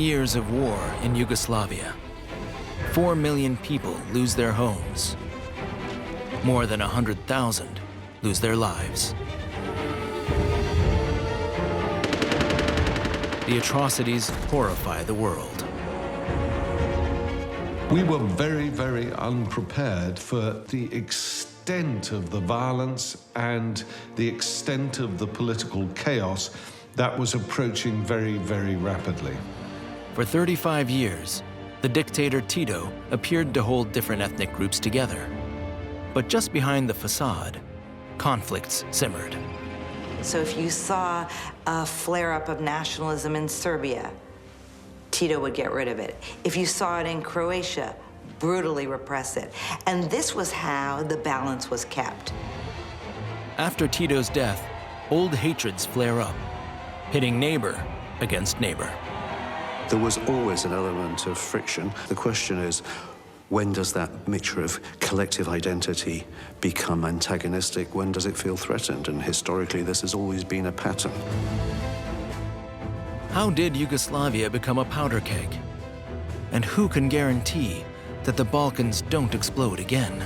years of war in Yugoslavia. 4 million people lose their homes. More than 100,000 lose their lives. The atrocities horrify the world. We were very, very unprepared for the extent of the violence and the extent of the political chaos that was approaching very, very rapidly. For 35 years, the dictator Tito appeared to hold different ethnic groups together. But just behind the facade, conflicts simmered. So if you saw a flare-up of nationalism in Serbia, Tito would get rid of it. If you saw it in Croatia, brutally repress it. And this was how the balance was kept. After Tito's death, old hatreds flare up, pitting neighbor against neighbor. There was always an element of friction. The question is, when does that mixture of collective identity become antagonistic? When does it feel threatened? And historically, this has always been a pattern. How did Yugoslavia become a powder keg? And who can guarantee that the Balkans don't explode again?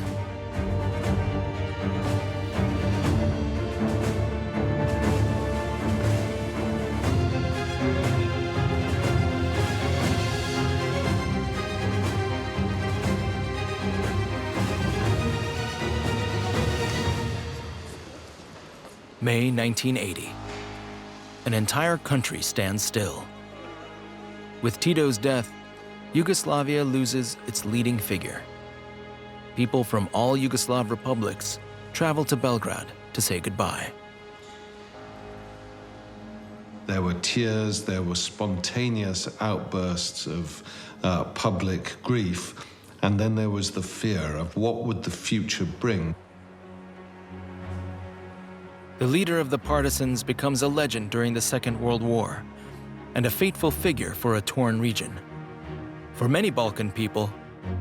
May 1980. An entire country stands still. With Tito's death, Yugoslavia loses its leading figure. People from all Yugoslav republics travel to Belgrade to say goodbye. There were tears, there were spontaneous outbursts of public grief, and then there was the fear of what would the future bring. The leader of the partisans becomes a legend during the Second World War and a fateful figure for a torn region. For many Balkan people,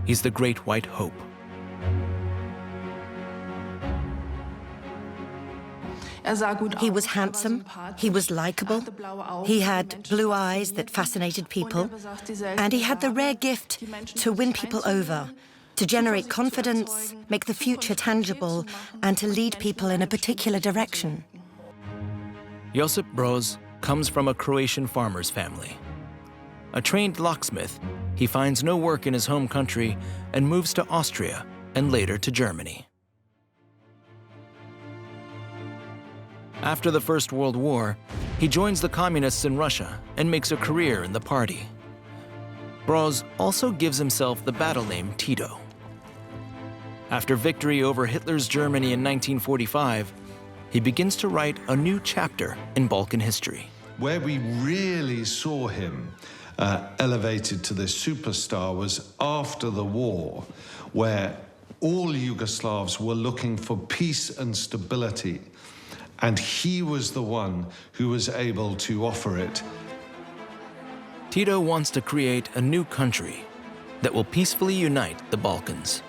he's the Great White Hope. He was handsome, he was likable, he had blue eyes that fascinated people, and he had the rare gift to win people over, to generate confidence, make the future tangible, and to lead people in a particular direction. Josip Broz comes from a Croatian farmer's family. A trained locksmith, he finds no work in his home country and moves to Austria and later to Germany. After the First World War, he joins the communists in Russia and makes a career in the party. Broz also gives himself the battle name Tito. After victory over Hitler's Germany in 1945, he begins to write a new chapter in Balkan history. Where we really saw him elevated to this superstar was after the war, where all Yugoslavs were looking for peace and stability, and he was the one who was able to offer it. Tito wants to create a new country that will peacefully unite the Balkans.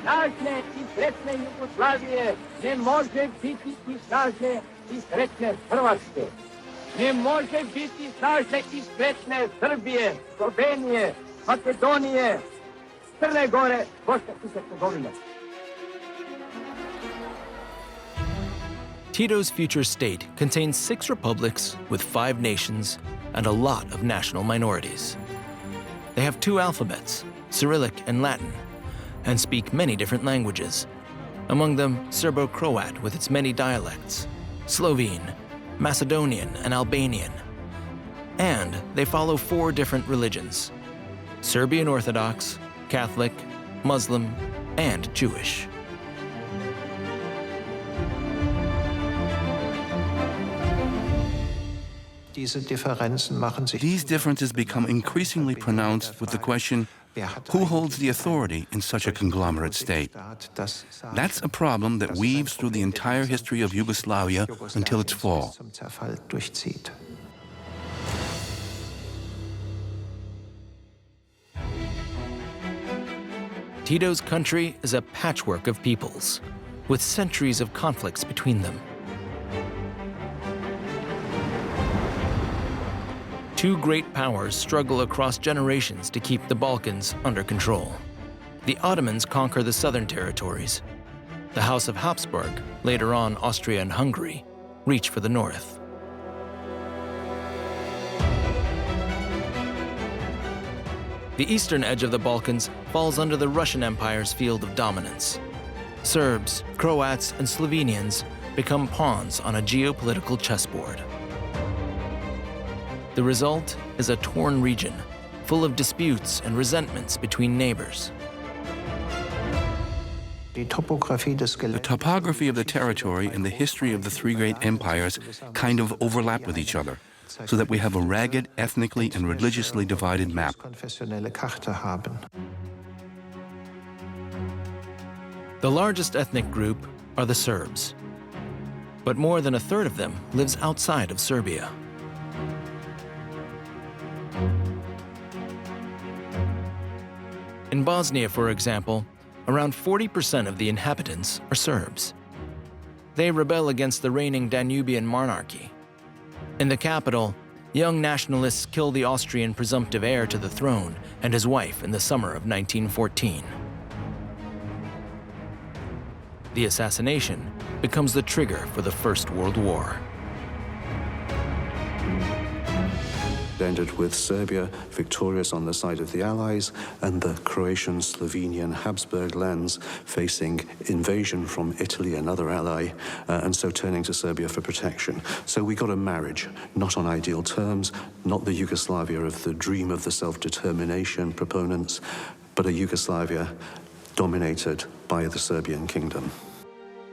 Snažne I sretne Jugoslavije ne može biti I snažne I sretne Hrvatske. Ne može biti snažne I sretne Srbije, Slovenije, Makedonije, Crne Gore, Bosne I Hercegovine. Tito's future state contains 6 republics with 5 nations and a lot of national minorities. They have 2 alphabets, Cyrillic and Latin, and speak many different languages, among them Serbo-Croat with its many dialects, Slovene, Macedonian, and Albanian. And they follow 4 different religions: Serbian Orthodox, Catholic, Muslim, and Jewish. These differences become increasingly pronounced with the question, who holds the authority in such a conglomerate state? That's a problem that weaves through the entire history of Yugoslavia until its fall. Tito's country is a patchwork of peoples, with centuries of conflicts between them. Two great powers struggle across generations to keep the Balkans under control. The Ottomans conquer the southern territories. The House of Habsburg, later on Austria and Hungary, reach for the north. The eastern edge of the Balkans falls under the Russian Empire's field of dominance. Serbs, Croats, and Slovenians become pawns on a geopolitical chessboard. The result is a torn region, full of disputes and resentments between neighbors. The topography of the territory and the history of the three great empires kind of overlap with each other, so that we have a ragged, ethnically and religiously divided map. The largest ethnic group are the Serbs, but more than a third of them lives outside of Serbia. In Bosnia, for example, around 40% of the inhabitants are Serbs. They rebel against the reigning Danubian monarchy. In the capital, young nationalists kill the Austrian presumptive heir to the throne and his wife in the summer of 1914. The assassination becomes the trigger for the First World War. It ended with Serbia victorious on the side of the Allies and the Croatian, Slovenian, Habsburg lands facing invasion from Italy, another ally, and so turning to Serbia for protection. So we got a marriage, not on ideal terms, not the Yugoslavia of the dream of the self-determination proponents, but a Yugoslavia dominated by the Serbian kingdom.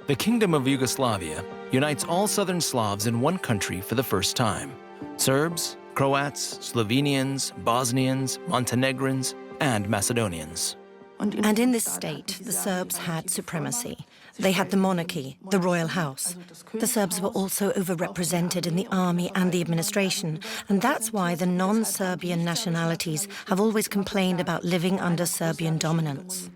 The Kingdom of Yugoslavia unites all southern Slavs in one country for the first time: Serbs, Croats, Slovenians, Bosnians, Montenegrins, and Macedonians. And in this state, the Serbs had supremacy. They had the monarchy, the royal house. The Serbs were also overrepresented in the army and the administration, and that's why the non-Serbian nationalities have always complained about living under Serbian dominance.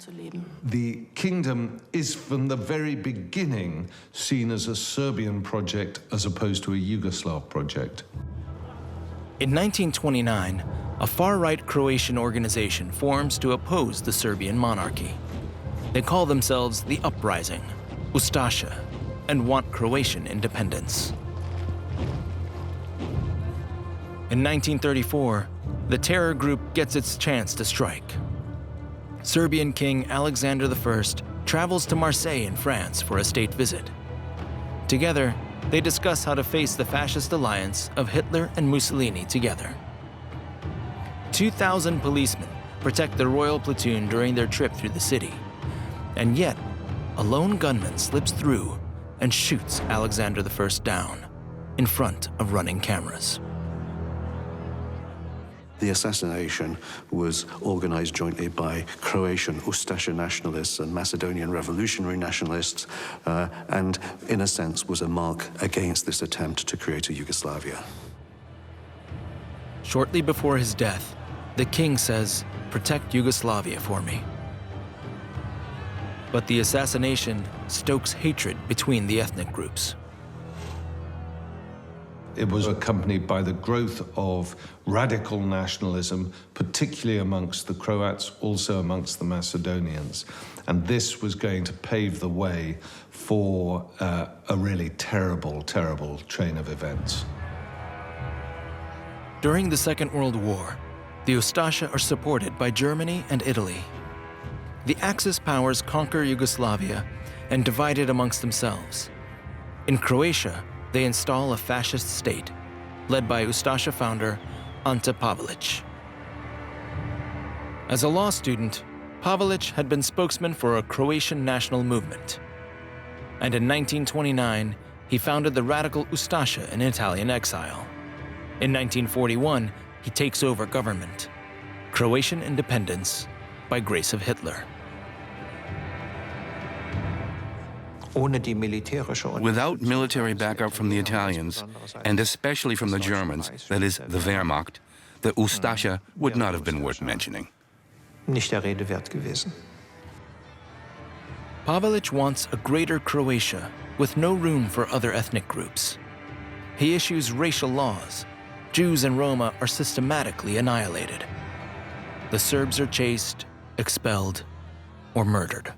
The kingdom is from the very beginning seen as a Serbian project as opposed to a Yugoslav project. In 1929, a far-right Croatian organization forms to oppose the Serbian monarchy. They call themselves the Uprising, Ustasha, and want Croatian independence. In 1934, the terror group gets its chance to strike. Serbian King Alexander I travels to Marseille in France for a state visit. Together, they discuss how to face the fascist alliance of Hitler and Mussolini together. 2,000 policemen protect the royal platoon during their trip through the city. And yet, a lone gunman slips through and shoots Alexander I down in front of running cameras. The assassination was organized jointly by Croatian Ustasha nationalists and Macedonian revolutionary nationalists, and in a sense was a mark against this attempt to create a Yugoslavia. Shortly before his death, the king says, "Protect Yugoslavia for me." But the assassination stokes hatred between the ethnic groups. It was accompanied by the growth of radical nationalism, particularly amongst the Croats, also amongst the Macedonians. And this was going to pave the way for a really terrible, terrible chain of events. During the Second World War, the Ustasha are supported by Germany and Italy. The Axis powers conquer Yugoslavia and divide it amongst themselves. In Croatia, they install a fascist state, led by Ustasha founder Ante Pavelić. As a law student, Pavelić had been spokesman for a Croatian national movement. And in 1929, he founded the radical Ustasha in Italian exile. In 1941, he takes over government. Croatian independence by grace of Hitler. Without military backup from the Italians, and especially from the Germans, that is, the Wehrmacht, the Ustasha would not have been worth mentioning. Pavelić wants a greater Croatia with no room for other ethnic groups. He issues racial laws, Jews and Roma are systematically annihilated. The Serbs are chased, expelled, or murdered.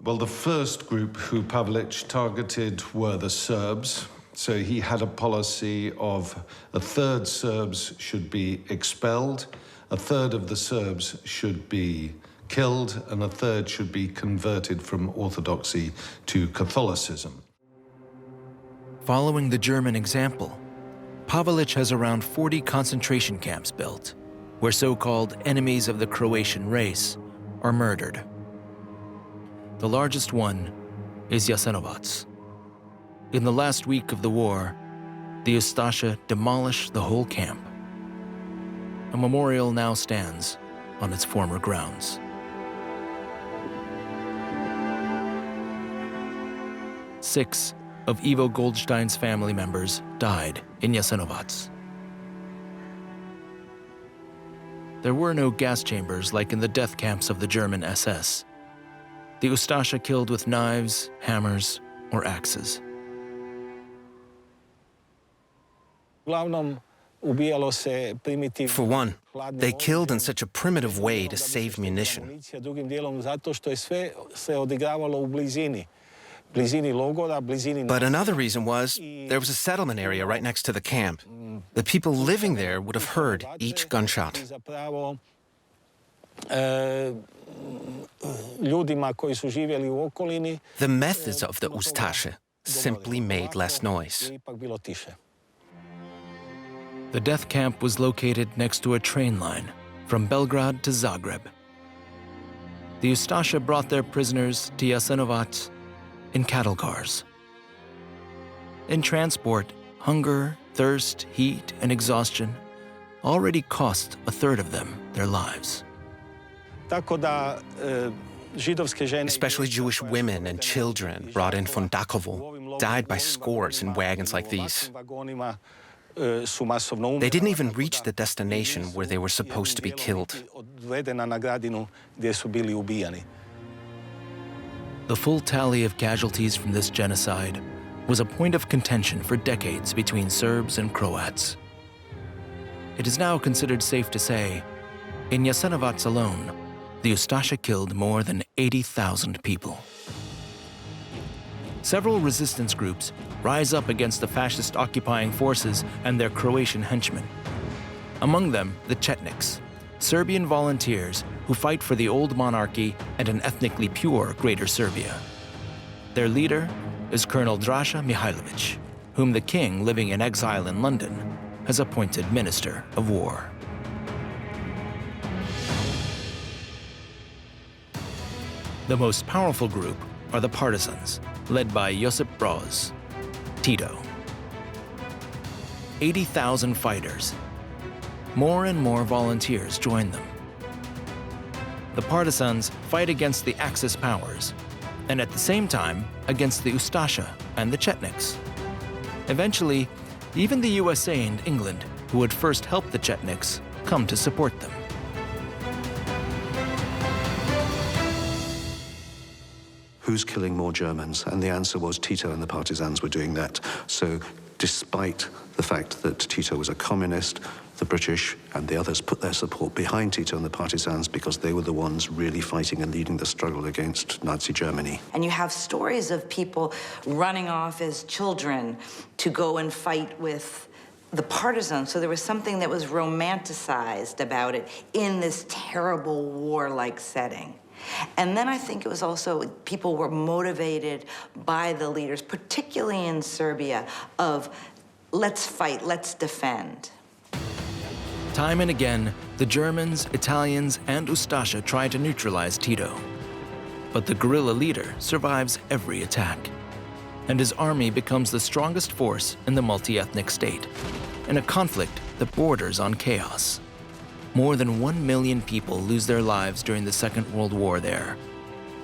Well, the first group who Pavelić targeted were the Serbs. So he had a policy of a third Serbs should be expelled, a third of the Serbs should be killed, and a third should be converted from Orthodoxy to Catholicism. Following the German example, Pavelić has around 40 concentration camps built, where so-called enemies of the Croatian race are murdered. The largest one is Jasenovac. In the last week of the war, the Ustasha demolished the whole camp. A memorial now stands on its former grounds. 6 of Ivo Goldstein's family members died in Jasenovac. There were no gas chambers like in the death camps of the German SS. The Ustasha killed with knives, hammers, or axes. For one, they killed in such a primitive way to save munition. But another reason was there was a settlement area right next to the camp. The people living there would have heard each gunshot. The methods of the Ustasha simply made less noise. The death camp was located next to a train line from Belgrade to Zagreb. The Ustasha brought their prisoners to Jasenovac in cattle cars. In transport, hunger, thirst, heat, and exhaustion already cost a third of them their lives. Especially Jewish women and children brought in from Dakovo died by scores in wagons like these. They didn't even reach the destination where they were supposed to be killed. The full tally of casualties from this genocide was a point of contention for decades between Serbs and Croats. It is now considered safe to say, in Jasenovac alone, the Ustasha killed more than 80,000 people. Several resistance groups rise up against the fascist occupying forces and their Croatian henchmen. Among them, the Chetniks, Serbian volunteers who fight for the old monarchy and an ethnically pure Greater Serbia. Their leader is Colonel Draža Mihailović, whom the king, living in exile in London, has appointed Minister of War. The most powerful group are the partisans, led by Josip Broz Tito. 80,000 fighters. More and more volunteers join them. The partisans fight against the Axis powers, and at the same time against the Ustasha and the Chetniks. Eventually, even the USA and England, who had first helped the Chetniks, come to support them. Who's killing more Germans? And the answer was Tito and the partisans were doing that. So despite the fact that Tito was a communist, the British and the others put their support behind Tito and the partisans because they were the ones really fighting and leading the struggle against Nazi Germany. And you have stories of people running off as children to go and fight with the partisans. So there was something that was romanticized about it in this terrible war-like setting. And then I think it was also, people were motivated by the leaders, particularly in Serbia, of let's fight, let's defend. Time and again, the Germans, Italians, and Ustasha try to neutralize Tito. But the guerrilla leader survives every attack, and his army becomes the strongest force in the multi-ethnic state, in a conflict that borders on chaos. More than 1 million people lose their lives during the Second World War there,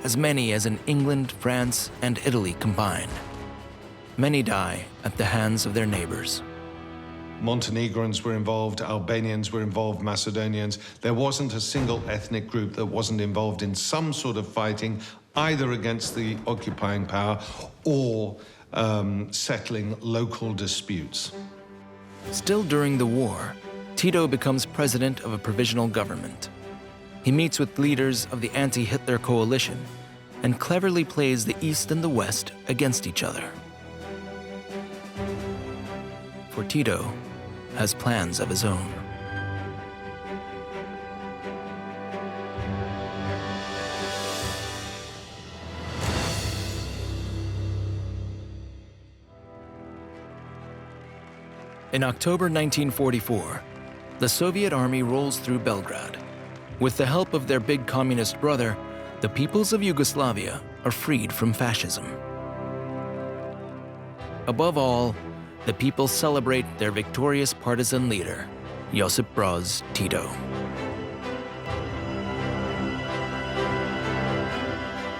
as many as in England, France, and Italy combined. Many die at the hands of their neighbors. Montenegrins were involved, Albanians were involved, Macedonians. There wasn't a single ethnic group that wasn't involved in some sort of fighting, either against the occupying power or settling local disputes. Still during the war, Tito becomes president of a provisional government. He meets with leaders of the anti-Hitler coalition and cleverly plays the East and the West against each other. For Tito has plans of his own. In October 1944, the Soviet army rolls through Belgrade. With the help of their big communist brother, the peoples of Yugoslavia are freed from fascism. Above all, the people celebrate their victorious partisan leader, Josip Broz Tito.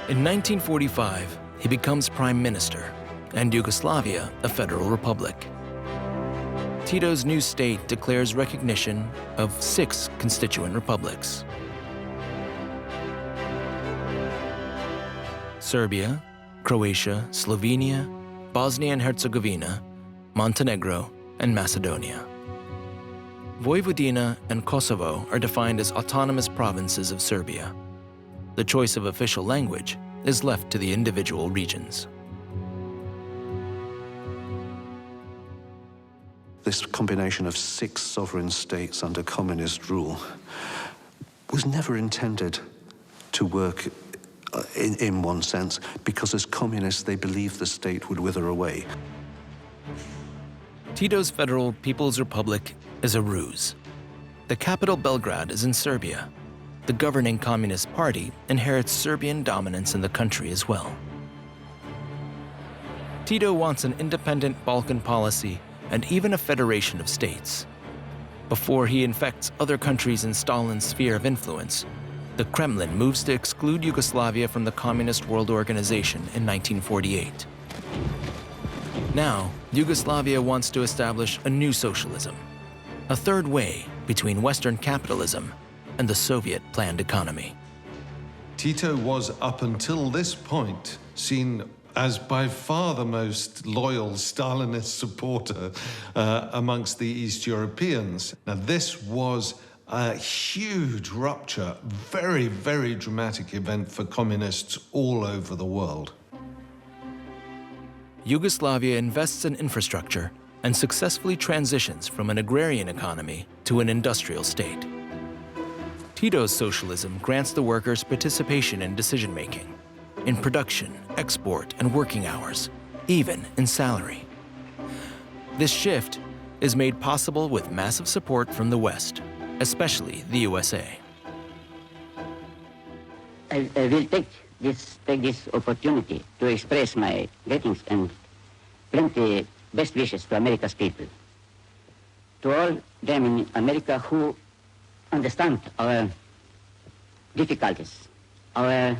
In 1945, he becomes prime minister, and Yugoslavia a federal republic. Tito's new state declares recognition of 6 constituent republics: Serbia, Croatia, Slovenia, Bosnia and Herzegovina, Montenegro, and Macedonia. Vojvodina and Kosovo are defined as autonomous provinces of Serbia. The choice of official language is left to the individual regions. This combination of 6 sovereign states under communist rule was never intended to work in one sense, because as communists they believed the state would wither away. Tito's Federal People's Republic is a ruse. The capital, Belgrade, is in Serbia. The governing Communist Party inherits Serbian dominance in the country as well. Tito wants an independent Balkan policy and even a federation of states. Before he infects other countries in Stalin's sphere of influence, the Kremlin moves to exclude Yugoslavia from the Communist World Organization in 1948. Now, Yugoslavia wants to establish a new socialism, a third way between Western capitalism and the Soviet planned economy. Tito was, up until this point, seen as by far the most loyal Stalinist supporter amongst the East Europeans. Now, this was a huge rupture, very, very dramatic event for communists all over the world. Yugoslavia invests in infrastructure and successfully transitions from an agrarian economy to an industrial state. Tito's socialism grants the workers participation in decision-making, in production, export, and working hours, even in salary. This shift is made possible with massive support from the West, especially the USA. I will take this opportunity to express my greetings and bring the best wishes to America's people. To all them in America who understand our difficulties, our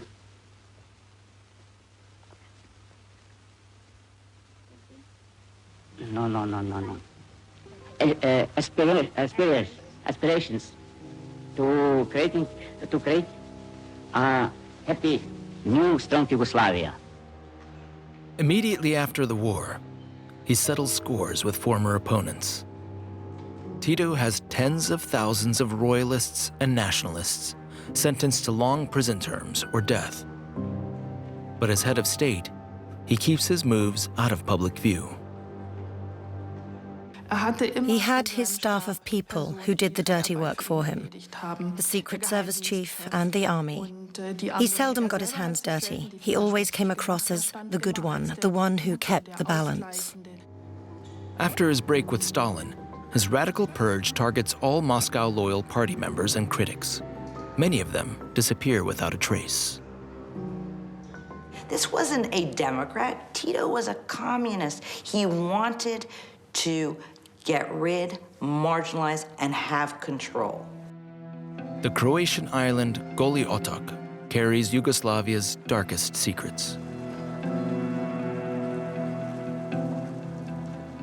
aspirations to create a happy, new, strong Yugoslavia. Immediately after the war, he settles scores with former opponents. Tito has tens of thousands of royalists and nationalists sentenced to long prison terms or death. But as head of state, he keeps his moves out of public view. He had his staff of people who did the dirty work for him, the Secret Service chief and the army. He seldom got his hands dirty. He always came across as the good one, the one who kept the balance. After his break with Stalin, his radical purge targets all Moscow-loyal party members and critics. Many of them disappear without a trace. This wasn't a Democrat. Tito was a communist. He wanted to get rid, marginalize, and have control. The Croatian island Goli Otok carries Yugoslavia's darkest secrets.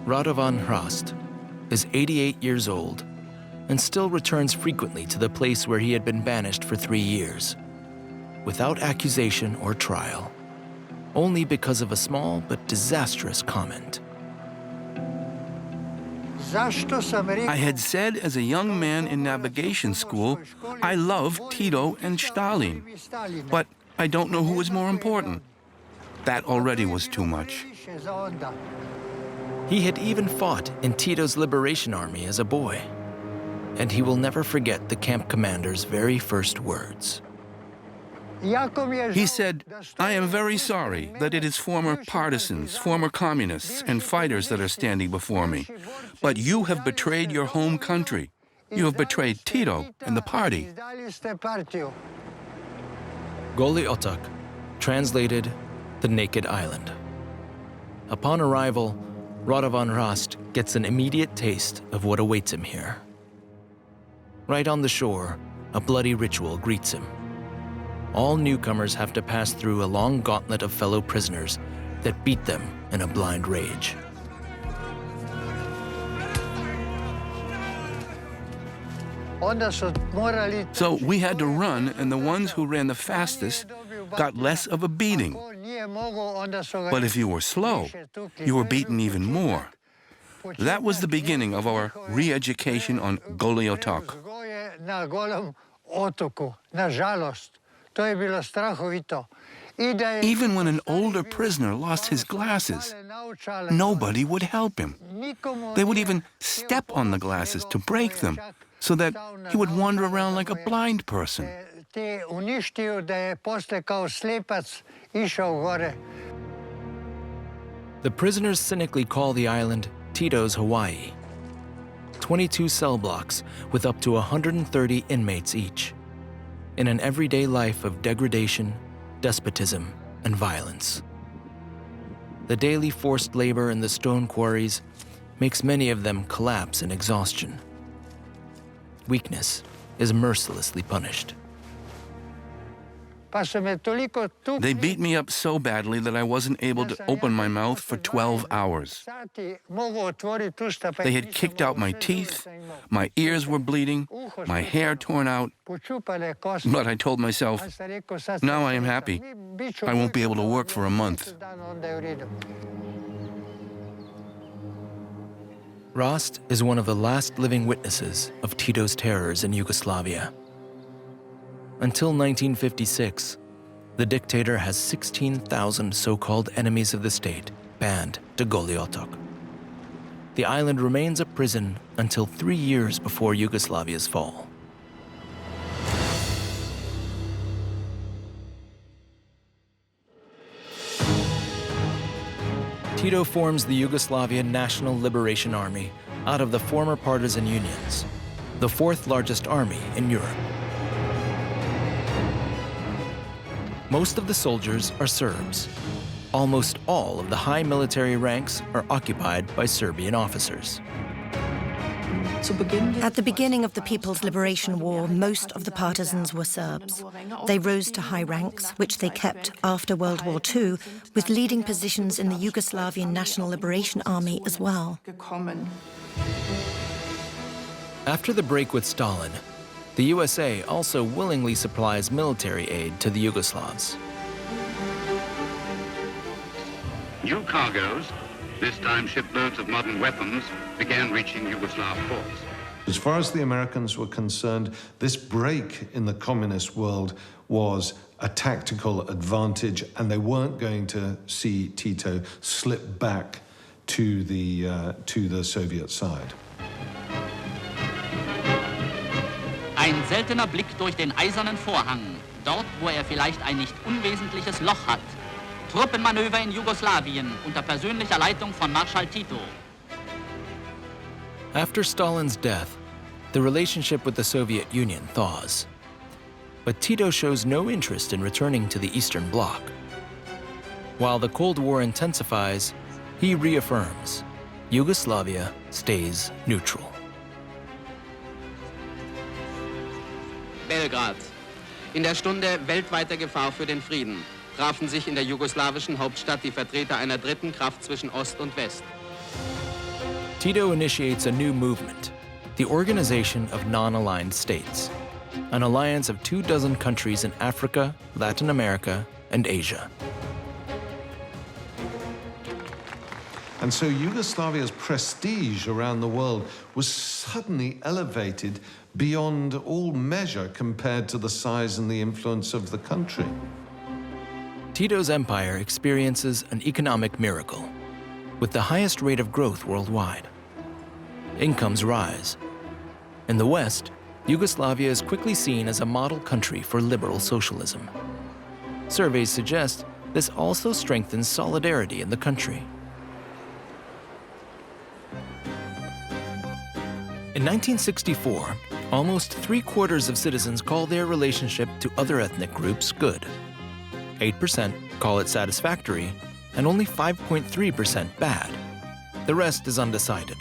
Radovan Hrast is 88 years old and still returns frequently to the place where he had been banished for 3 years, without accusation or trial, only because of a small but disastrous comment. I had said as a young man in navigation school, I love Tito and Stalin, but I don't know who was more important. That already was too much. He had even fought in Tito's liberation army as a boy, and he will never forget the camp commander's very first words. He said, I am very sorry that it is former partisans, former communists, and fighters that are standing before me. But you have betrayed your home country. You have betrayed Tito and the party. Goli Otok, translated, the Naked Island. Upon arrival, Radovan Rast gets an immediate taste of what awaits him here. Right on the shore, a bloody ritual greets him. All newcomers have to pass through a long gauntlet of fellow prisoners that beat them in a blind rage. So we had to run, and the ones who ran the fastest got less of a beating. But if you were slow, you were beaten even more. That was the beginning of our re-education on Goli Otok. Even when an older prisoner lost his glasses, nobody would help him. They would even step on the glasses to break them, so that he would wander around like a blind person. The prisoners cynically call the island Tito's Hawaii. 22 cell blocks with up to 130 inmates each, in an everyday life of degradation, despotism, and violence. The daily forced labor in the stone quarries makes many of them collapse in exhaustion. Weakness is mercilessly punished. They beat me up so badly that I wasn't able to open my mouth for 12 hours. They had kicked out my teeth, my ears were bleeding, my hair torn out. But I told myself, now I am happy. I won't be able to work for a month. Rast is one of the last living witnesses of Tito's terrors in Yugoslavia. Until 1956, the dictator has 16,000 so-called enemies of the state banned to Goli Otok. The island remains a prison until 3 years before Yugoslavia's fall. Tito forms the Yugoslavian National Liberation Army out of the former partisan unions, the fourth largest army in Europe. Most of the soldiers are Serbs. Almost all of the high military ranks are occupied by Serbian officers. At the beginning of the People's Liberation War, most of the partisans were Serbs. They rose to high ranks, which they kept after World War II, with leading positions in the Yugoslavian National Liberation Army as well. After the break with Stalin, the USA also willingly supplies military aid to the Yugoslavs. New cargoes, this time shiploads of modern weapons, began reaching Yugoslav ports. As far as the Americans were concerned, this break in the communist world was a tactical advantage, and they weren't going to see Tito slip back to the Soviet side. Ein seltener Blick durch den eisernen Vorhang, dort, wo vielleicht ein nicht unwesentliches Loch hat. Truppenmanöver in Jugoslawien unter persönlicher Leitung von Marschall Tito. After Stalin's death, the relationship with the Soviet Union thaws. But Tito shows no interest in returning to the Eastern Bloc. While the Cold War intensifies, he reaffirms Yugoslavia stays neutral. Belgrad. In der Stunde weltweiter Gefahr für den Frieden trafen sich in der jugoslawischen Hauptstadt die Vertreter einer dritten Kraft zwischen Ost und West. Tito initiates a new movement, the Organization of Non-Aligned States, an alliance of 24 countries in Africa, Latin America, and Asia. And so Yugoslavia's prestige around the world was suddenly elevated beyond all measure compared to the size and the influence of the country. Tito's empire experiences an economic miracle, with the highest rate of growth worldwide. Incomes rise. In the West, Yugoslavia is quickly seen as a model country for liberal socialism. Surveys suggest this also strengthens solidarity in the country. In 1964, almost 3/4 of citizens call their relationship to other ethnic groups good. 8% call it satisfactory, and only 5.3% bad. The rest is undecided.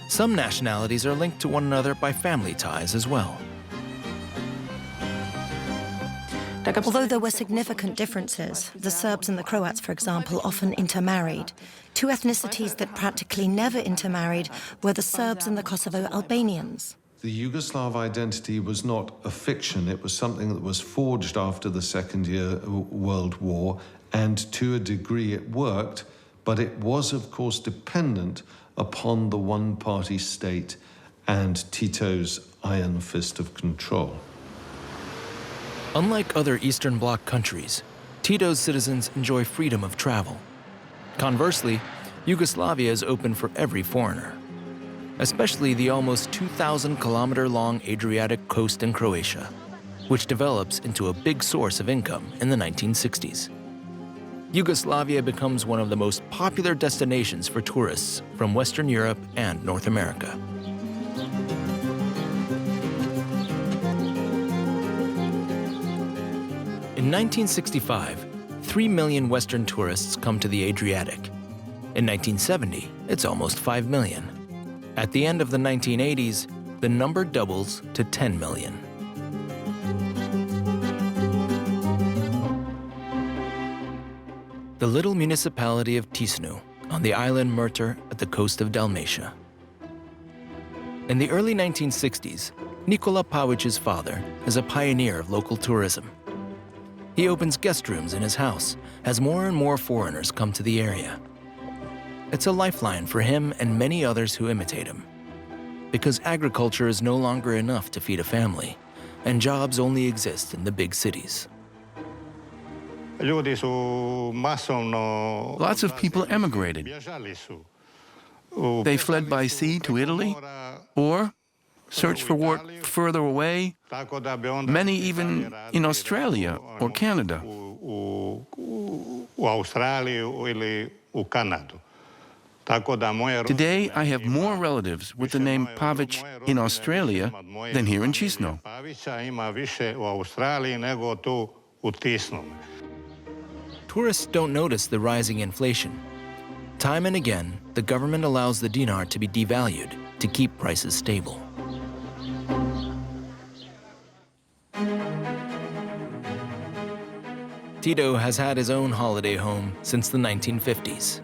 Some nationalities are linked to one another by family ties as well. Although there were significant differences, the Serbs and the Croats, for example, often intermarried. Two ethnicities that practically never intermarried were the Serbs and the Kosovo Albanians. The Yugoslav identity was not a fiction. It was something that was forged after the Second World War, and to a degree it worked, but it was, of course, dependent upon the one-party state and Tito's iron fist of control. Unlike other Eastern Bloc countries, Tito's citizens enjoy freedom of travel. Conversely, Yugoslavia is open for every foreigner, especially the almost 2,000-kilometer-long Adriatic coast in Croatia, which develops into a big source of income in the 1960s. Yugoslavia becomes one of the most popular destinations for tourists from Western Europe and North America. In 1965, 3 million Western tourists come to the Adriatic. In 1970, it's almost 5 million. At the end of the 1980s, the number doubles to 10 million. The little municipality of Tisnu on the island Murter at the coast of Dalmatia. In the early 1960s, Nikola Pavic's father is a pioneer of local tourism. He opens guest rooms in his house as more and more foreigners come to the area. It's a lifeline for him and many others who imitate him, because agriculture is no longer enough to feed a family, and jobs only exist in the big cities. Lots of people emigrated. They fled by sea to Italy or searched for work further away, many even in Australia or Canada. Today, I have more relatives with the name Pavic in Australia than here in Chisno. Tourists don't notice the rising inflation. Time and again, the government allows the dinar to be devalued to keep prices stable. Tito has had his own holiday home since the 1950s.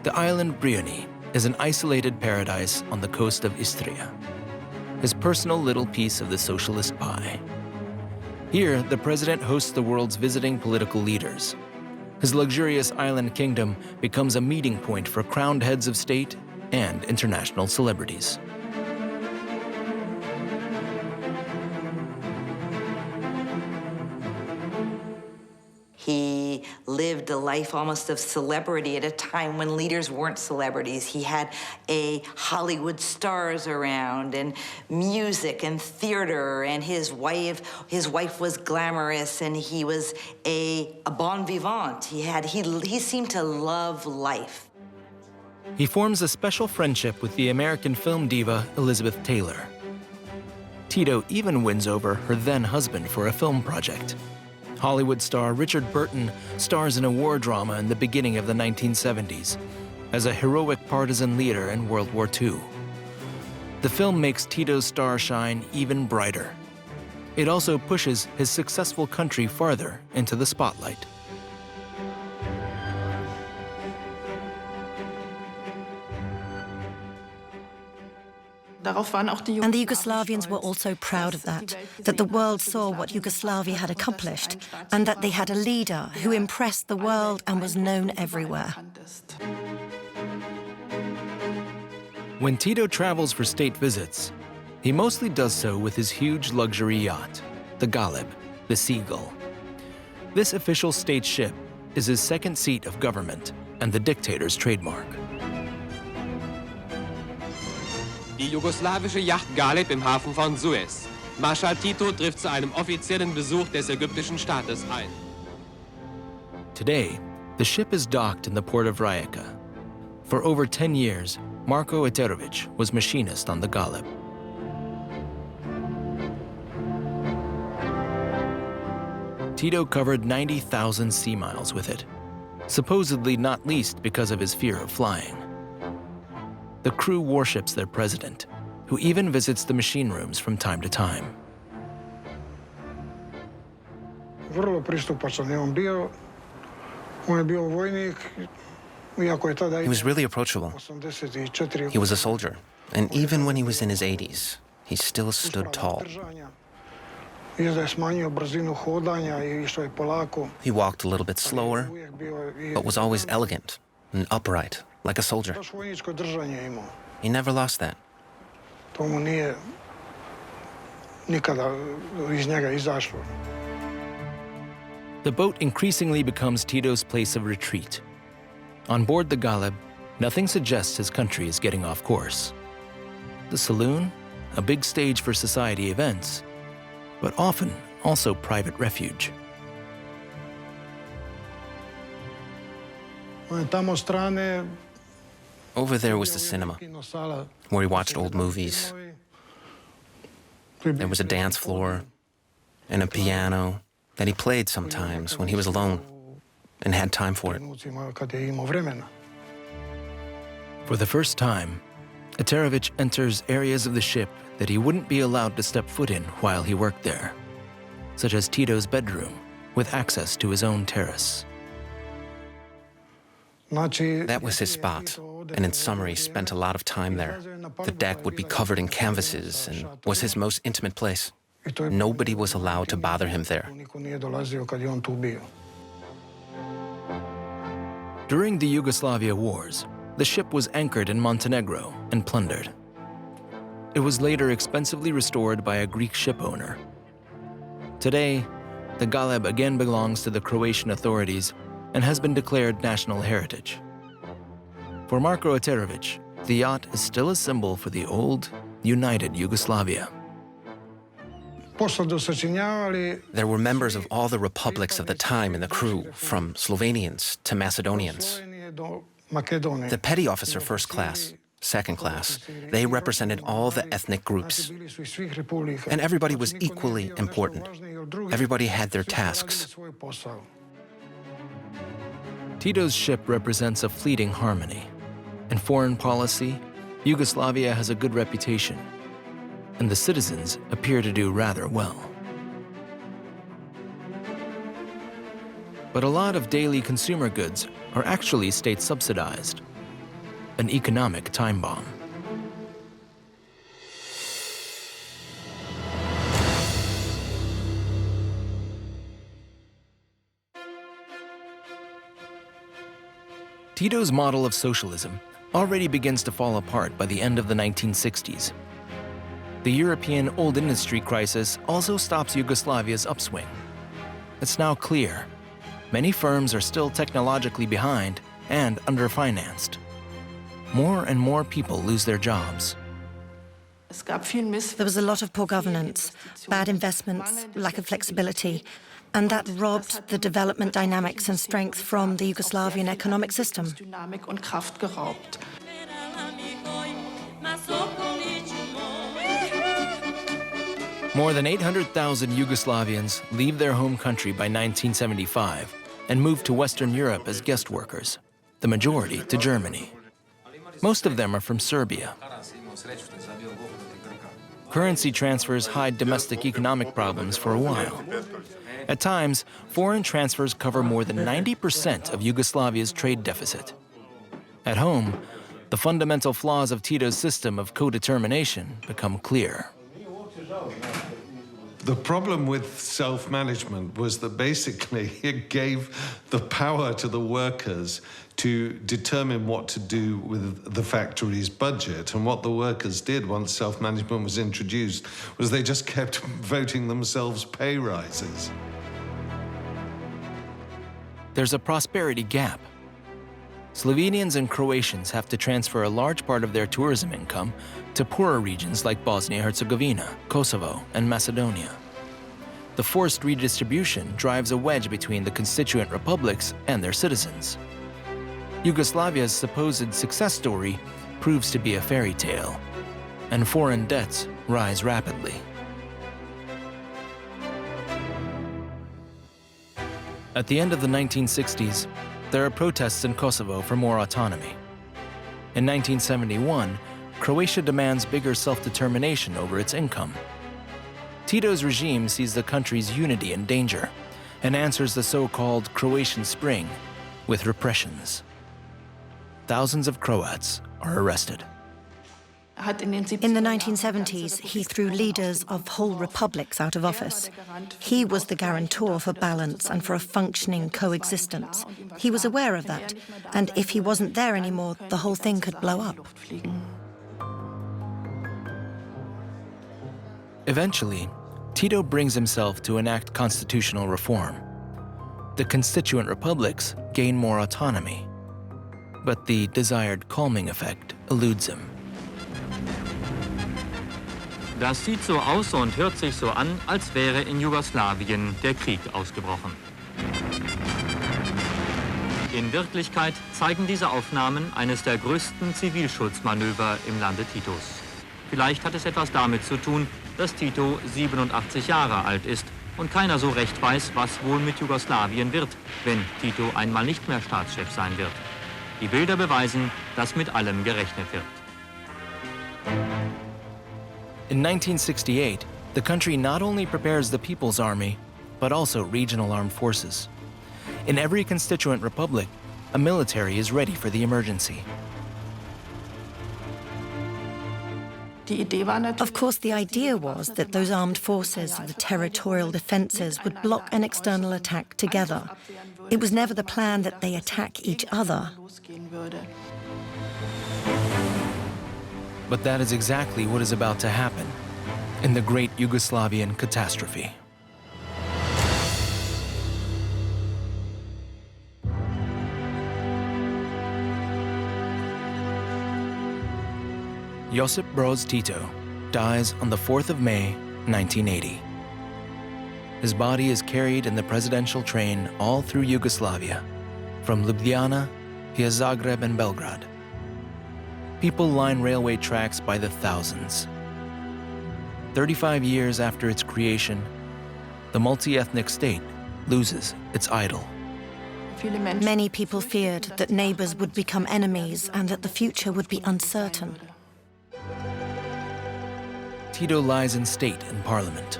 The island Brioni is an isolated paradise on the coast of Istria, his personal little piece of the socialist pie. Here, the president hosts the world's visiting political leaders. His luxurious island kingdom becomes a meeting point for crowned heads of state and international celebrities. He lived a life almost of celebrity at a time when leaders weren't celebrities. He had Hollywood stars around, and music and theater, and his wife was glamorous, and he was a bon vivant. He seemed to love life. He forms a special friendship with the American film diva Elizabeth Taylor. Tito even wins over her then husband for a film project. Hollywood star Richard Burton stars in a war drama in the beginning of the 1970s as a heroic partisan leader in World War II. The film makes Tito's star shine even brighter. It also pushes his successful country farther into the spotlight. And the Yugoslavians were also proud of that the world saw what Yugoslavia had accomplished, and that they had a leader who impressed the world and was known everywhere. When Tito travels for state visits, he mostly does so with his huge luxury yacht, the Galeb, the Seagull. This official state ship is his second seat of government and the dictator's trademark. Die jugoslawische Yacht Galeb im Hafen von Suez. Marschall Tito trifft zu einem offiziellen Besuch des ägyptischen Staates ein. Today, the ship is docked in the port of Rijeka. For over 10 years, Marko Eterović was machinist on the Galeb. Tito covered 90,000 sea miles with it, supposedly not least because of his fear of flying. The crew worships their president, who even visits the machine rooms from time to time. Vrlo pristupačan je on bio. On je bio vojnik, iako je tada... He was really approachable. He was a soldier, and even when he was in his 80s, he still stood tall. He walked a little bit slower, but was always elegant and upright, like a soldier. He never lost that. The boat increasingly becomes Tito's place of retreat. On board the Galeb, nothing suggests his country is getting off course. The saloon, a big stage for society events, but often also private refuge. Over there was the cinema, where he watched old movies. There was a dance floor and a piano that he played sometimes when he was alone and had time for it. For the first time, Eterović enters areas of the ship that he wouldn't be allowed to step foot in while he worked there, such as Tito's bedroom with access to his own terrace. That was his spot, and in summer he spent a lot of time there. The deck would be covered in canvases and was his most intimate place. Nobody was allowed to bother him there. During the Yugoslavia wars, the ship was anchored in Montenegro and plundered. It was later expensively restored by a Greek ship owner. Today, the Galeb again belongs to the Croatian authorities and has been declared national heritage. For Marko Eterović, the yacht is still a symbol for the old, united Yugoslavia. There were members of all the republics of the time in the crew, from Slovenians to Macedonians. The petty officer first class, second class, they represented all the ethnic groups. And everybody was equally important. Everybody had their tasks. Tito's ship represents a fleeting harmony. In foreign policy, Yugoslavia has a good reputation, and the citizens appear to do rather well. But a lot of daily consumer goods are actually state-subsidized, an economic time bomb. Tito's model of socialism already begins to fall apart by the end of the 1960s. The European old industry crisis also stops Yugoslavia's upswing. It's now clear many firms are still technologically behind and underfinanced. More and more people lose their jobs. There was a lot of poor governance, bad investments, lack of flexibility, and that robbed the development dynamics and strength from the Yugoslavian economic system. More than 800,000 Yugoslavians leave their home country by 1975 and move to Western Europe as guest workers, the majority to Germany. Most of them are from Serbia. Currency transfers hide domestic economic problems for a while. At times, foreign transfers cover more than 90% of Yugoslavia's trade deficit. At home, the fundamental flaws of Tito's system of co-determination become clear. The problem with self-management was that basically it gave the power to the workers to determine what to do with the factory's budget. And what the workers did once self-management was introduced was they just kept voting themselves pay rises. There's a prosperity gap. Slovenians and Croatians have to transfer a large part of their tourism income to poorer regions like Bosnia-Herzegovina, Kosovo, and Macedonia. The forced redistribution drives a wedge between the constituent republics and their citizens. Yugoslavia's supposed success story proves to be a fairy tale, and foreign debts rise rapidly. At the end of the 1960s, there are protests in Kosovo for more autonomy. In 1971, Croatia demands bigger self-determination over its income. Tito's regime sees the country's unity in danger and answers the so-called Croatian Spring with repressions. Thousands of Croats are arrested. In the 1970s, he threw leaders of whole republics out of office. He was the guarantor for balance and for a functioning coexistence. He was aware of that, and if he wasn't there anymore, the whole thing could blow up. Eventually, Tito brings himself to enact constitutional reform. The constituent republics gain more autonomy, but the desired calming effect eludes him. Das sieht so aus und hört sich so an, als wäre in Jugoslawien der Krieg ausgebrochen. In Wirklichkeit zeigen diese Aufnahmen eines der größten Zivilschutzmanöver im Lande Titos. Vielleicht hat es etwas damit zu tun, dass Tito 87 Jahre alt ist und keiner so recht weiß, was wohl mit Jugoslawien wird, wenn Tito einmal nicht mehr Staatschef sein wird. Die Bilder beweisen, dass mit allem gerechnet wird. In 1968, the country not only prepares the People's Army, but also regional armed forces. In every constituent republic, a military is ready for the emergency. Of course, the idea was that those armed forces, the territorial defenses, would block an external attack together. It was never the plan that they attack each other. But that is exactly what is about to happen in the great Yugoslavian catastrophe. Josip Broz Tito dies on the 4th of May, 1980. His body is carried in the presidential train all through Yugoslavia, from Ljubljana via Zagreb and Belgrade. People line railway tracks by the thousands. 35 years after its creation, the multi-ethnic state loses its idol. Many people feared that neighbors would become enemies and that the future would be uncertain. Tito lies in state in parliament.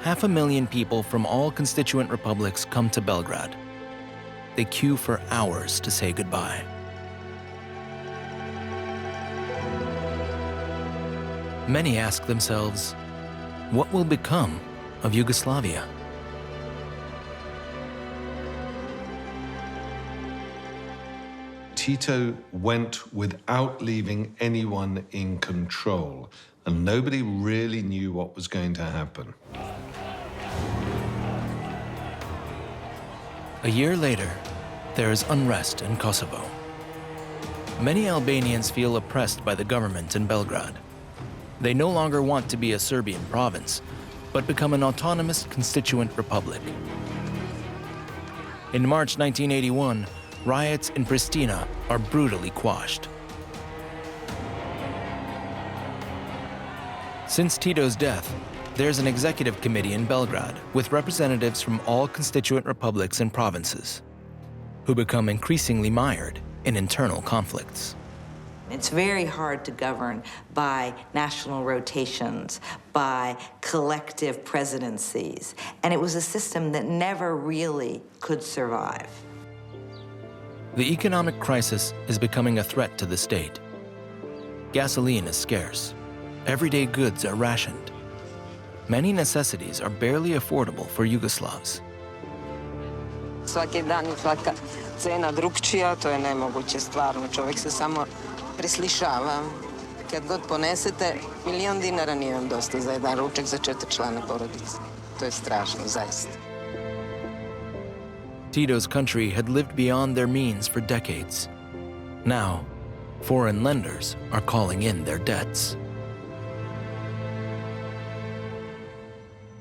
500,000 people from all constituent republics come to Belgrade. They queue for hours to say goodbye. Many ask themselves, what will become of Yugoslavia? Tito went without leaving anyone in control, and nobody really knew what was going to happen. A year later, there is unrest in Kosovo. Many Albanians feel oppressed by the government in Belgrade. They no longer want to be a Serbian province, but become an autonomous constituent republic. In March 1981, riots in Pristina are brutally quashed. Since Tito's death, there's an executive committee in Belgrade with representatives from all constituent republics and provinces, who become increasingly mired in internal conflicts. It's very hard to govern by national rotations, by collective presidencies, and it was a system that never really could survive. The economic crisis is becoming a threat to the state. Gasoline is scarce. Everyday goods are rationed. Many necessities are barely affordable for Yugoslavs. Svaki dan je svaka cena drugčija, to je nemoguće stvarno. Čovjek se samo preslišava. Kad god ponesete, $1.000.000 nije vam dosta za jedan ručak za 4 člana porodice. To je strašno, zaista. Tito's country had lived beyond their means for decades. Now, foreign lenders are calling in their debts.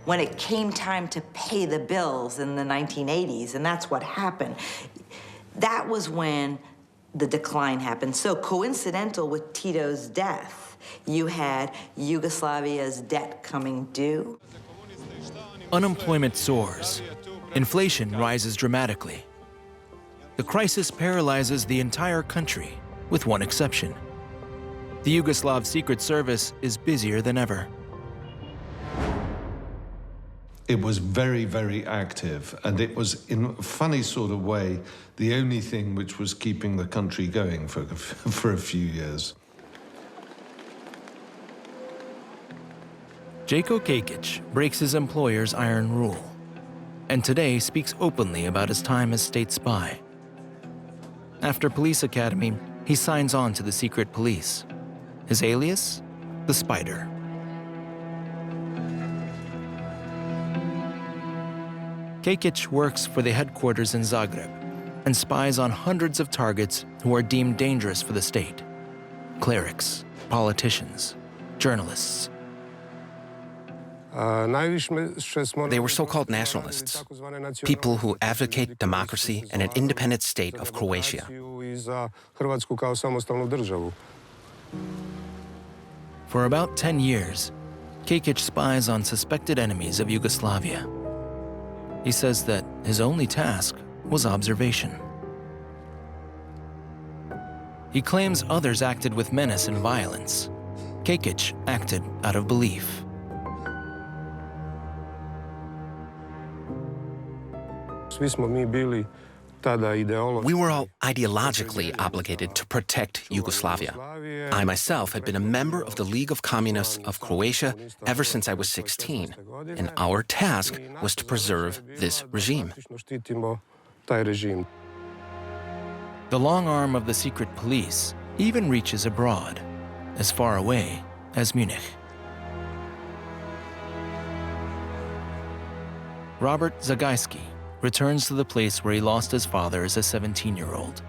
When it came time to pay the bills in the 1980s, and that's what happened, that was when the decline happened. So coincidental with Tito's death, you had Yugoslavia's debt coming due. Unemployment soars. Inflation rises dramatically. The crisis paralyzes the entire country, with one exception. The Yugoslav Secret Service is busier than ever. It was very, very active, and it was, in a funny sort of way, the only thing which was keeping the country going for a few years. Jeko Kekic breaks his employer's iron rule, and today speaks openly about his time as state spy. After police academy, he signs on to the secret police. His alias? The Spider. Kekic works for the headquarters in Zagreb and spies on hundreds of targets who are deemed dangerous for the state. Clerics, politicians, journalists. They were so-called nationalists, people who advocate democracy and an independent state of Croatia. For about 10 years, Kekic spies on suspected enemies of Yugoslavia. He says that his only task was observation. He claims others acted with menace and violence. Kekic acted out of belief. We were all ideologically obligated to protect Yugoslavia. I myself had been a member of the League of Communists of Croatia ever since I was 16, and our task was to preserve this regime. The long arm of the secret police even reaches abroad, as far away as Munich. Robert Zagajski returns to the place where he lost his father as a 17-year-old.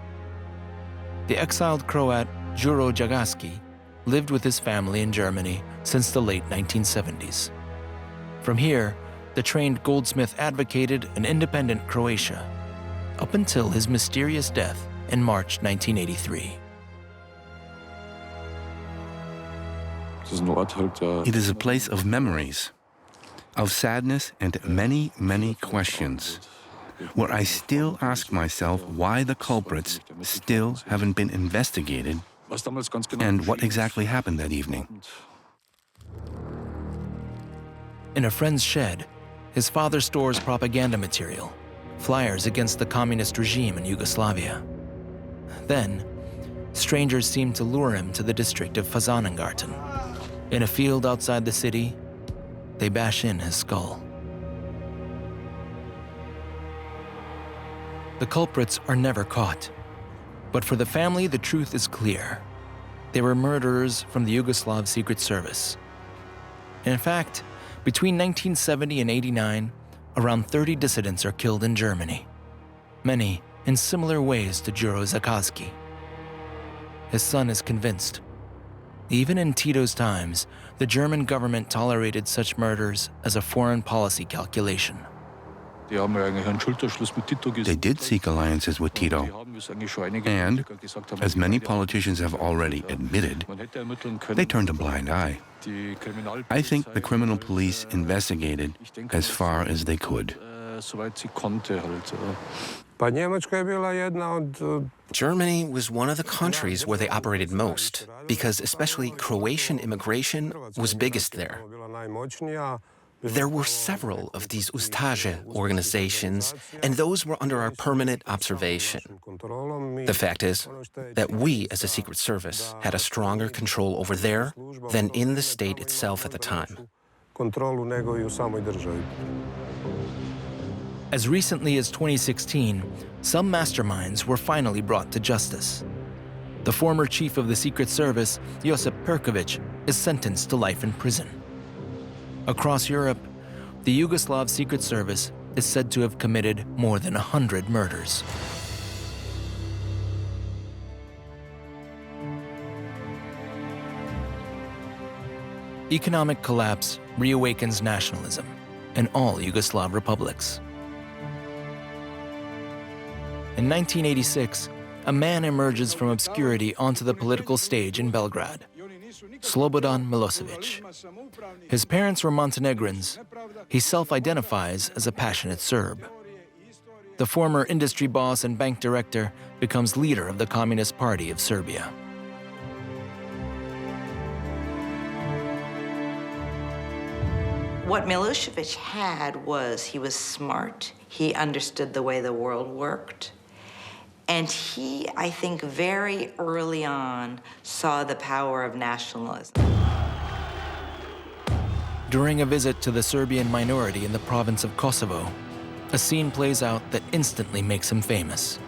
The exiled Croat Juro Jagaski lived with his family in Germany since the late 1970s. From here, the trained goldsmith advocated an independent Croatia, up until his mysterious death in March 1983. It is a place of memories, of sadness and many, many questions, where I still ask myself why the culprits still haven't been investigated and what exactly happened that evening. In a friend's shed, his father stores propaganda material, flyers against the communist regime in Yugoslavia. Then, strangers seem to lure him to the district of Fazanengarten. In a field outside the city, they bash in his skull. The culprits are never caught. But for the family, the truth is clear. They were murderers from the Yugoslav Secret Service. In fact, between 1970 and 89, around 30 dissidents are killed in Germany, many in similar ways to Juro Zagajski. His son is convinced. Even in Tito's times, the German government tolerated such murders as a foreign policy calculation. They did seek alliances with Tito, and, as many politicians have already admitted, they turned a blind eye. I think the criminal police investigated as far as they could. Germany was one of the countries where they operated most, because especially Croatian immigration was biggest there. There were several of these ustaše organizations, and those were under our permanent observation. The fact is that we, as a Secret Service, had a stronger control over there than in the state itself at the time. As recently as 2016, some masterminds were finally brought to justice. The former chief of the Secret Service, Josip Perković, is sentenced to life in prison. Across Europe, the Yugoslav Secret Service is said to have committed more than 100 murders. Economic collapse reawakens nationalism in all Yugoslav republics. In 1986, a man emerges from obscurity onto the political stage in Belgrade, Slobodan Milosevic. His parents were Montenegrins. He self-identifies as a passionate Serb. The former industry boss and bank director becomes leader of the Communist Party of Serbia. What Milosevic had was he was smart. He understood the way the world worked. And he, I think, very early on saw the power of nationalism. During a visit to the Serbian minority in the province of Kosovo, a scene plays out that instantly makes him famous.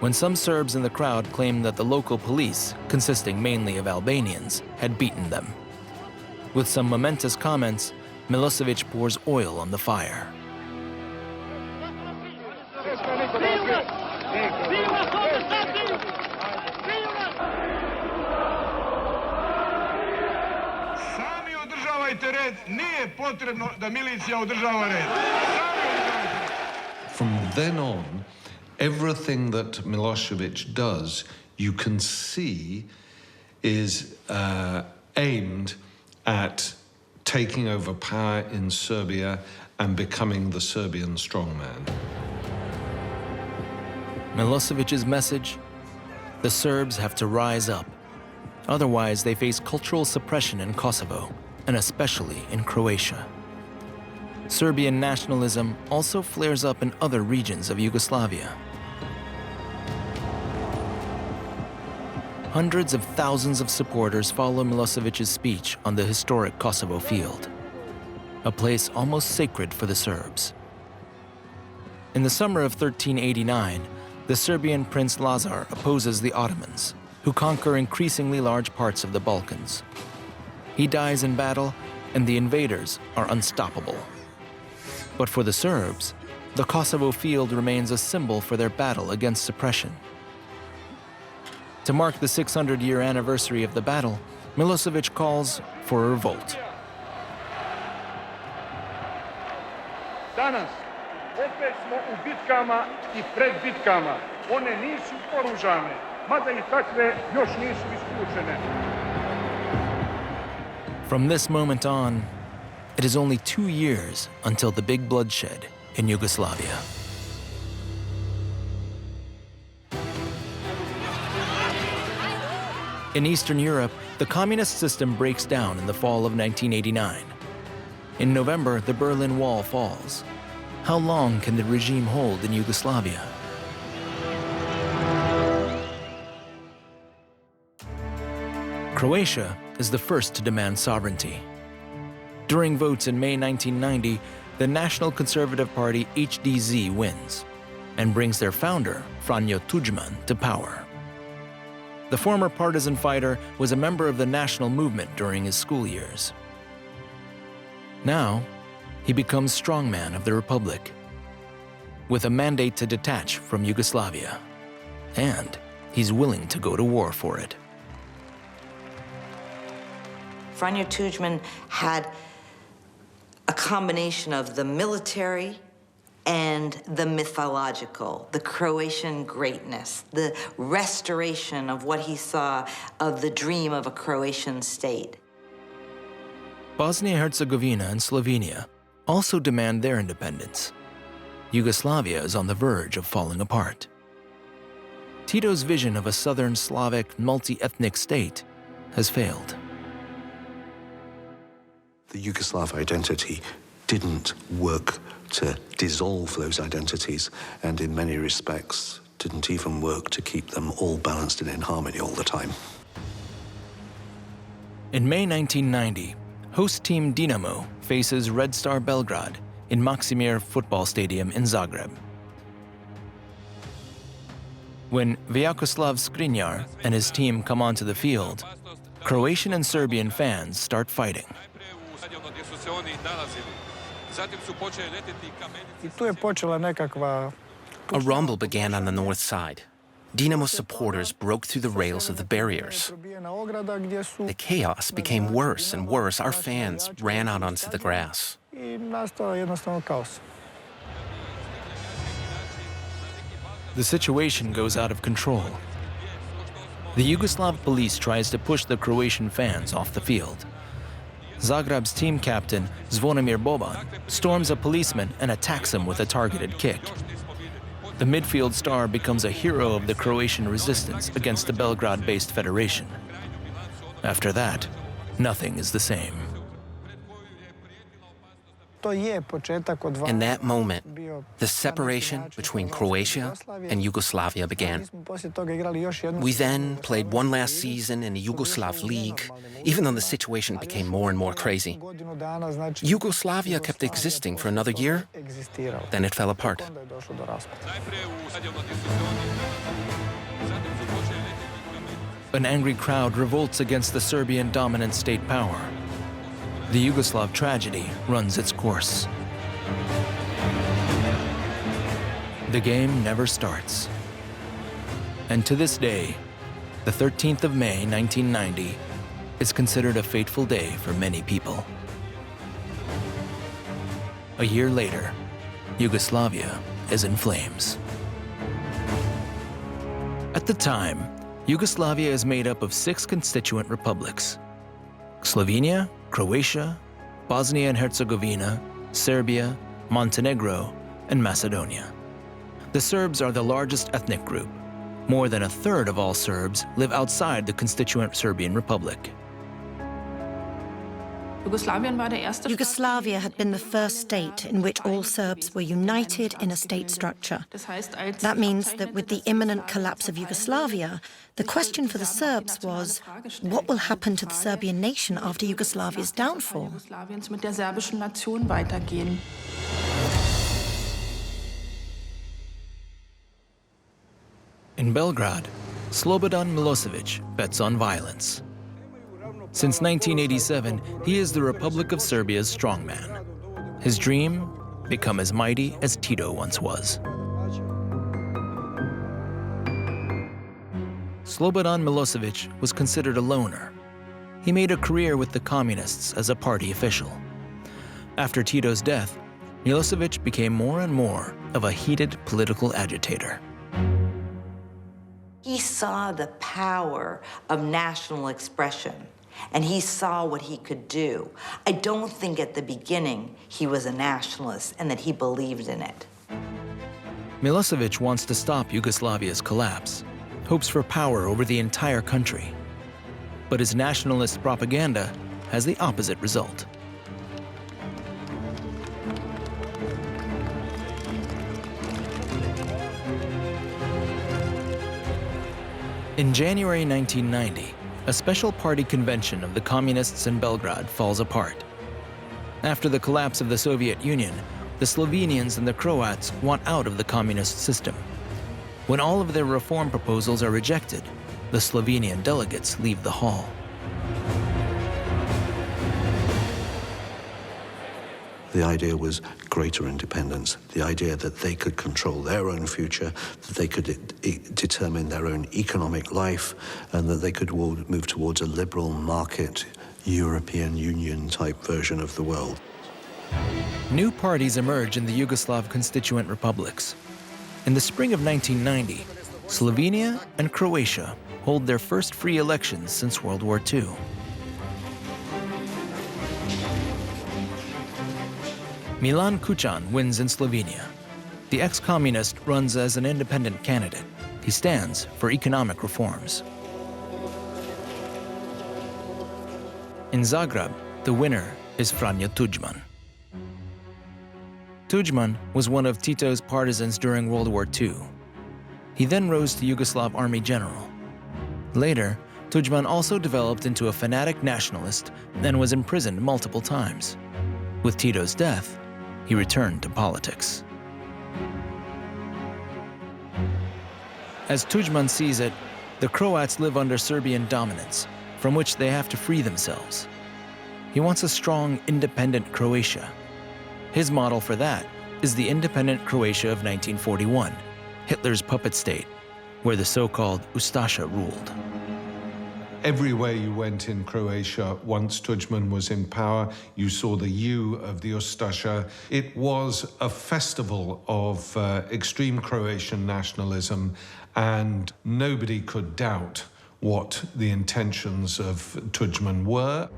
When some Serbs in the crowd claimed that the local police, consisting mainly of Albanians, had beaten them. With some momentous comments, Milosevic pours oil on the fire. From then on, everything that Milosevic does, you can see, is aimed at taking over power in Serbia and becoming the Serbian strongman. Milosevic's message? The Serbs have to rise up. Otherwise, they face cultural suppression in Kosovo, and especially in Croatia. Serbian nationalism also flares up in other regions of Yugoslavia. Hundreds of thousands of supporters follow Milosevic's speech on the historic Kosovo field, a place almost sacred for the Serbs. In the summer of 1389, the Serbian Prince Lazar opposes the Ottomans, who conquer increasingly large parts of the Balkans. He dies in battle, and the invaders are unstoppable. But for the Serbs, the Kosovo field remains a symbol for their battle against suppression. To mark the 600-year anniversary of the battle, Milosevic calls for a revolt. Danas opet smo u bitkama I pred bitkama. One nisu oružane, mada I takve još nisu isključene. From this moment on, it is only 2 years until the big bloodshed in Yugoslavia. In Eastern Europe, the communist system breaks down in the fall of 1989. In November, the Berlin Wall falls. How long can the regime hold in Yugoslavia? Croatia is the first to demand sovereignty. During votes in May 1990, the National Conservative Party HDZ wins and brings their founder, Franjo Tudjman, to power. The former partisan fighter was a member of the national movement during his school years. Now, he becomes strongman of the republic, with a mandate to detach from Yugoslavia, and he's willing to go to war for it. Franjo Tudjman had a combination of the military and the mythological, the Croatian greatness, the restoration of what he saw of the dream of a Croatian state. Bosnia-Herzegovina and Slovenia also demand their independence. Yugoslavia is on the verge of falling apart. Tito's vision of a southern Slavic multi-ethnic state has failed. The Yugoslav identity didn't work to dissolve those identities, and in many respects didn't even work to keep them all balanced and in harmony all the time. In May 1990, host team Dinamo faces Red Star Belgrade in Maksimir football stadium in Zagreb. When Vyacheslav Skriniar and his team come onto the field, Croatian and Serbian fans start fighting. A rumble began on the north side. Dinamo supporters broke through the rails of the barriers. The chaos became worse and worse. Our fans ran out onto the grass. The situation goes out of control. The Yugoslav police tries to push the Croatian fans off the field. Zagreb's team captain, Zvonimir Boban, storms a policeman and attacks him with a targeted kick. The midfield star becomes a hero of the Croatian resistance against the Belgrade-based federation. After that, nothing is the same. In that moment, the separation between Croatia and Yugoslavia began. We then played one last season in the Yugoslav League, even though the situation became more and more crazy. Yugoslavia kept existing for another year, then it fell apart. An angry crowd revolts against the Serbian dominant state power. The Yugoslav tragedy runs its course. The game never starts. And to this day, the 13th of May, 1990, is considered a fateful day for many people. A year later, Yugoslavia is in flames. At the time, Yugoslavia is made up of 6 constituent republics: Slovenia, Croatia, Bosnia and Herzegovina, Serbia, Montenegro, and Macedonia. The Serbs are the largest ethnic group. More than a third of all Serbs live outside the constituent Serbian Republic. Yugoslavia had been the first state in which all Serbs were united in a state structure. That means that with the imminent collapse of Yugoslavia, the question for the Serbs was, what will happen to the Serbian nation after Yugoslavia's downfall? In Belgrade, Slobodan Milosevic bets on violence. Since 1987, he is the Republic of Serbia's strongman. His dream? Become as mighty as Tito once was. Slobodan Milosevic was considered a loner. He made a career with the communists as a party official. After Tito's death, Milosevic became more and more of a heated political agitator. He saw the power of national expression, and he saw what he could do. I don't think at the beginning he was a nationalist and that he believed in it. Milosevic wants to stop Yugoslavia's collapse, hopes for power over the entire country. But his nationalist propaganda has the opposite result. In January 1990, a special party convention of the communists in Belgrade falls apart. After the collapse of the Soviet Union, the Slovenians and the Croats want out of the communist system. When all of their reform proposals are rejected, the Slovenian delegates leave the hall. The idea was greater independence, the idea that they could control their own future, that they could determine their own economic life, and that they could move towards a liberal market, European Union type version of the world. New parties emerge in the Yugoslav constituent republics. In the spring of 1990, Slovenia and Croatia hold their first free elections since World War II. Milan Kucan wins in Slovenia. The ex-communist runs as an independent candidate. He stands for economic reforms. In Zagreb, The winner is Franjo Tuđman. Tuđman was one of Tito's partisans during World War II. He then rose to Yugoslav army general. Later, Tuđman also developed into a fanatic nationalist and was imprisoned multiple times. With Tito's death, he returned to politics. As Tuđman sees it, the Croats live under Serbian dominance, from which they have to free themselves. He wants a strong, independent Croatia. His model for that is the independent Croatia of 1941, Hitler's puppet state, where the so-called Ustasha ruled. Everywhere you went in Croatia, once Tuđman was in power, you saw the U of the Ustasha. It was a festival of extreme Croatian nationalism, and nobody could doubt what the intentions of Tuđman were.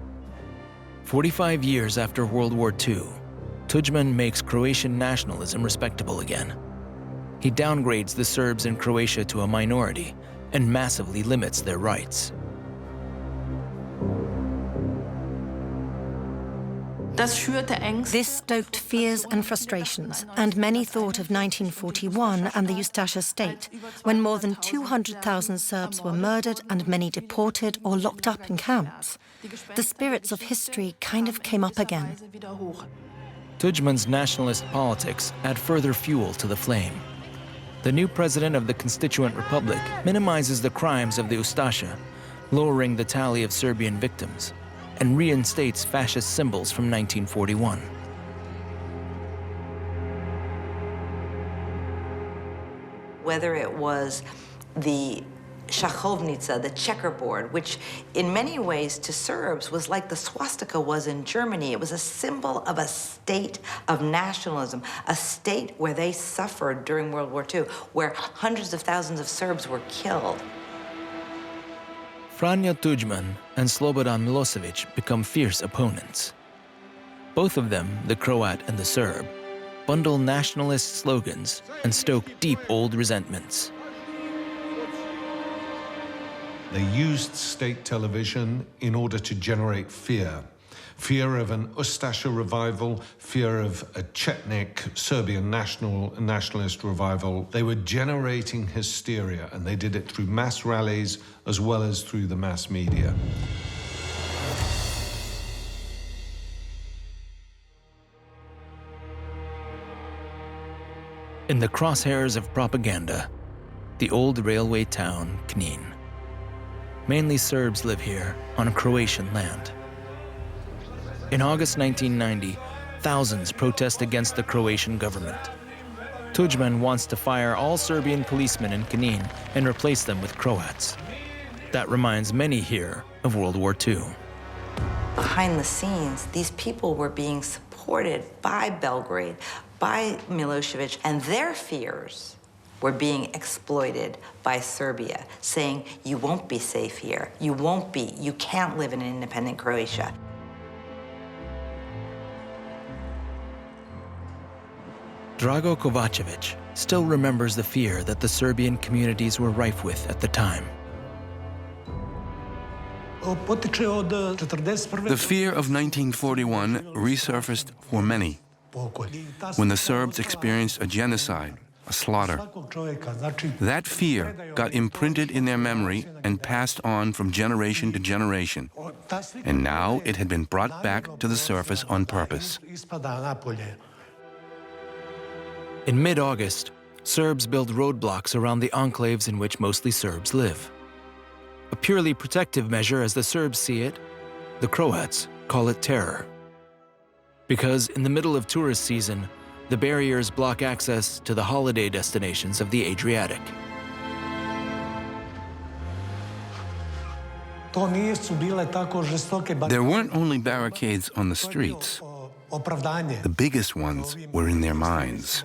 45 years after World War II, Tuđman makes Croatian nationalism respectable again. He downgrades the Serbs in Croatia to a minority and massively limits their rights. This stoked fears and frustrations, and many thought of 1941 and the Ustasha state, when more than 200,000 Serbs were murdered and many deported or locked up in camps. The spirits of history kind of came up again. Tuđman's nationalist politics add further fuel to the flame. The new president of the Constituent Republic minimizes the crimes of the Ustasha, lowering the tally of Serbian victims, and reinstates fascist symbols from 1941. Whether it was the šahovnica, the checkerboard, which in many ways to Serbs was like the swastika was in Germany. It was a symbol of a state of nationalism, a state where they suffered during World War II, where hundreds of thousands of Serbs were killed. Franjo Tuđman and Slobodan Milosevic become fierce opponents. Both of them, the Croat and the Serb, bundle nationalist slogans and stoke deep old resentments. They used state television in order to generate fear. Fear of an Ustasha revival, fear of a Chetnik Serbian nationalist revival. They were generating hysteria, and they did it through mass rallies as well as through the mass media. In the crosshairs of propaganda, the old railway town, Knin. Mainly Serbs live here on Croatian land. In August 1990, thousands protest against the Croatian government. Tuđman wants to fire all Serbian policemen in Knin and replace them with Croats. That reminds many here of World War II. Behind the scenes, these people were being supported by Belgrade, by Milosevic, and their fears were being exploited by Serbia, saying, you won't be safe here, you can't live in an independent Croatia. Drago Kovačević still remembers the fear that the Serbian communities were rife with at the time. The fear of 1941 resurfaced for many when the Serbs experienced a genocide, a slaughter. That fear got imprinted in their memory and passed on from generation to generation. And now it had been brought back to the surface on purpose. In mid-August, Serbs build roadblocks around the enclaves in which mostly Serbs live. A purely protective measure as the Serbs see it, the Croats call it terror. Because in the middle of tourist season, the barriers block access to the holiday destinations of the Adriatic. There weren't only barricades on the streets. The biggest ones were in their minds.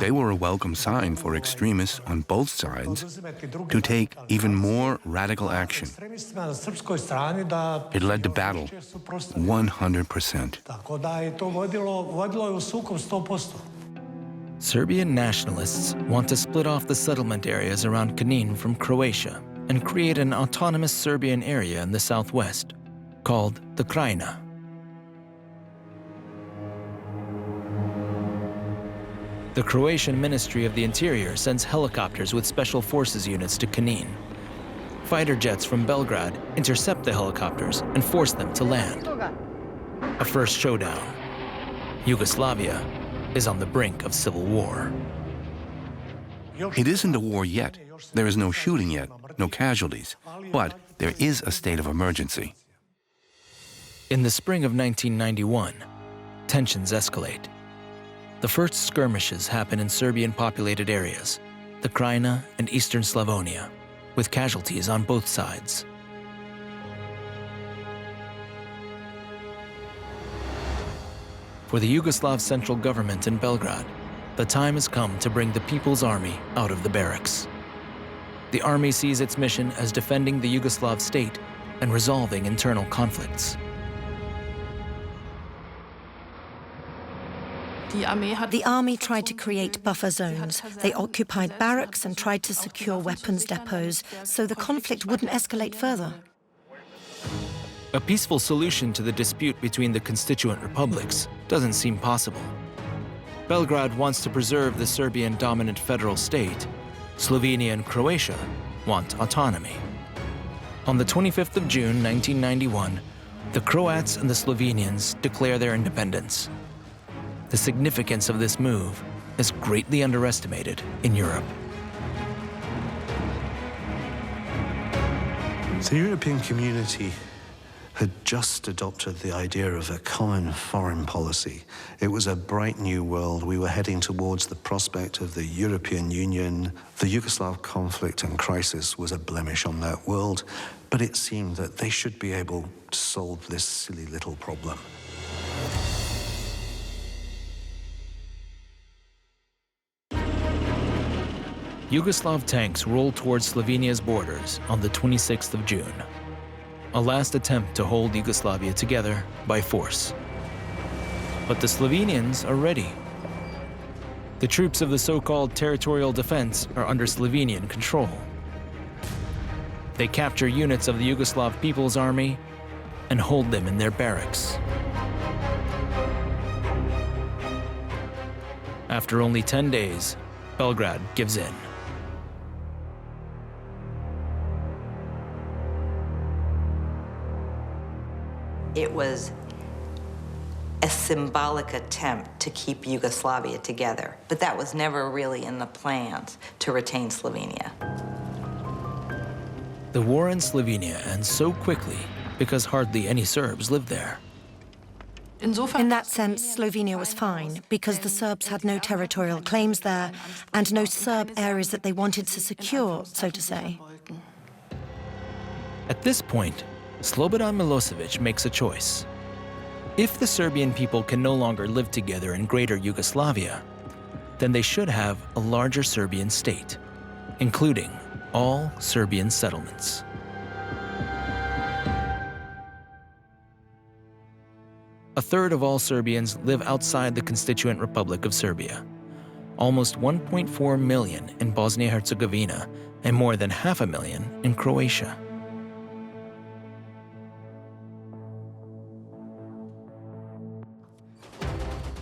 They were a welcome sign for extremists on both sides to take even more radical action. It led to battle, 100%. Serbian nationalists want to split off the settlement areas around Knin from Croatia and create an autonomous Serbian area in the southwest, called the Krajina. The Croatian Ministry of the Interior sends helicopters with special forces units to Knin. Fighter jets from Belgrade intercept the helicopters and force them to land. A first showdown. Yugoslavia is on the brink of civil war. It isn't a war yet. There is no shooting yet, no casualties, but there is a state of emergency. In the spring of 1991, tensions escalate. The first skirmishes happen in Serbian-populated areas, the Krajina and eastern Slavonia, with casualties on both sides. For the Yugoslav central government in Belgrade, the time has come to bring the People's Army out of the barracks. The army sees its mission as defending the Yugoslav state and resolving internal conflicts. The army tried to create buffer zones. They occupied barracks and tried to secure weapons depots so the conflict wouldn't escalate further. A peaceful solution to the dispute between the constituent republics doesn't seem possible. Belgrade wants to preserve the Serbian dominant federal state. Slovenia and Croatia want autonomy. On the 25th of June, 1991, the Croats and the Slovenians declare their independence. The significance of this move is greatly underestimated in Europe. The European community had just adopted the idea of a common foreign policy. It was a bright new world. We were heading towards the prospect of the European Union. The Yugoslav conflict and crisis was a blemish on that world, but it seemed that they should be able to solve this silly little problem. Yugoslav tanks rolled towards Slovenia's borders on the 26th of June. A last attempt to hold Yugoslavia together by force. But the Slovenians are ready. The troops of the so-called territorial defense are under Slovenian control. They capture units of the Yugoslav People's Army and hold them in their barracks. After only 10 days, Belgrade gives in. It was a symbolic attempt to keep Yugoslavia together, but that was never really in the plans to retain Slovenia. The war in Slovenia ends so quickly because hardly any Serbs lived there. In that sense, Slovenia was fine, because the Serbs had no territorial claims there and no Serb areas that they wanted to secure, so to say. At this point, Slobodan Milosevic makes a choice. If the Serbian people can no longer live together in Greater Yugoslavia, then they should have a larger Serbian state, including all Serbian settlements. A third of all Serbians live outside the constituent Republic of Serbia, almost 1.4 million in Bosnia-Herzegovina and more than 500,000 in Croatia.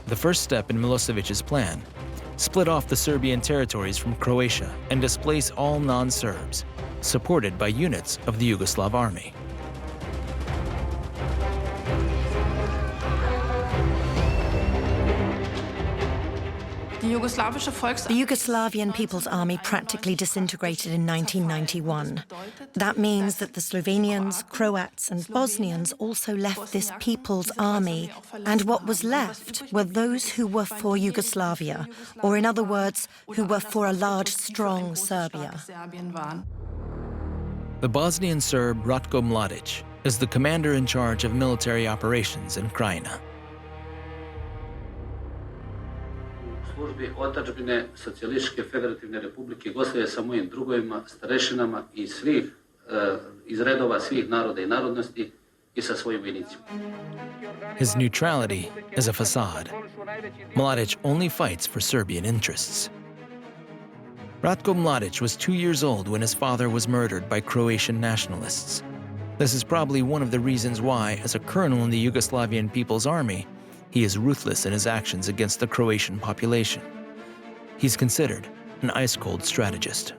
The first step in Milosevic's plan: split off the Serbian territories from Croatia and displace all non-Serbs, supported by units of the Yugoslav army. The Yugoslavian People's Army practically disintegrated in 1991. That means that the Slovenians, Croats and Bosnians also left this People's Army, and what was left were those who were for Yugoslavia, or in other words, who were for a large, strong Serbia. The Bosnian Serb Ratko Mladic is the commander in charge of military operations in Krajina. Službi otadžbine Socijalističke Federativne Republike Jugoslavije sa mojim drugovima, starešinama i svih iz redova svih naroda i narodnosti I sa svojim vojnicima. His neutrality is a facade. Mladic only fights for Serbian interests. Ratko Mladic was 2 years old when his father was murdered by Croatian nationalists. This is probably one of the reasons why, as a colonel in the Yugoslavian People's Army, he is ruthless in his actions against the Croatian population. He's considered an ice-cold strategist.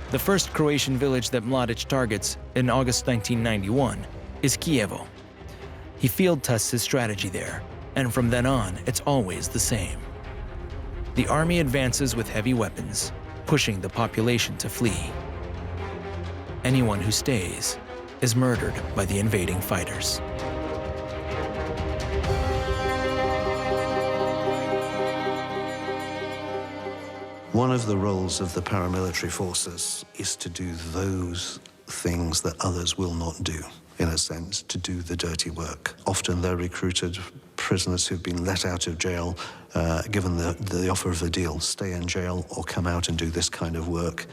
The first Croatian village that Mladic targets in August 1991 is Kijevo. He field tests his strategy there, and from then on, it's always the same. The army advances with heavy weapons, pushing the population to flee. Anyone who stays is murdered by the invading fighters. One of the roles of the paramilitary forces is to do those things that others will not do, in a sense, to do the dirty work. Often they're recruited prisoners who've been let out of jail, given the offer of a deal, stay in jail or come out and do this kind of work.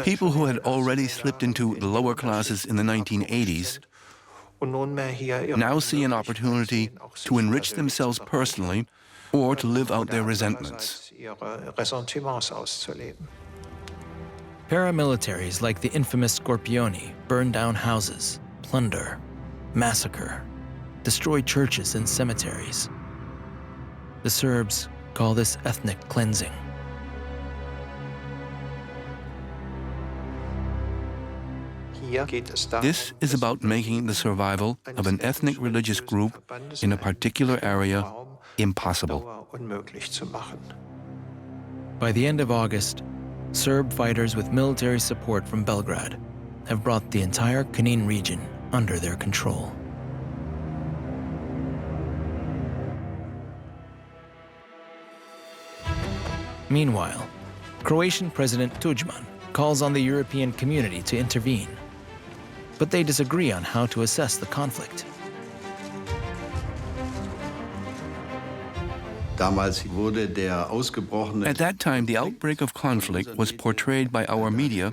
People who had already slipped into the lower classes in the 1980s now see an opportunity to enrich themselves personally or to live out their resentments. Paramilitaries like the infamous Scorpioni burn down houses, plunder, massacre, destroy churches and cemeteries. The Serbs call this ethnic cleansing. This is about making the survival of an ethnic religious group in a particular area impossible. By the end of August, Serb fighters with military support from Belgrade have brought the entire Knin region under their control. Meanwhile, Croatian President Tudjman calls on the European community to intervene, but they disagree on how to assess the conflict. At that time, the outbreak of conflict was portrayed by our media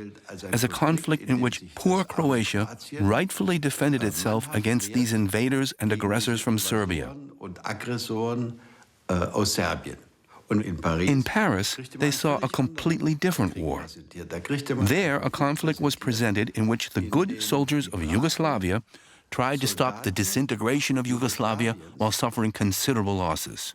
as a conflict in which poor Croatia rightfully defended itself against these invaders and aggressors from Serbia. In Paris, they saw a completely different war. There, a conflict was presented in which the good soldiers of Yugoslavia tried to stop the disintegration of Yugoslavia while suffering considerable losses.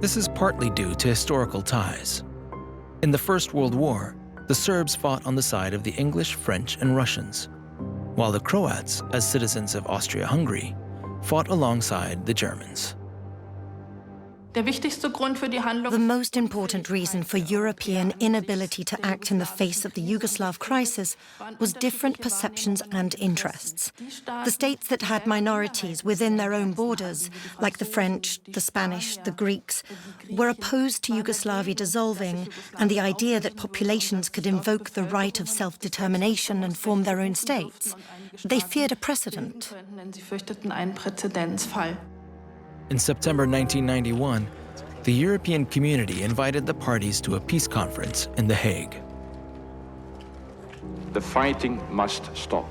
This is partly due to historical ties. In the First World War, the Serbs fought on the side of the English, French, and Russians, while the Croats, as citizens of Austria-Hungary, fought alongside the Germans. The most important reason for European inability to act in the face of the Yugoslav crisis was different perceptions and interests. The states that had minorities within their own borders, like the French, the Spanish, the Greeks, were opposed to Yugoslavia dissolving and the idea that populations could invoke the right of self-determination and form their own states. They feared a precedent. In September 1991, the European community invited the parties to a peace conference in The Hague. The fighting must stop.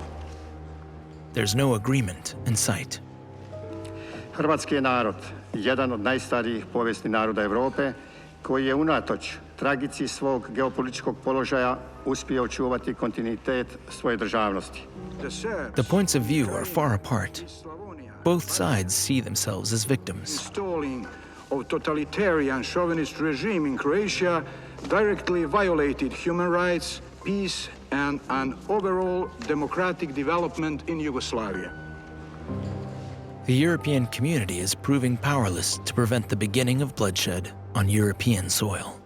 There's no agreement in sight. Hrvatski je narod, jedan od najstarijih povijesnih naroda Europe, koji je unatoč tragici svog geopolitičkog položaja uspio očuvati kontinuitet svoje državnosti. The points of view are far apart. Both sides see themselves as victims. Installing of totalitarian chauvinist regime in Croatia directly violated human rights, peace, and an overall democratic development in Yugoslavia. The European community is proving powerless to prevent the beginning of bloodshed on European soil.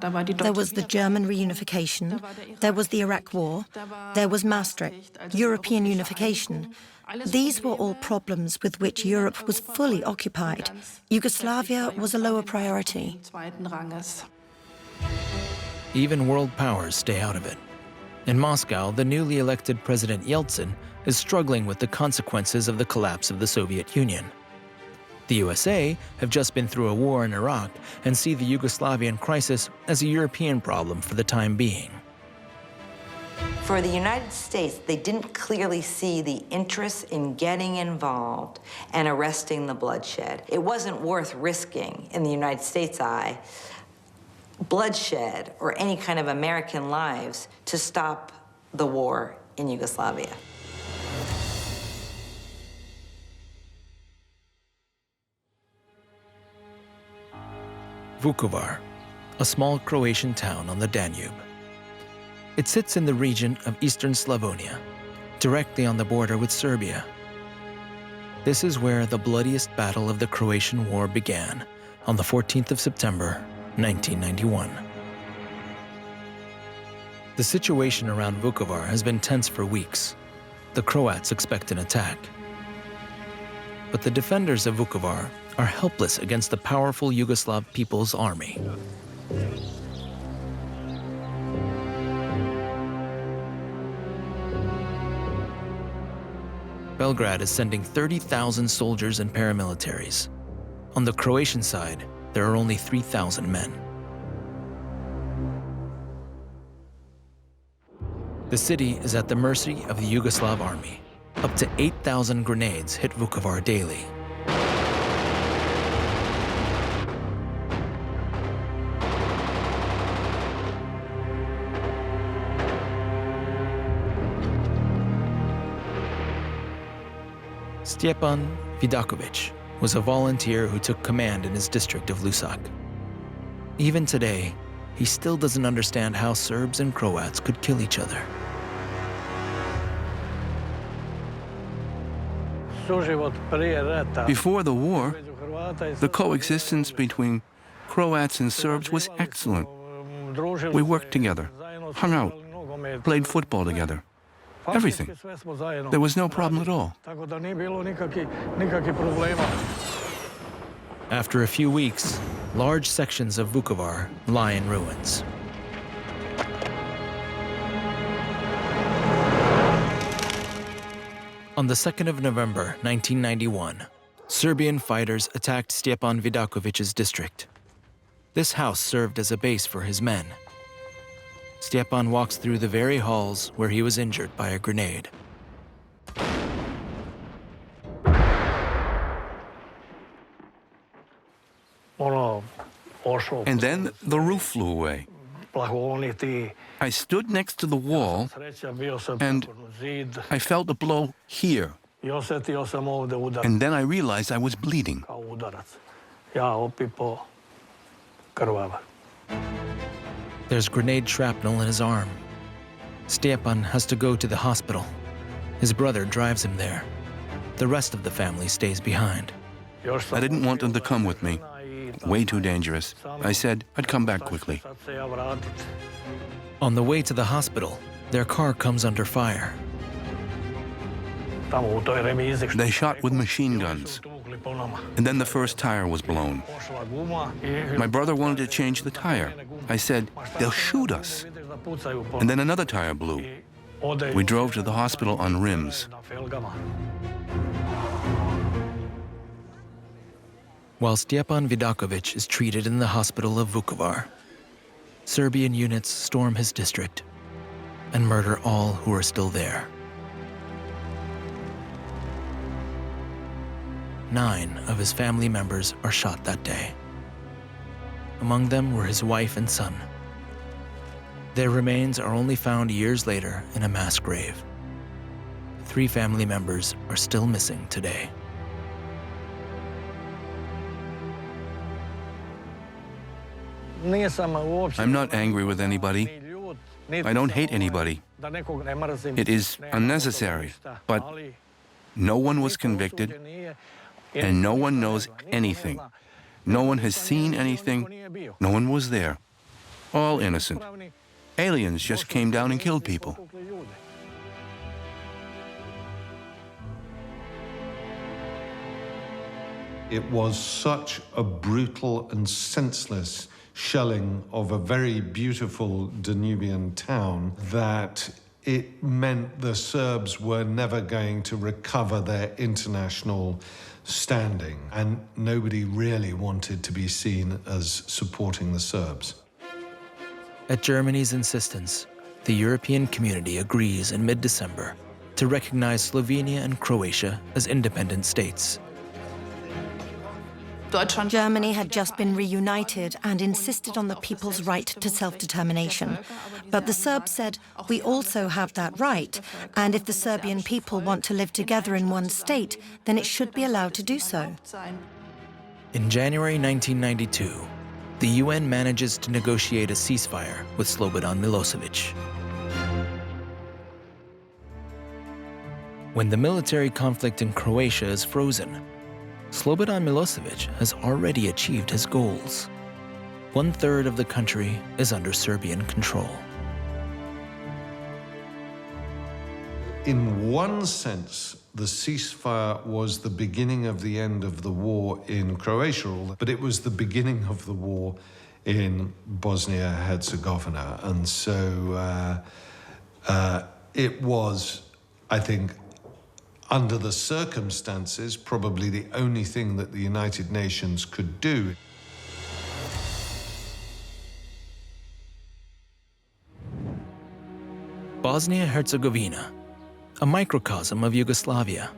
There was the German reunification, there was the Iraq War, there was Maastricht, European unification. These were all problems with which Europe was fully occupied. Yugoslavia was a lower priority. Even world powers stay out of it. In Moscow, the newly elected President Yeltsin is struggling with the consequences of the collapse of the Soviet Union. The USA have just been through a war in Iraq and see the Yugoslavian crisis as a European problem for the time being. For the United States, they didn't clearly see the interest in getting involved and arresting the bloodshed. It wasn't worth risking, in the United States' eye, bloodshed or any kind of American lives to stop the war in Yugoslavia. Vukovar, a small Croatian town on the Danube. It sits in the region of eastern Slavonia, directly on the border with Serbia. This is where the bloodiest battle of the Croatian War began on the 14th of September, 1991. The situation around Vukovar has been tense for weeks. The Croats expect an attack. But the defenders of Vukovar are helpless against the powerful Yugoslav People's Army. Belgrade is sending 30,000 soldiers and paramilitaries. On the Croatian side, there are only 3,000 men. The city is at the mercy of the Yugoslav army. Up to 8,000 grenades hit Vukovar daily. Stjepan Vidakovic was a volunteer who took command in his district of Lusak. Even today, he still doesn't understand how Serbs and Croats could kill each other. Before the war, the coexistence between Croats and Serbs was excellent. We worked together, hung out, played football together. Everything. There was no problem at all. After a few weeks, large sections of Vukovar lie in ruins. On the 2nd of November, 1991, Serbian fighters attacked Stjepan Vidakovic's district. This house served as a base for his men. Stjepan walks through the very halls where he was injured by a grenade. And then the roof flew away. I stood next to the wall and I felt a blow here. And then I realized I was bleeding. There's grenade shrapnel in his arm. Stjepan has to go to the hospital. His brother drives him there. The rest of the family stays behind. I didn't want them to come with me. Way too dangerous. I said I'd come back quickly. On the way to the hospital, their car comes under fire. They shot with machine guns. And then the first tire was blown. My brother wanted to change the tire. I said, they'll shoot us. And then another tire blew. We drove to the hospital on rims. While Stjepan Vidakovic is treated in the hospital of Vukovar, Serbian units storm his district and murder all who are still there. 9 of his family members are shot that day. Among them were his wife and son. Their remains are only found years later in a mass grave. 3 family members are still missing today. I'm not angry with anybody. I don't hate anybody. It is unnecessary, but no one was convicted, and no one knows anything. No one has seen anything. No one was there. All innocent. Aliens just came down and killed people. It was such a brutal and senseless shelling of a very beautiful Danubian town that it meant the Serbs were never going to recover their international standing, and nobody really wanted to be seen as supporting the Serbs. At Germany's insistence, the European community agrees in mid-December to recognize Slovenia and Croatia as independent states. Germany had just been reunited and insisted on the people's right to self-determination. But the Serbs said, we also have that right, and if the Serbian people want to live together in one state, then it should be allowed to do so. In January 1992, the UN manages to negotiate a ceasefire with Slobodan Milosevic. When the military conflict in Croatia is frozen, Slobodan Milosevic has already achieved his goals. 1/3 of the country is under Serbian control. In one sense, the ceasefire was the beginning of the end of the war in Croatia, but it was the beginning of the war in Bosnia-Herzegovina. And so it was, I think, under the circumstances, probably the only thing that the United Nations could do. Bosnia-Herzegovina, a microcosm of Yugoslavia.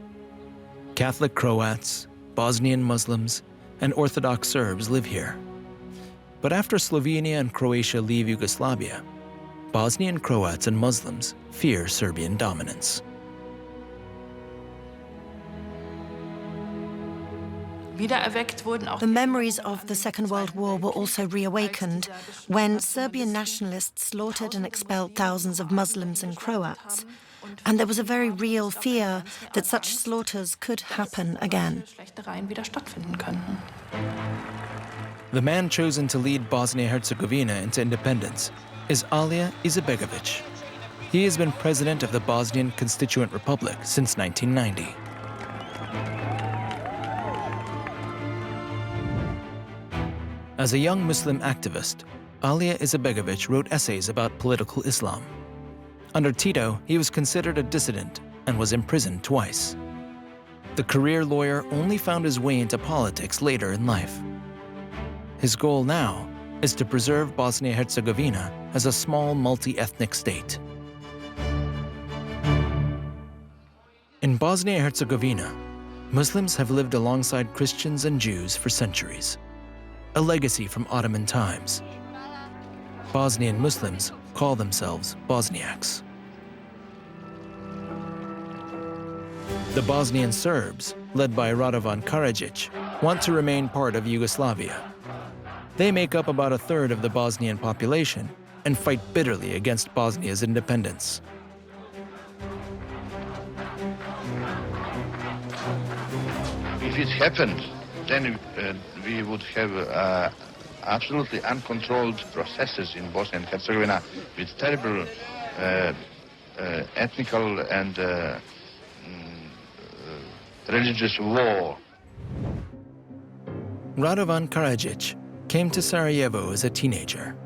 Catholic Croats, Bosnian Muslims, and Orthodox Serbs live here. But after Slovenia and Croatia leave Yugoslavia, Bosnian Croats and Muslims fear Serbian dominance. The memories of the Second World War were also reawakened when Serbian nationalists slaughtered and expelled thousands of Muslims and Croats. And there was a very real fear that such slaughters could happen again. The man chosen to lead Bosnia-Herzegovina into independence is Alija Izetbegović. He has been president of the Bosnian Constituent Republic since 1990. As a young Muslim activist, Alija Izetbegović wrote essays about political Islam. Under Tito, he was considered a dissident and was imprisoned twice. The career lawyer only found his way into politics later in life. His goal now is to preserve Bosnia-Herzegovina as a small multi-ethnic state. In Bosnia-Herzegovina, Muslims have lived alongside Christians and Jews for centuries, a legacy from Ottoman times. Bosnian Muslims call themselves Bosniaks. The Bosnian Serbs, led by Radovan Karadzic, want to remain part of Yugoslavia. They make up about 1/3 of the Bosnian population and fight bitterly against Bosnia's independence. If it happened, then we would have absolutely uncontrolled processes in Bosnia and Herzegovina with terrible ethnical and religious war. Radovan Karadzic came to Sarajevo as a teenager.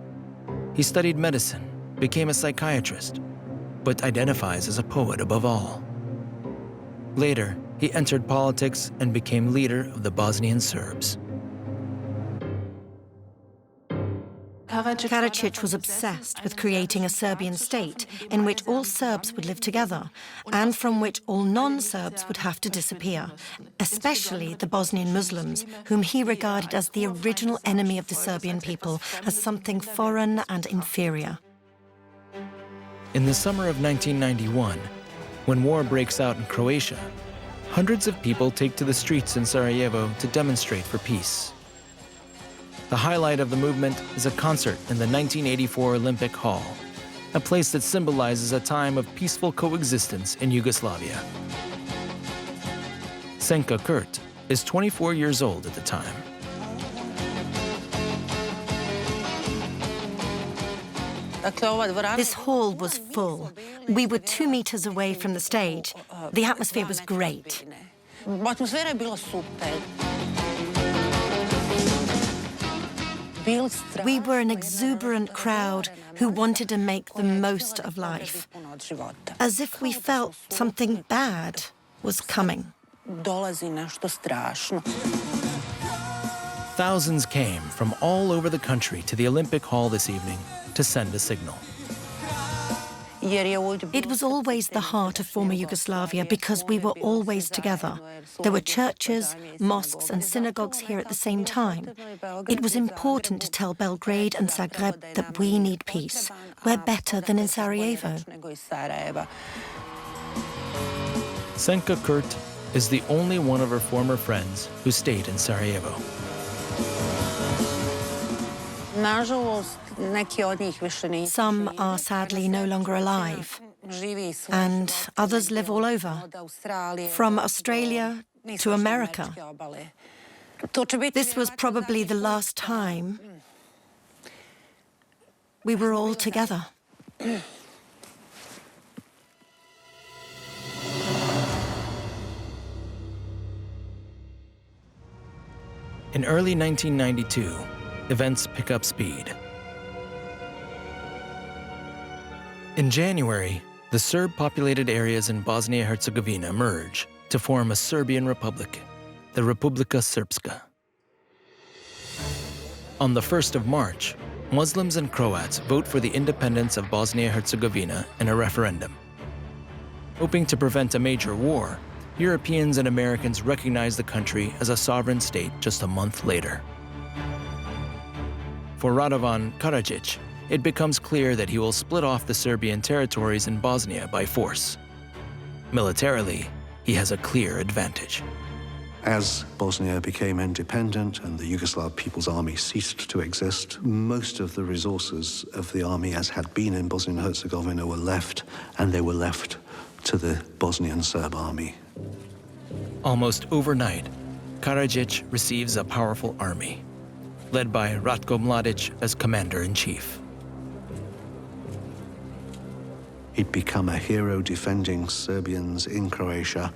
He studied medicine, became a psychiatrist, but identifies as a poet above all. Later, he entered politics and became leader of the Bosnian Serbs. Karadzic was obsessed with creating a Serbian state in which all Serbs would live together and from which all non-Serbs would have to disappear, especially the Bosnian Muslims, whom he regarded as the original enemy of the Serbian people, as something foreign and inferior. In the summer of 1991, when war breaks out in Croatia, hundreds of people take to the streets in Sarajevo to demonstrate for peace. The highlight of the movement is a concert in the 1984 Olympic Hall, a place that symbolizes a time of peaceful coexistence in Yugoslavia. Senka Kurt is 24 years old at the time. This hall was full. We were 2 meters away from the stage. The atmosphere was great. We were an exuberant crowd who wanted to make the most of life, as if we felt something bad was coming. Thousands came from all over the country to the Olympic Hall this evening to send a signal. It was always the heart of former Yugoslavia because we were always together. There were churches, mosques and synagogues here at the same time. It was important to tell Belgrade and Zagreb that we need peace. We're better than in Sarajevo. Senka Kurt is the only one of her former friends who stayed in Sarajevo. Some are sadly no longer alive, and others live all over, from Australia to America. This was probably the last time we were all together. In early 1992, events pick up speed. In January, the Serb-populated areas in Bosnia-Herzegovina merge to form a Serbian republic, the Republika Srpska. On the 1st of March, Muslims and Croats vote for the independence of Bosnia-Herzegovina in a referendum. Hoping to prevent a major war, Europeans and Americans recognize the country as a sovereign state just a month later. For Radovan Karadzic, it becomes clear that he will split off the Serbian territories in Bosnia by force. Militarily, he has a clear advantage. As Bosnia became independent and the Yugoslav People's Army ceased to exist, most of the resources of the army as had been in Bosnia and Herzegovina were left, and they were left to the Bosnian Serb army. Almost overnight, Karadzic receives a powerful army, led by Ratko Mladic as commander-in-chief. He'd become a hero defending Serbians in Croatia.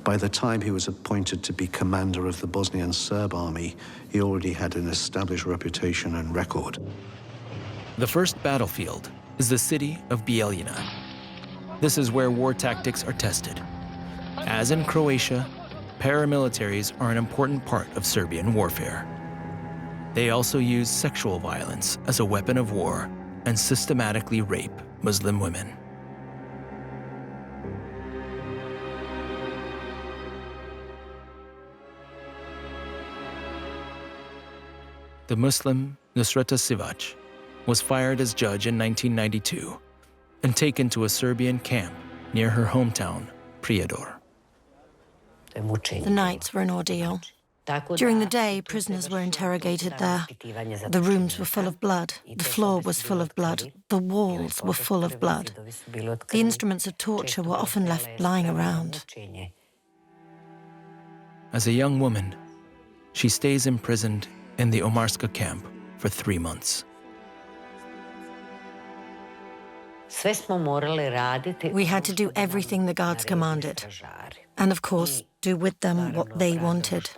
By the time he was appointed to be commander of the Bosnian Serb army, he already had an established reputation and record. The first battlefield is the city of Bijeljina. This is where war tactics are tested. As in Croatia, paramilitaries are an important part of Serbian warfare. They also use sexual violence as a weapon of war and systematically rape Muslim women. The Muslim Nusreta Sivac was fired as judge in 1992 and taken to a Serbian camp near her hometown, Prijedor. The nights were an ordeal. During the day, prisoners were interrogated there. The rooms were full of blood. The floor was full of blood. The walls were full of blood. The instruments of torture were often left lying around. As a young woman, she stays imprisoned in the Omarska camp for 3 months. We had to do everything the guards commanded, and of course, do with them what they wanted.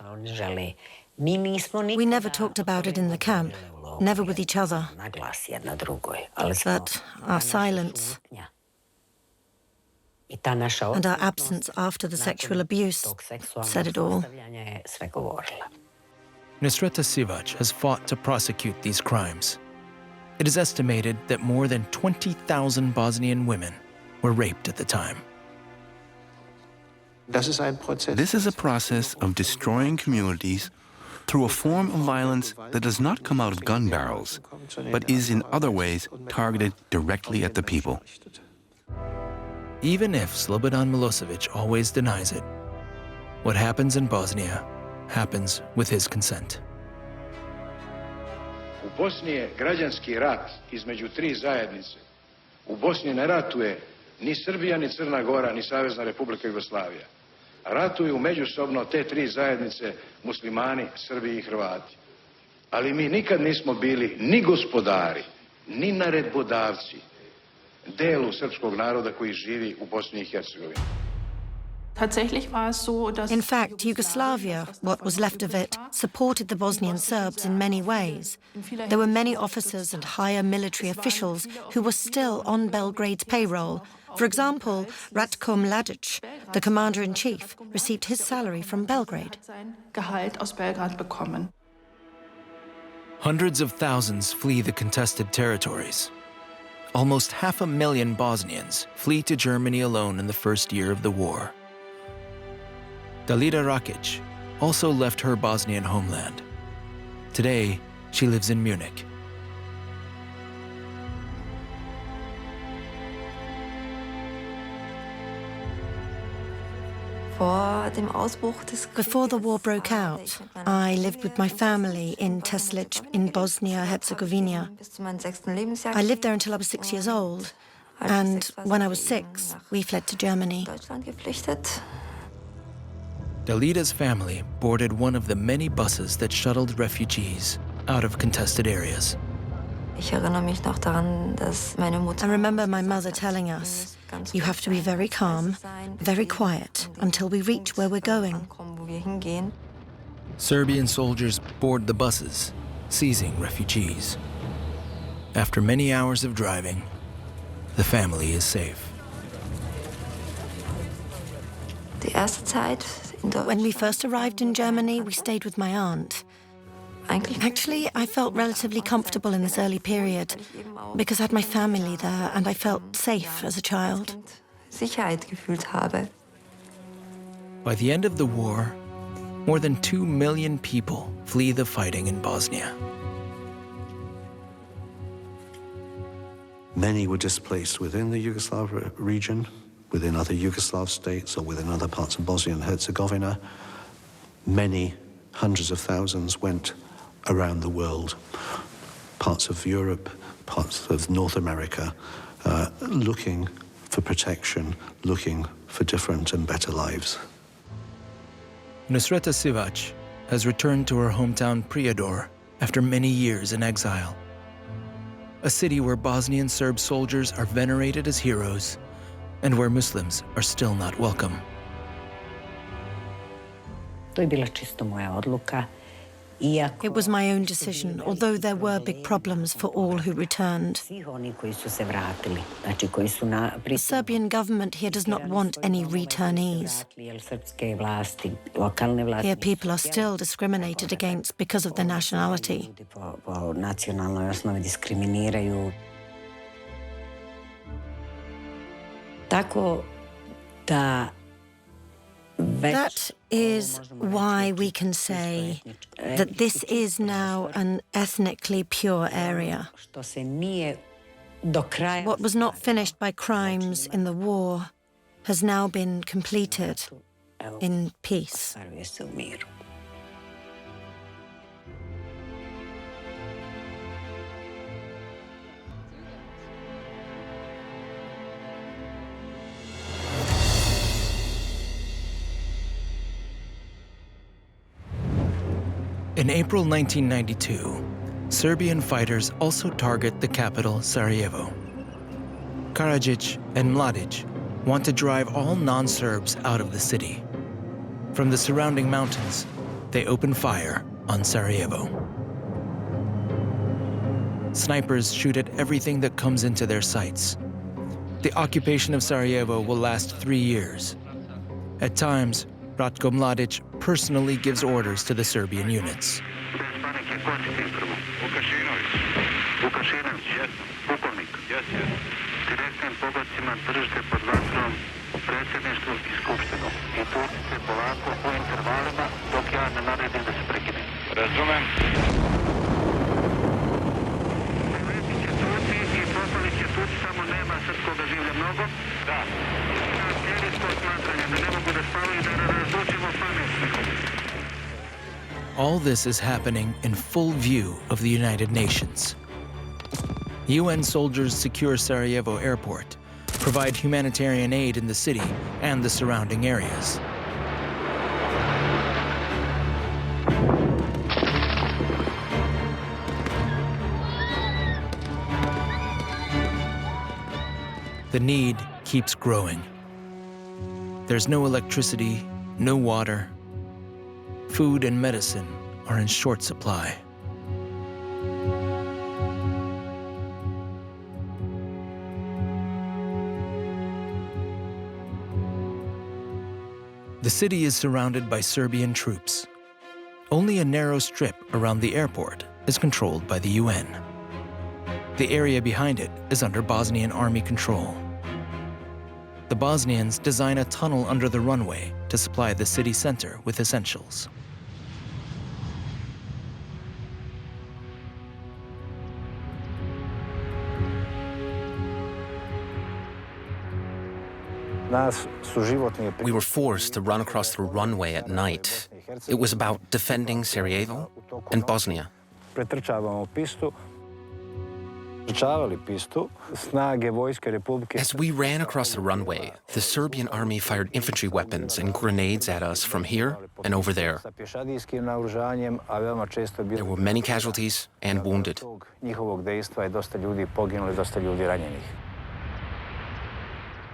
We never talked about it in the camp, never with each other. But our silence and our absence after the sexual abuse said it all. Nusreta Sivac has fought to prosecute these crimes. It is estimated that more than 20,000 Bosnian women were raped at the time. This is a process of destroying communities through a form of violence that does not come out of gun barrels, but is in other ways targeted directly at the people. Even if Slobodan Milosevic always denies it, what happens in Bosnia happens with his consent. U Bosni je građanski rat između 3 zajednice. U Bosni ne ratuje ni Srbija, ni Crna Gora, ni Savezna Republika Jugoslavija. Ratuju međusobno te 3 zajednice muslimani, Srbi i Hrvati. Ali mi nikad nismo bili ni gospodari, ni naredbodavci delu srpskog naroda koji živi u Bosni i Hercegovini. In fact, Yugoslavia, what was left of it, supported the Bosnian Serbs in many ways. There were many officers and higher military officials who were still on Belgrade's payroll. For example, Ratko Mladic, the commander-in-chief, received his salary from Belgrade. Hundreds of thousands flee the contested territories. almost 500,000 Bosnians flee to Germany alone in the first year of the war. Dalida Rakic also left her Bosnian homeland. Today, she lives in Munich. Before the war broke out, I lived with my family in Teslić in Bosnia-Herzegovina. I lived there until I was 6 years old, and when I was 6, we fled to Germany. Dalida's family boarded one of the many buses that shuttled refugees out of contested areas. I remember my mother telling us, "You have to be very calm, very quiet, until we reach where we're going." Serbian soldiers board the buses, seizing refugees. After many hours of driving, the family is safe. When we first arrived in Germany, we stayed with my aunt. Actually, I felt relatively comfortable in this early period because I had my family there and I felt safe as a child. By the end of the war, more than 2 million people flee the fighting in Bosnia. Many were displaced within the Yugoslav region, within other Yugoslav states, or within other parts of Bosnia and Herzegovina. Many, hundreds of thousands, went around the world, parts of Europe, parts of North America, looking for protection, looking for different and better lives. Nusreta Sivac has returned to her hometown Prijedor after many years in exile. A city where Bosnian Serb soldiers are venerated as heroes and where Muslims are still not welcome. It was my own decision, although there were big problems for all who returned. The Serbian government here does not want any returnees. Here people are still discriminated against because of their nationality. That is why we can say that this is now an ethnically pure area. What was not finished by crimes in the war has now been completed in peace. In April 1992, Serbian fighters also target the capital, Sarajevo. Karadzic and Mladic want to drive all non-Serbs out of the city. From the surrounding mountains, they open fire on Sarajevo. Snipers shoot at everything that comes into their sights. The occupation of Sarajevo will last 3 years. At times, Ratko Mladic personally gives orders to the Serbian units. All this is happening in full view of the United Nations. UN soldiers secure Sarajevo airport, provide humanitarian aid in the city and the surrounding areas. The need keeps growing. There's no electricity, no water. Food and medicine are in short supply. The city is surrounded by Serbian troops. Only a narrow strip around the airport is controlled by the UN. The area behind it is under Bosnian army control. The Bosnians design a tunnel under the runway to supply the city center with essentials. We were forced to run across the runway at night. It was about defending Sarajevo and Bosnia. As we ran across the runway, the Serbian army fired infantry weapons and grenades at us from here and over there. There were many casualties and wounded.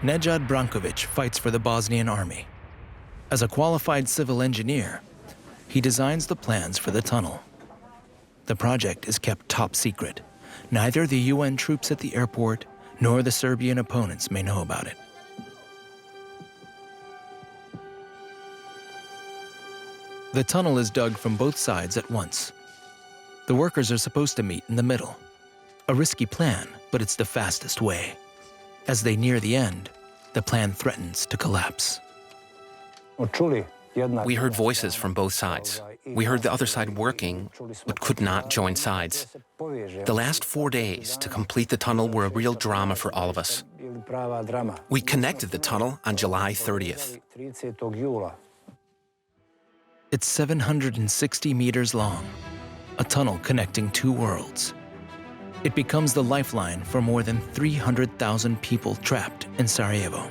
Nedjad Brankovic fights for the Bosnian army. As a qualified civil engineer, he designs the plans for the tunnel. The project is kept top secret. Neither the UN troops at the airport nor the Serbian opponents may know about it. The tunnel is dug from both sides at once. The workers are supposed to meet in the middle. A risky plan, but it's the fastest way. As they near the end, the plan threatens to collapse. We heard voices from both sides. We heard the other side working, but could not join sides. The last 4 days to complete the tunnel were a real drama for all of us. We connected the tunnel on July 30th. It's 760 meters long, a tunnel connecting two worlds. It becomes the lifeline for more than 300,000 people trapped in Sarajevo.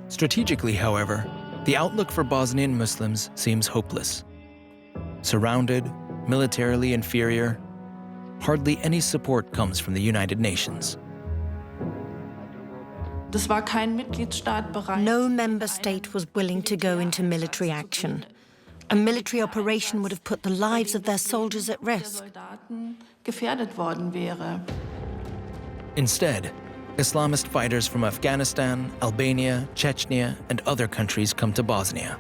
Strategically, however, the outlook for Bosnian Muslims seems hopeless. Surrounded, militarily inferior, hardly any support comes from the United Nations. No member state was willing to go into military action. A military operation would have put the lives of their soldiers at risk. Instead, Islamist fighters from Afghanistan, Albania, Chechnya, and other countries come to Bosnia.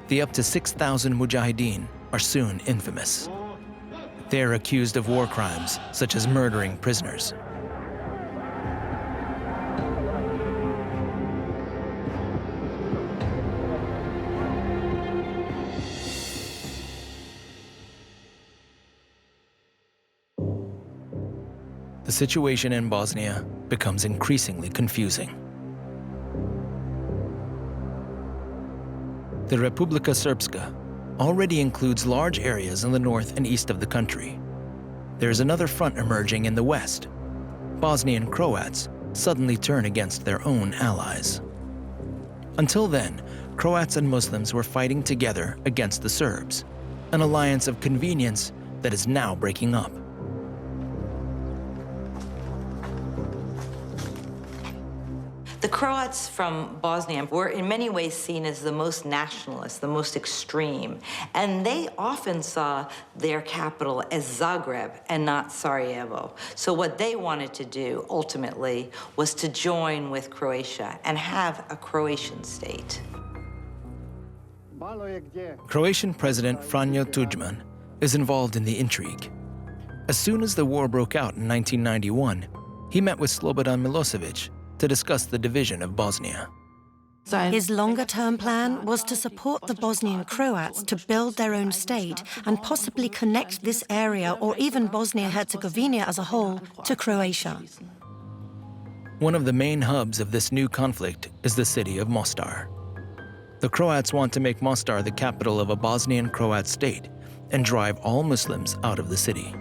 The up to 6,000 mujahideen are soon infamous. They are accused of war crimes, such as murdering prisoners. The situation in Bosnia becomes increasingly confusing. The Republika Srpska already includes large areas in the north and east of the country. There is another front emerging in the west. Bosnian Croats suddenly turn against their own allies. Until then, Croats and Muslims were fighting together against the Serbs, an alliance of convenience that is now breaking up. The Croats from Bosnia were in many ways seen as the most nationalist, the most extreme, and they often saw their capital as Zagreb and not Sarajevo. So what they wanted to do, ultimately, was to join with Croatia and have a Croatian state. Croatian President Franjo Tudjman is involved in the intrigue. As soon as the war broke out in 1991, he met with Slobodan Milosevic to discuss the division of Bosnia. His longer-term plan was to support the Bosnian Croats to build their own state and possibly connect this area, or even Bosnia-Herzegovina as a whole, to Croatia. One of the main hubs of this new conflict is the city of Mostar. The Croats want to make Mostar the capital of a Bosnian Croat state and drive all Muslims out of the city.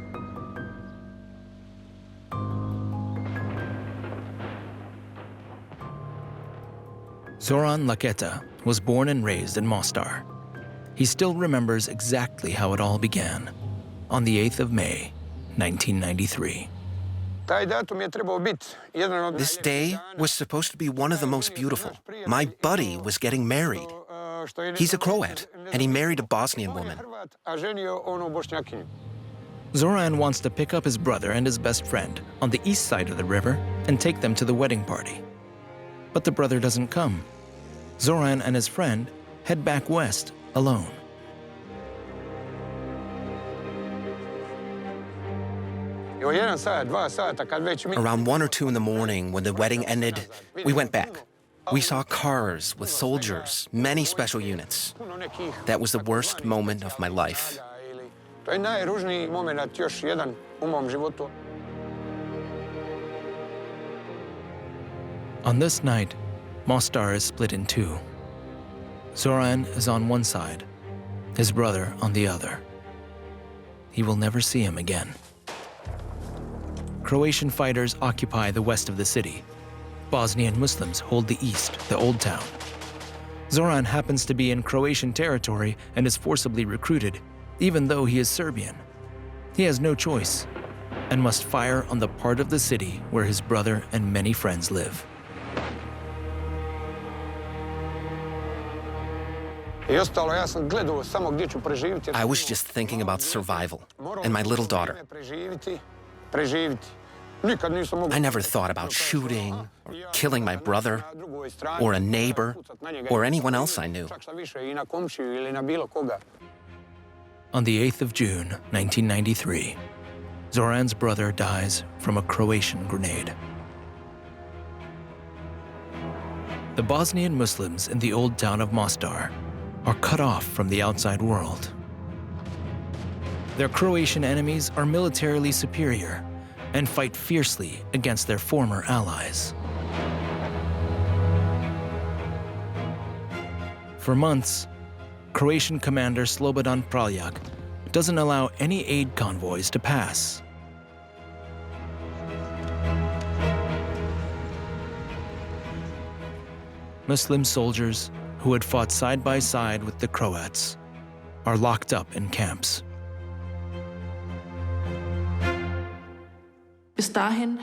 Zoran Laketa was born and raised in Mostar. He still remembers exactly how it all began, on the 8th of May, 1993. This day was supposed to be one of the most beautiful. My buddy was getting married. He's a Croat, and he married a Bosnian woman. Zoran wants to pick up his brother and his best friend on the east side of the river and take them to the wedding party. But the brother doesn't come. Zoran and his friend head back west alone. Around 1 or 2 in the morning, when the wedding ended, we went back. We saw cars with soldiers, many special units. That was the worst moment of my life. On this night, Mostar is split in two. Zoran is on one side, his brother on the other. He will never see him again. Croatian fighters occupy the west of the city. Bosnian Muslims hold the east, the old town. Zoran happens to be in Croatian territory and is forcibly recruited, even though he is Serbian. He has no choice and must fire on the part of the city where his brother and many friends live. I was just thinking about survival and my little daughter. I never thought about shooting or killing my brother or a neighbor or anyone else I knew. On the 8th of June, 1993, Zoran's brother dies from a Croatian grenade. The Bosnian Muslims in the old town of Mostar are cut off from the outside world. Their Croatian enemies are militarily superior and fight fiercely against their former allies. For months, Croatian commander Slobodan Praljak doesn't allow any aid convoys to pass. Muslim soldiers who had fought side by side with the Croats are locked up in camps.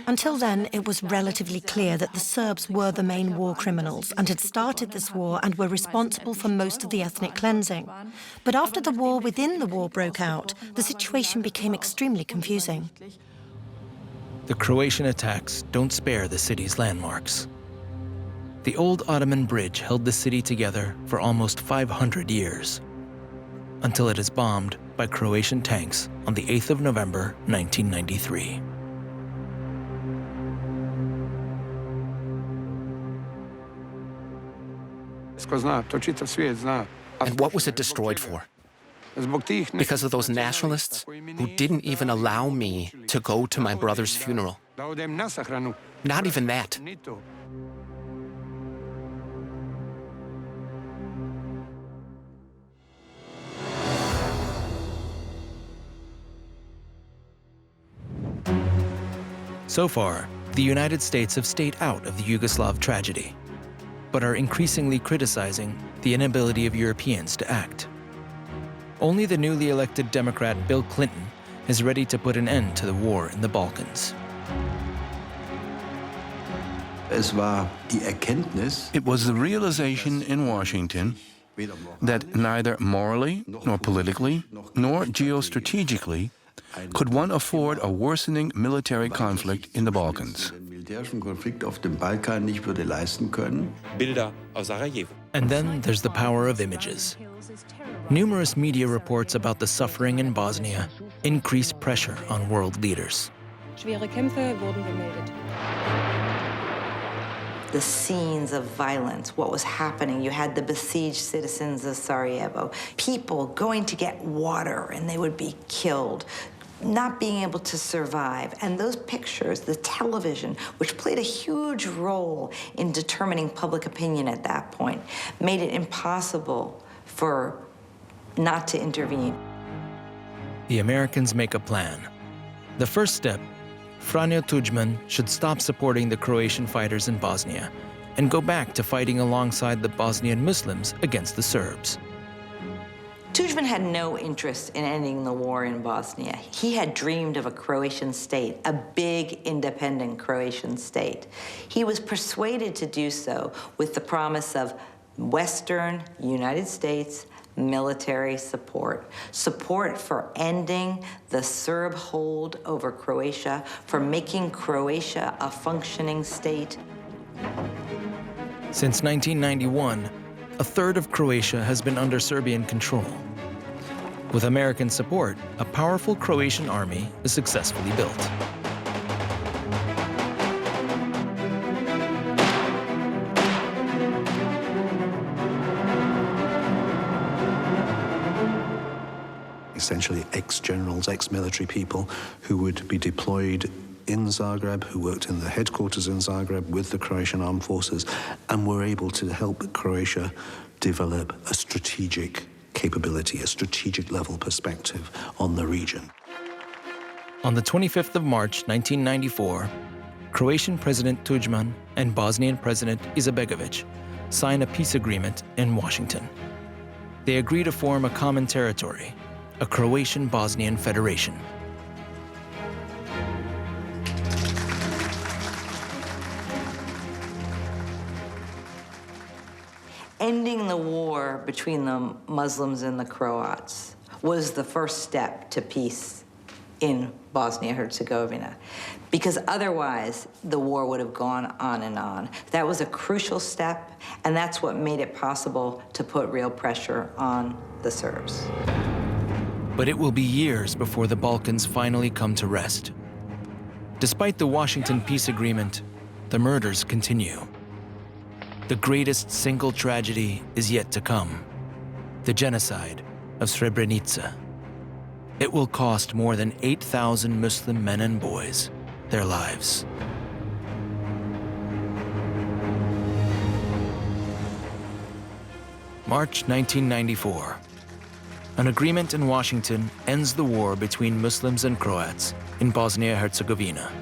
Until then, it was relatively clear that the Serbs were the main war criminals and had started this war and were responsible for most of the ethnic cleansing. But after the war within the war broke out, the situation became extremely confusing. The Croatian attacks don't spare the city's landmarks. The old Ottoman bridge held the city together for almost 500 years, until it is bombed by Croatian tanks on the 8th of November, 1993. And what was it destroyed for? Because of those nationalists who didn't even allow me to go to my brother's funeral. Not even that. So far, the United States have stayed out of the Yugoslav tragedy, but are increasingly criticizing the inability of Europeans to act. Only the newly elected Democrat Bill Clinton is ready to put an end to the war in the Balkans. It was the realization in Washington that neither morally, nor politically, nor geostrategically could one afford a worsening military conflict in the Balkans. And then there's the power of images. Numerous media reports about the suffering in Bosnia increase pressure on world leaders. The scenes of violence, what was happening. You had the besieged citizens of Sarajevo, people going to get water and they would be killed, not being able to survive. And those pictures, the television, which played a huge role in determining public opinion at that point, made it impossible for not to intervene. The Americans make a plan. The first step, Franjo Tudjman should stop supporting the Croatian fighters in Bosnia and go back to fighting alongside the Bosnian Muslims against the Serbs. Tudjman had no interest in ending the war in Bosnia. He had dreamed of a Croatian state, a big, independent Croatian state. He was persuaded to do so with the promise of Western United States military support, support for ending the Serb hold over Croatia, for making Croatia a functioning state. Since 1991, a third of Croatia has been under Serbian control. With American support, a powerful Croatian army is successfully built. Essentially ex-generals, ex-military people who would be deployed in Zagreb, who worked in the headquarters in Zagreb with the Croatian armed forces, and were able to help Croatia develop a strategic capability, a strategic level perspective on the region. On the 25th of March, 1994, Croatian President Tudjman and Bosnian President Izetbegović sign a peace agreement in Washington. They agree to form a common territory, a Croatian-Bosnian Federation. Ending the war between the Muslims and the Croats was the first step to peace in Bosnia-Herzegovina, because otherwise the war would have gone on and on. That was a crucial step, and that's what made it possible to put real pressure on the Serbs. But it will be years before the Balkans finally come to rest. Despite the Washington peace agreement, the murders continue. The greatest single tragedy is yet to come: the genocide of Srebrenica. It will cost more than 8,000 Muslim men and boys their lives. March 1994. An agreement in Washington ends the war between Muslims and Croats in Bosnia-Herzegovina.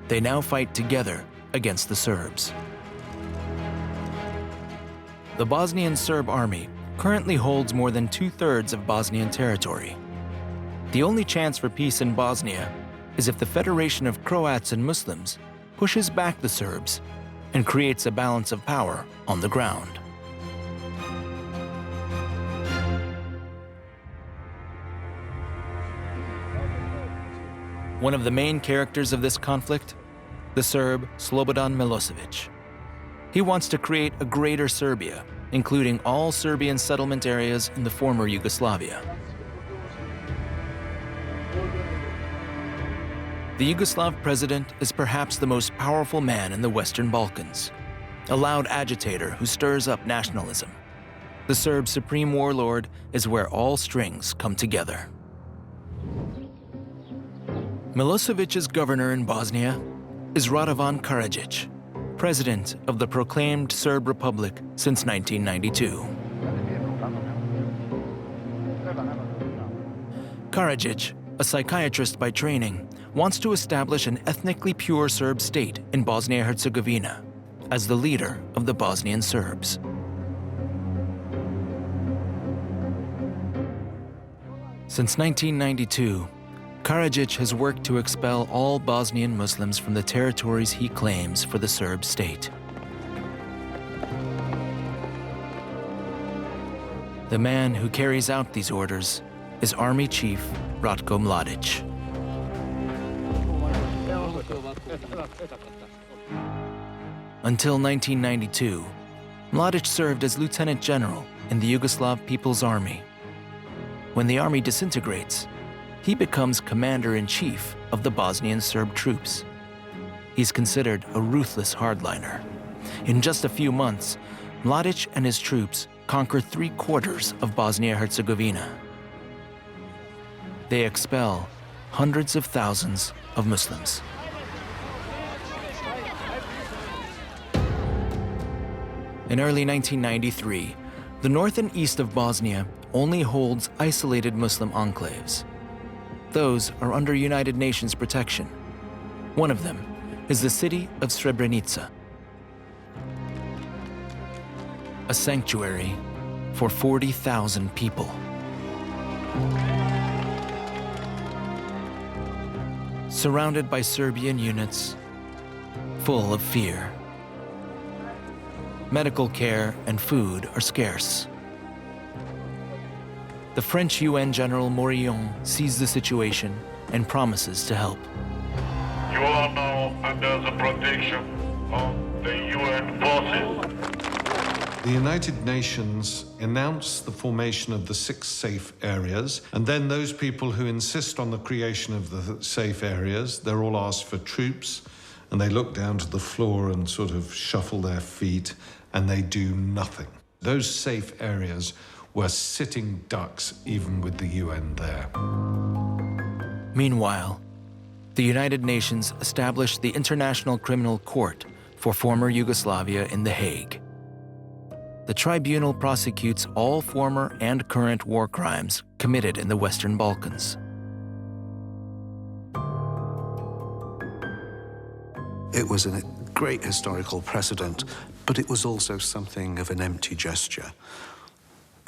They now fight together against the Serbs. The Bosnian Serb army currently holds more than 2/3 of Bosnian territory. The only chance for peace in Bosnia is if the Federation of Croats and Muslims pushes back the Serbs and creates a balance of power on the ground. One of the main characters of this conflict, the Serb Slobodan Milosevic. He wants to create a greater Serbia, including all Serbian settlement areas in the former Yugoslavia. The Yugoslav president is perhaps the most powerful man in the Western Balkans, a loud agitator who stirs up nationalism. The Serb supreme warlord is where all strings come together. Milosevic's governor in Bosnia is Radovan Karadzic, president of the proclaimed Serb Republic since 1992. Karadzic, a psychiatrist by training, wants to establish an ethnically pure Serb state in Bosnia-Herzegovina as the leader of the Bosnian Serbs. Since 1992, Karadzic has worked to expel all Bosnian Muslims from the territories he claims for the Serb state. The man who carries out these orders is Army Chief Ratko Mladic. Until 1992, Mladic served as Lieutenant General in the Yugoslav People's Army. When the army disintegrates, he becomes Commander-in-Chief of the Bosnian Serb troops. He's considered a ruthless hardliner. In just a few months, Mladic and his troops conquer 3/4 of Bosnia-Herzegovina. They expel hundreds of thousands of Muslims. In early 1993, the north and east of Bosnia only holds isolated Muslim enclaves. Those are under United Nations protection. One of them is the city of Srebrenica, a sanctuary for 40,000 people. Surrounded by Serbian units, full of fear. Medical care and food are scarce. the French UN General Morillon sees the situation and promises to help. You are now under the protection of the UN forces. The United Nations announced the formation of the 6 safe areas, and then those people who insist on the creation of the safe areas, they're all asked for troops, and they look down to the floor and sort of shuffle their feet, and they do nothing. Those safe areas were sitting ducks, even with the UN there. Meanwhile, the United Nations established the International Criminal Court for former Yugoslavia in The Hague. The tribunal prosecutes all former and current war crimes committed in the Western Balkans. It was a great historical precedent, but it was also something of an empty gesture.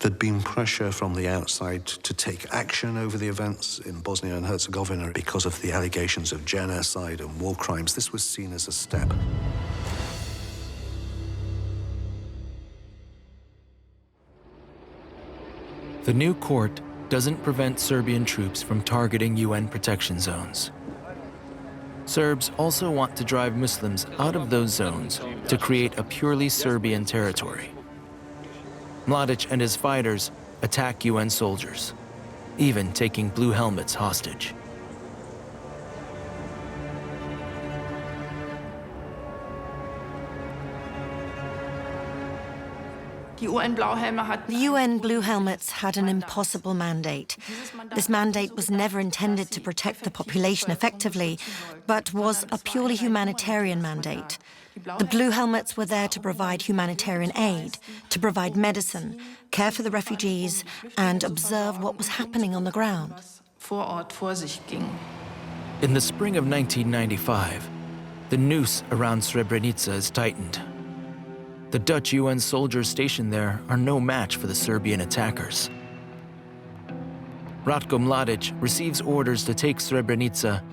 There'd been pressure from the outside to take action over the events in Bosnia and Herzegovina because of the allegations of genocide and war crimes. This was seen as a step. The new court doesn't prevent Serbian troops from targeting UN protection zones. Serbs also want to drive Muslims out of those zones to create a purely Serbian territory. Mladic and his fighters attack UN soldiers, even taking blue helmets hostage. The UN Blue Helmets had an impossible mandate. This mandate was never intended to protect the population effectively, but was a purely humanitarian mandate. The Blue Helmets were there to provide humanitarian aid, to provide medicine, care for the refugees, and observe what was happening on the ground. In the spring of 1995, the noose around Srebrenica is tightened. The Dutch UN soldiers stationed there are no match for the Serbian attackers. Ratko Mladic receives orders to take Srebrenica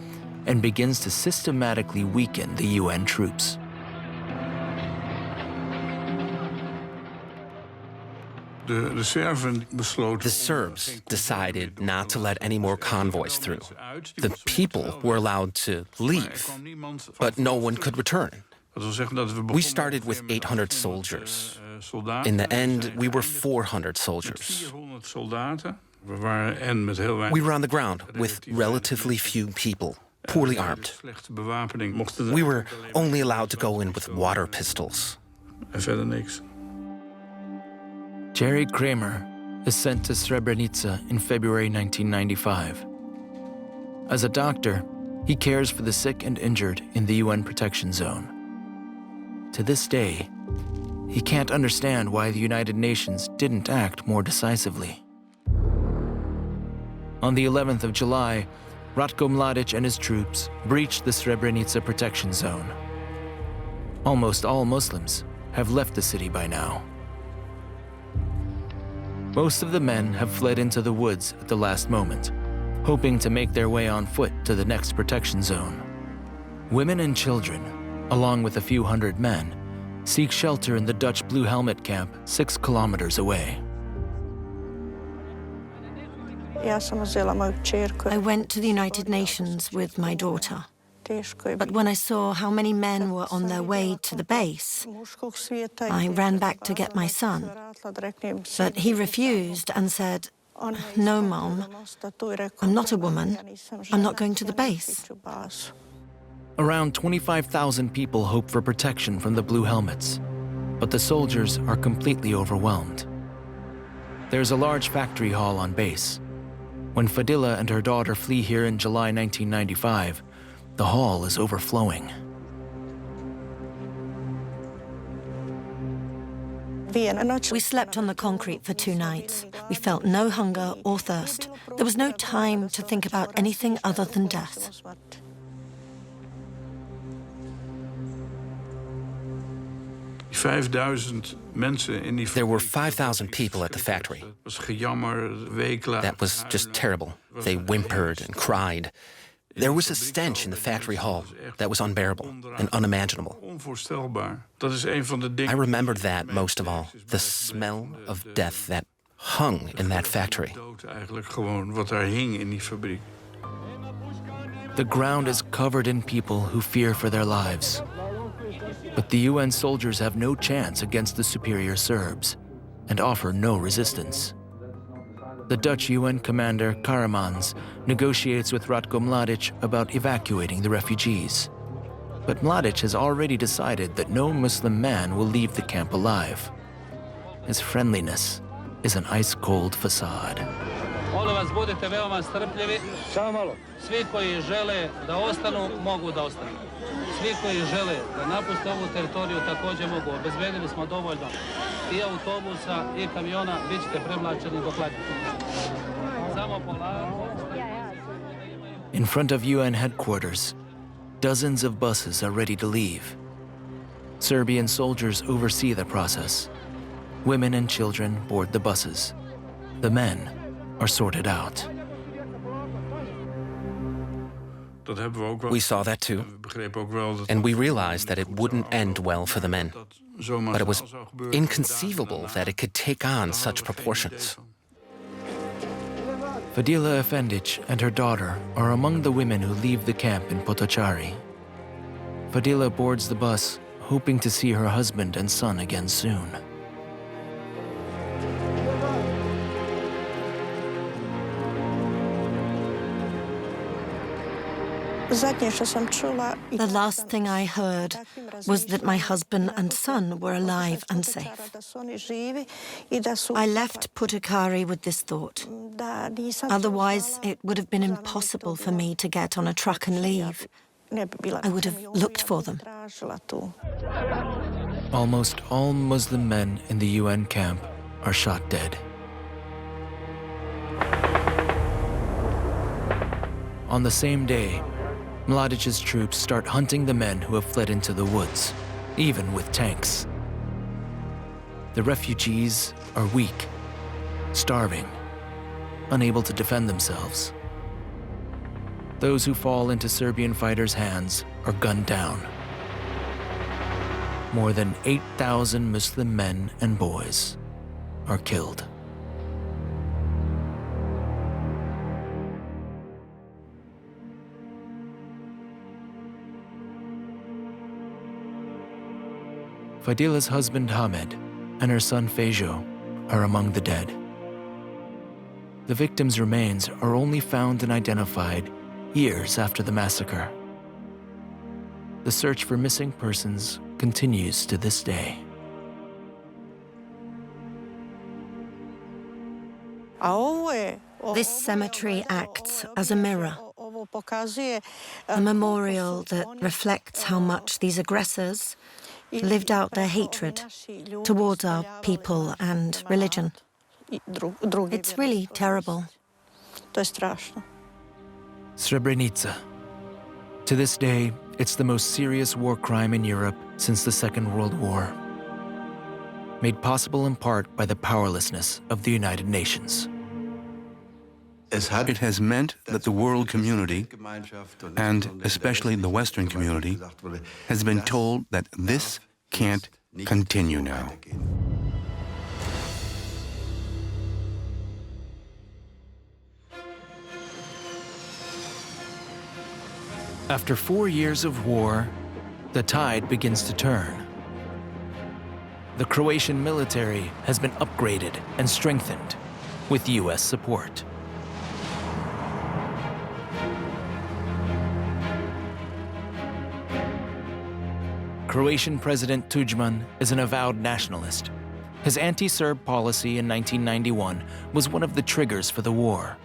and begins to systematically weaken the UN troops. The Serbs decided not to let any more convoys through. The people were allowed to leave, but no one could return. We started with 800 soldiers. In the end, we were 400 soldiers. We were on the ground with relatively few people, poorly armed. We were only allowed to go in with water pistols. Jerry Kramer is sent to Srebrenica in February 1995. As a doctor, he cares for the sick and injured in the UN protection zone. To this day, he can't understand why the United Nations didn't act more decisively. On the 11th of July, Ratko Mladic and his troops breached the Srebrenica protection zone. Almost all Muslims have left the city by now. Most of the men have fled into the woods at the last moment, hoping to make their way on foot to the next protection zone. Women and children, along with a few hundred men, seek shelter in the Dutch Blue Helmet camp 6 kilometers away. I went to the United Nations with my daughter. But when I saw how many men were on their way to the base, I ran back to get my son. But he refused and said, "No, Mom, I'm not a woman. I'm not going to the base." Around 25,000 people hope for protection from the Blue Helmets, but the soldiers are completely overwhelmed. There's a large factory hall on base. When Fadila and her daughter flee here in July 1995, the hall is overflowing. We slept on the concrete for 2 nights. We felt no hunger or thirst. There was no time to think about anything other than death. There were 5,000 people at the factory. That was just terrible. They whimpered and cried. There was a stench in the factory hall that was unbearable and unimaginable. I remembered that most of all, the smell of death that hung in that factory. The ground is covered in people who fear for their lives. But the UN soldiers have no chance against the superior Serbs and offer no resistance. The Dutch UN commander, Karamanz, negotiates with Ratko Mladic about evacuating the refugees. But Mladic has already decided that no Muslim man will leave the camp alive. His friendliness is an ice-cold facade. Molim vas, budite veoma strpljivi. Svi koji žele da ostanu, mogu da ostanu. Svi koji žele da napuste ovu teritoriju također mogu. Obezbedili smo dovoljno i autobusa i kamiona, bit ćete premlačeni dok letite. Samo polako. In front of UN headquarters, dozens of buses are ready to leave. Serbian soldiers oversee the process. Women and children board the buses. The men are sorted out. We saw that too, and we realized that it wouldn't end well for the men. But it was inconceivable that it could take on such proportions. Fadila Efendic and her daughter are among the women who leave the camp in Potocari. Fadila boards the bus, hoping to see her husband and son again soon. The last thing I heard was that my husband and son were alive and safe. I left Potocari with this thought. Otherwise, it would have been impossible for me to get on a truck and leave. I would have looked for them. Almost all Muslim men in the UN camp are shot dead. On the same day, Mladic's troops start hunting the men who have fled into the woods, even with tanks. The refugees are weak, starving, unable to defend themselves. Those who fall into Serbian fighters' hands are gunned down. More than 8,000 Muslim men and boys are killed. Fadila's husband Hamed and her son Fejo are among the dead. The victims' remains are only found and identified years after the massacre. The search for missing persons continues to this day. This cemetery acts as a mirror, a memorial that reflects how much these aggressors lived out their hatred towards our people and religion. It's really terrible. Srebrenica. To this day, it's the most serious war crime in Europe since the Second World War, made possible in part by the powerlessness of the United Nations. It has meant that the world community, and especially the Western community, has been told that this can't continue now. After 4 years of war, the tide begins to turn. The Croatian military has been upgraded and strengthened with US support. Croatian President Tudjman is an avowed nationalist. His anti-Serb policy in 1991 was one of the triggers for the war.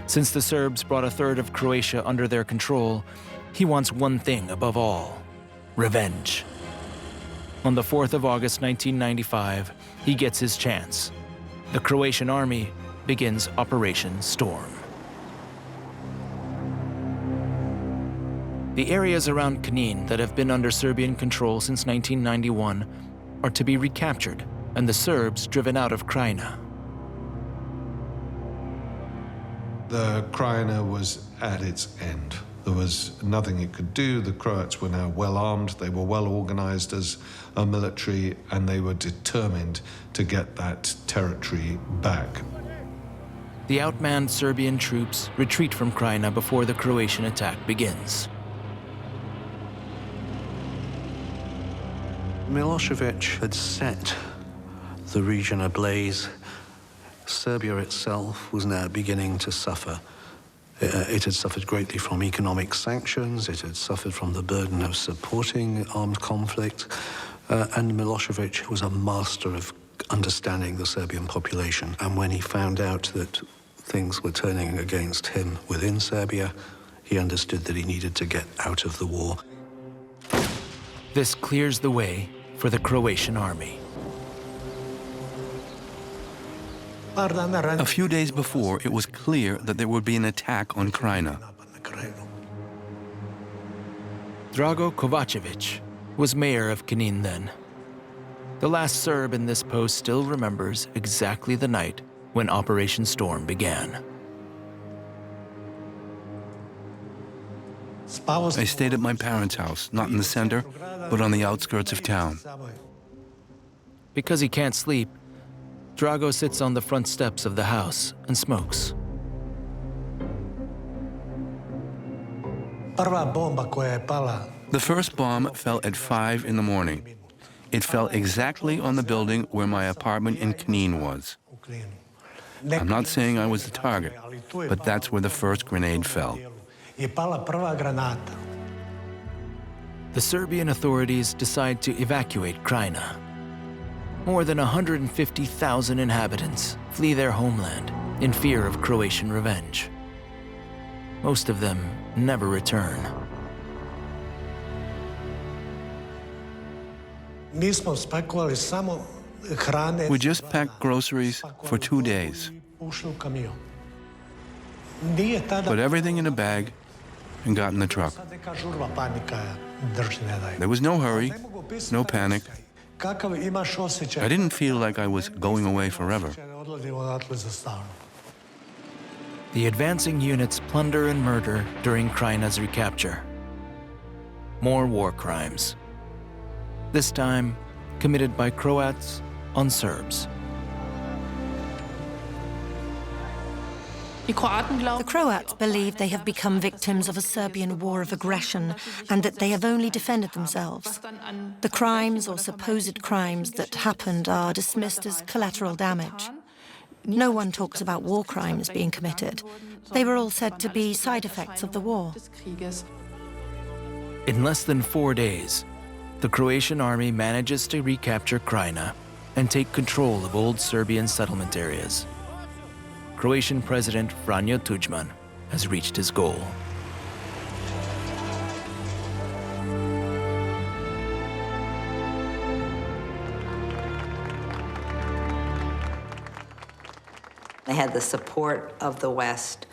Since the Serbs brought a third of Croatia under their control, he wants one thing above all: revenge. On the 4th of August 1995, he gets his chance. The Croatian army begins Operation Storm. The areas around Knin that have been under Serbian control since 1991 are to be recaptured and the Serbs driven out of Krajina. The Krajina was at its end. There was nothing it could do. The Croats were now well armed, they were well organized as a military, and they were determined to get that territory back. The outmanned Serbian troops retreat from Krajina before the Croatian attack begins. Milosevic had set the region ablaze. Serbia itself was now beginning to suffer. It had suffered greatly from economic sanctions, it had suffered from the burden of supporting armed conflict, and Milosevic was a master of understanding the Serbian population. And when he found out that things were turning against him within Serbia, he understood that he needed to get out of the war. This clears the way for the Croatian army. A few days before, it was clear that there would be an attack on Krajina. Drago Kovačević was mayor of Knin then. The last Serb in this post still remembers exactly the night when Operation Storm began. I stayed at my parents' house, not in the center, but on the outskirts of town. Because he can't sleep, Drago sits on the front steps of the house and smokes. The first bomb fell at 5 in the morning. It fell exactly on the building where my apartment in Knin was. I'm not saying I was the target, but that's where the first grenade fell. The Serbian authorities decide to evacuate Krajina. More than 150,000 inhabitants flee their homeland in fear of Croatian revenge. Most of them never return. We just packed groceries for 2 days. Put everything in a bag and got in the truck. There was no hurry, no panic. I didn't feel like I was going away forever. The advancing units plunder and murder during Krajina's recapture. More war crimes. This time committed by Croats on Serbs. The Croats believe they have become victims of a Serbian war of aggression and that they have only defended themselves. The crimes or supposed crimes that happened are dismissed as collateral damage. No one talks about war crimes being committed. They were all said to be side effects of the war. In less than 4 days, the Croatian army manages to recapture Krajina and take control of old Serbian settlement areas. Croatian President Franjo Tuđman has reached his goal. They had the support of the West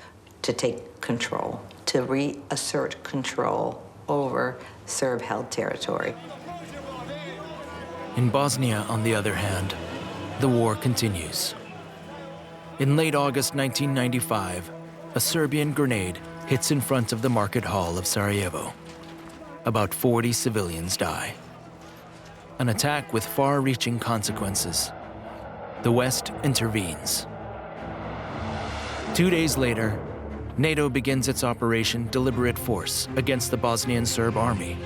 to take control, to reassert control over Serb-held territory. In Bosnia, on the other hand, the war continues. In late August 1995, a Serbian grenade hits in front of the market hall of Sarajevo. About 40 civilians die. An attack with far-reaching consequences. The West intervenes. 2 days later, NATO begins its Operation Deliberate Force against the Bosnian Serb army.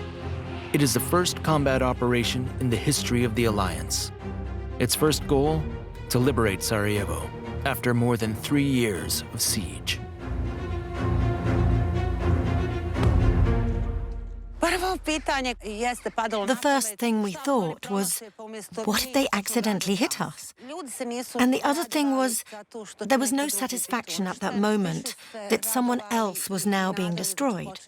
It is the first combat operation in the history of the alliance. Its first goal, to liberate Sarajevo after more than 3 years of siege. The first thing we thought was, what if they accidentally hit us? And the other thing was, there was no satisfaction at that moment that someone else was now being destroyed.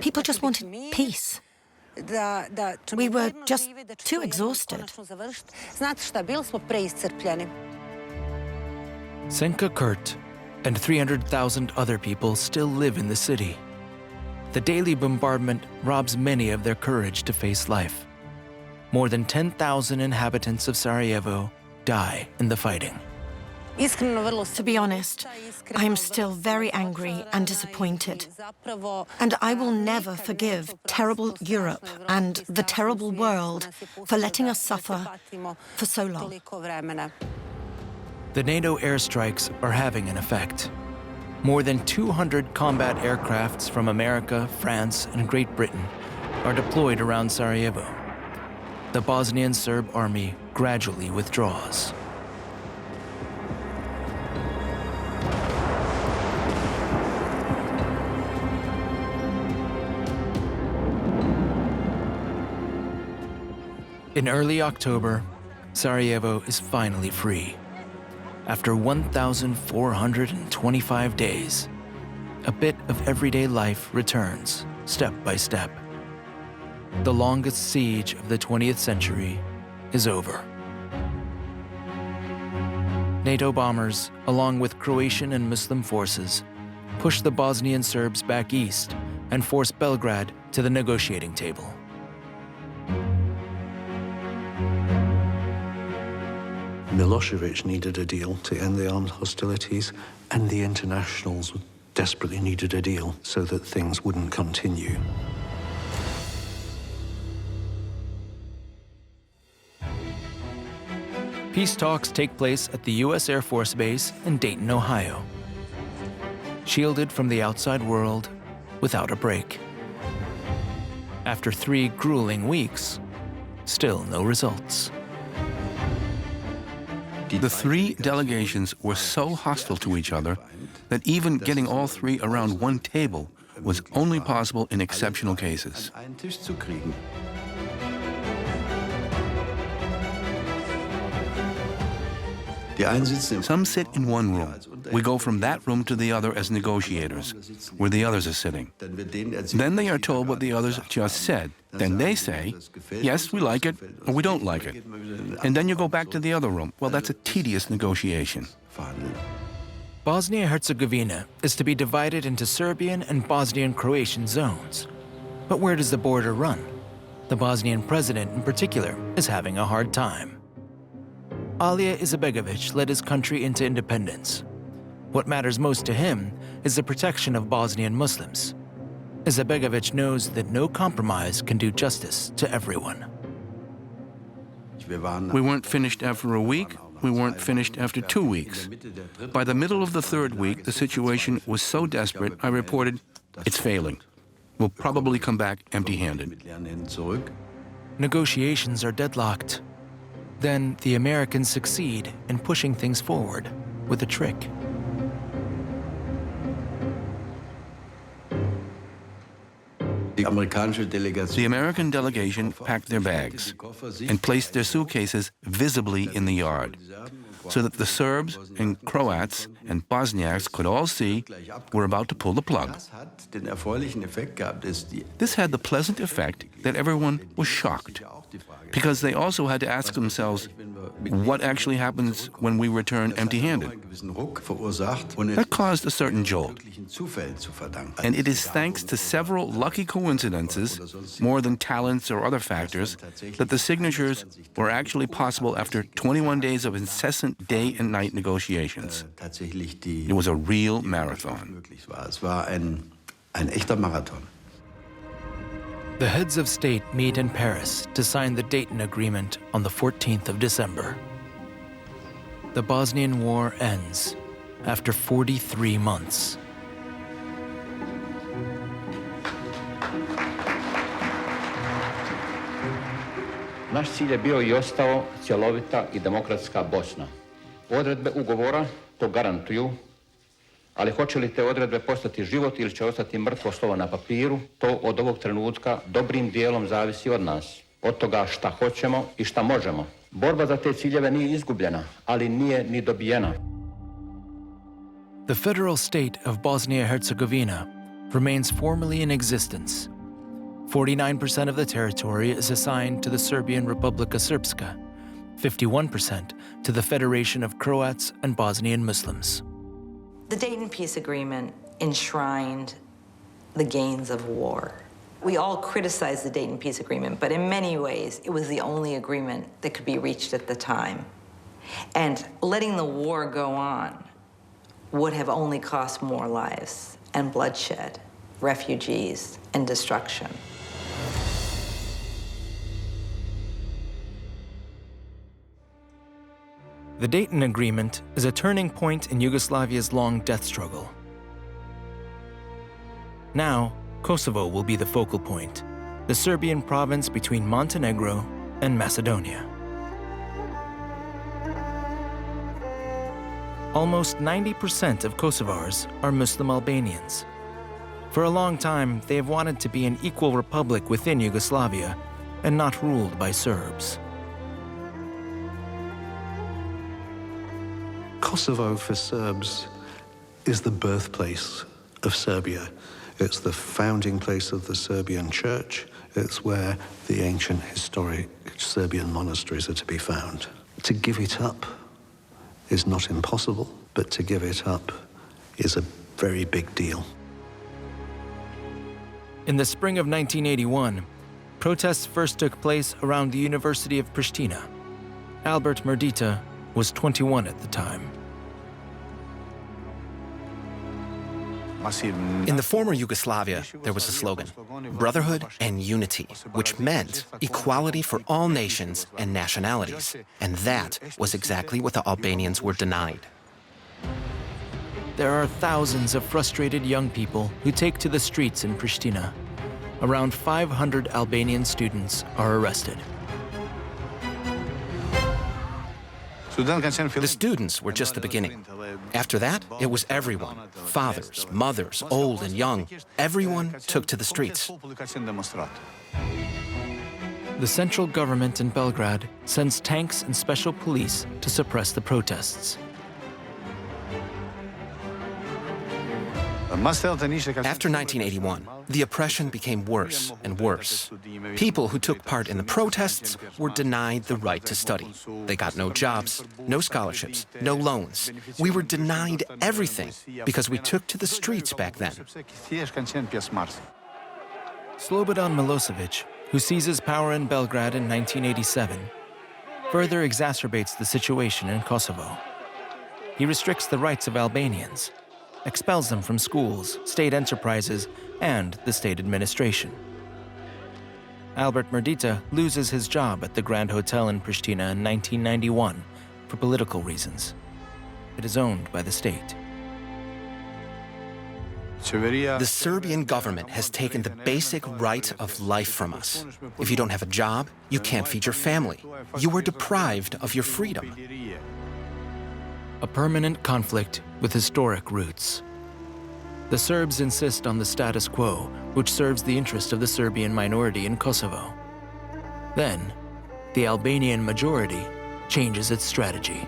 People just wanted peace. We were just too exhausted. Senka Kurt and 300,000 other people still live in the city. The daily bombardment robs many of their courage to face life. More than 10,000 inhabitants of Sarajevo die in the fighting. To be honest, I am still very angry and disappointed. And I will never forgive terrible Europe and the terrible world for letting us suffer for so long. The NATO airstrikes are having an effect. More than 200 combat aircrafts from America, France, and Great Britain are deployed around Sarajevo. The Bosnian Serb army gradually withdraws. In early October, Sarajevo is finally free. After 1,425 days, a bit of everyday life returns, step by step. The longest siege of the 20th century is over. NATO bombers, along with Croatian and Muslim forces, push the Bosnian Serbs back east and force Belgrade to the negotiating table. Milosevic needed a deal to end the armed hostilities, and the internationals desperately needed a deal so that things wouldn't continue. Peace talks take place at the U.S. Air Force Base in Dayton, Ohio. Shielded from the outside world without a break. After 3 grueling weeks, still no results. The 3 delegations were so hostile to each other that even getting all 3 around one table was only possible in exceptional cases. Some sit in one room. We go from that room to the other as negotiators, where the others are sitting. Then they are told what the others just said. Then they say, yes, we like it, or we don't like it. And then you go back to the other room. Well, that's a tedious negotiation. Bosnia-Herzegovina is to be divided into Serbian and Bosnian-Croatian zones. But where does the border run? The Bosnian president, in particular, is having a hard time. Alija Izetbegović led his country into independence. What matters most to him is the protection of Bosnian Muslims. Izetbegović knows that no compromise can do justice to everyone. We weren't finished after a week. We weren't finished after 2 weeks. By the middle of the 3rd week, the situation was so desperate, I reported, it's failing. We'll probably come back empty-handed. Negotiations are deadlocked. Then the Americans succeed in pushing things forward with a trick. The American delegation packed their bags and placed their suitcases visibly in the yard, so that the Serbs and Croats and Bosniaks could all see we're about to pull the plug. This had the pleasant effect that everyone was shocked, because they also had to ask themselves, what actually happens when we return empty-handed? That caused a certain jolt. And it is thanks to several lucky coincidences, more than talents or other factors, that the signatures were actually possible after 21 days of incessant day and night negotiations. It was a real marathon. The heads of state meet in Paris to sign the Dayton Agreement on the 14th of December. The Bosnian War ends after 43 months. Naš cilj je bio I ostao cjelovita I demokratska Bosna. Odredbe ugovora to garantuju, ali hoće li te odredbe postati život ili će ostati mrtvo slovo na papiru, to od ovog trenutka dobrim dijelom zavisi od nas, od toga šta hoćemo I šta možemo. Borba za te ciljeve nije izgubljena, ali nije ni dobijena. The federal state of Bosnia-Herzegovina remains formally in existence. 49% of the territory is assigned to the Serbian Republika Srpska, 51% to the Federation of Croats and Bosnian Muslims. The Dayton Peace Agreement enshrined the gains of war. We all criticized the Dayton Peace Agreement, but in many ways, it was the only agreement that could be reached at the time. And letting the war go on would have only cost more lives and bloodshed, refugees, and destruction. The Dayton Agreement is a turning point in Yugoslavia's long death struggle. Now, Kosovo will be the focal point, the Serbian province between Montenegro and Macedonia. Almost 90% of Kosovars are Muslim Albanians. For a long time, they have wanted to be an equal republic within Yugoslavia and not ruled by Serbs. Kosovo for Serbs is the birthplace of Serbia. It's the founding place of the Serbian church. It's where the ancient historic Serbian monasteries are to be found. To give it up is not impossible, but to give it up is a very big deal. In the spring of 1981, protests first took place around the University of Pristina. Albert Merdita was 21 at the time. In the former Yugoslavia, there was a slogan, brotherhood and unity, which meant equality for all nations and nationalities. And that was exactly what the Albanians were denied. There are thousands of frustrated young people who take to the streets in Pristina. Around 500 Albanian students are arrested. The students were just the beginning. After that, it was everyone, fathers, mothers, old and young. Everyone took to the streets. The central government in Belgrade sends tanks and special police to suppress the protests. After 1981, the oppression became worse and worse. People who took part in the protests were denied the right to study. They got no jobs, no scholarships, no loans. We were denied everything because we took to the streets back then. Slobodan Milosevic, who seizes power in Belgrade in 1987, further exacerbates the situation in Kosovo. He restricts the rights of Albanians, expels them from schools, state enterprises, and the state administration. Albert Merdita loses his job at the Grand Hotel in Pristina in 1991 for political reasons. It is owned by the state. The Serbian government has taken the basic right of life from us. If you don't have a job, you can't feed your family. You are deprived of your freedom. A permanent conflict with historic roots. The Serbs insist on the status quo, which serves the interest of the Serbian minority in Kosovo. Then, the Albanian majority changes its strategy.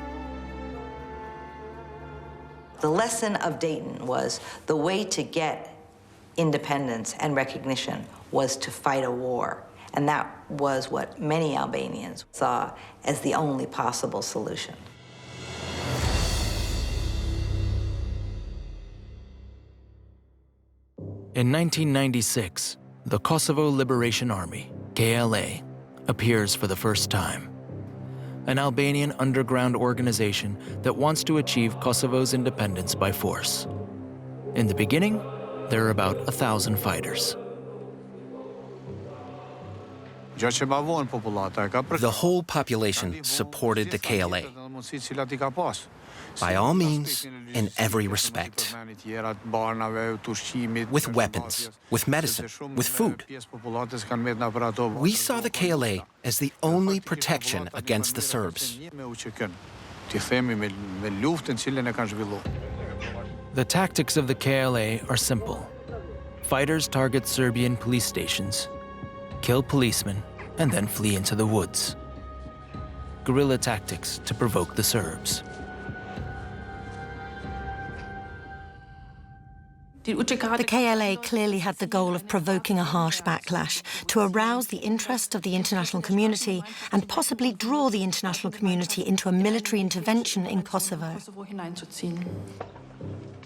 The lesson of Dayton was the way to get independence and recognition was to fight a war. And that was what many Albanians saw as the only possible solution. In 1996, the Kosovo Liberation Army, KLA, appears for the first time. An Albanian underground organization that wants to achieve Kosovo's independence by force. In the beginning, there are about 1,000 fighters. The whole population supported the KLA. By all means, in every respect. With weapons, with medicine, with food. We saw the KLA as the only protection against the Serbs. The tactics of the KLA are simple. Fighters target Serbian police stations, kill policemen, and then flee into the woods. Guerrilla tactics to provoke the Serbs. The KLA clearly had the goal of provoking a harsh backlash to arouse the interest of the international community and possibly draw the international community into a military intervention in Kosovo.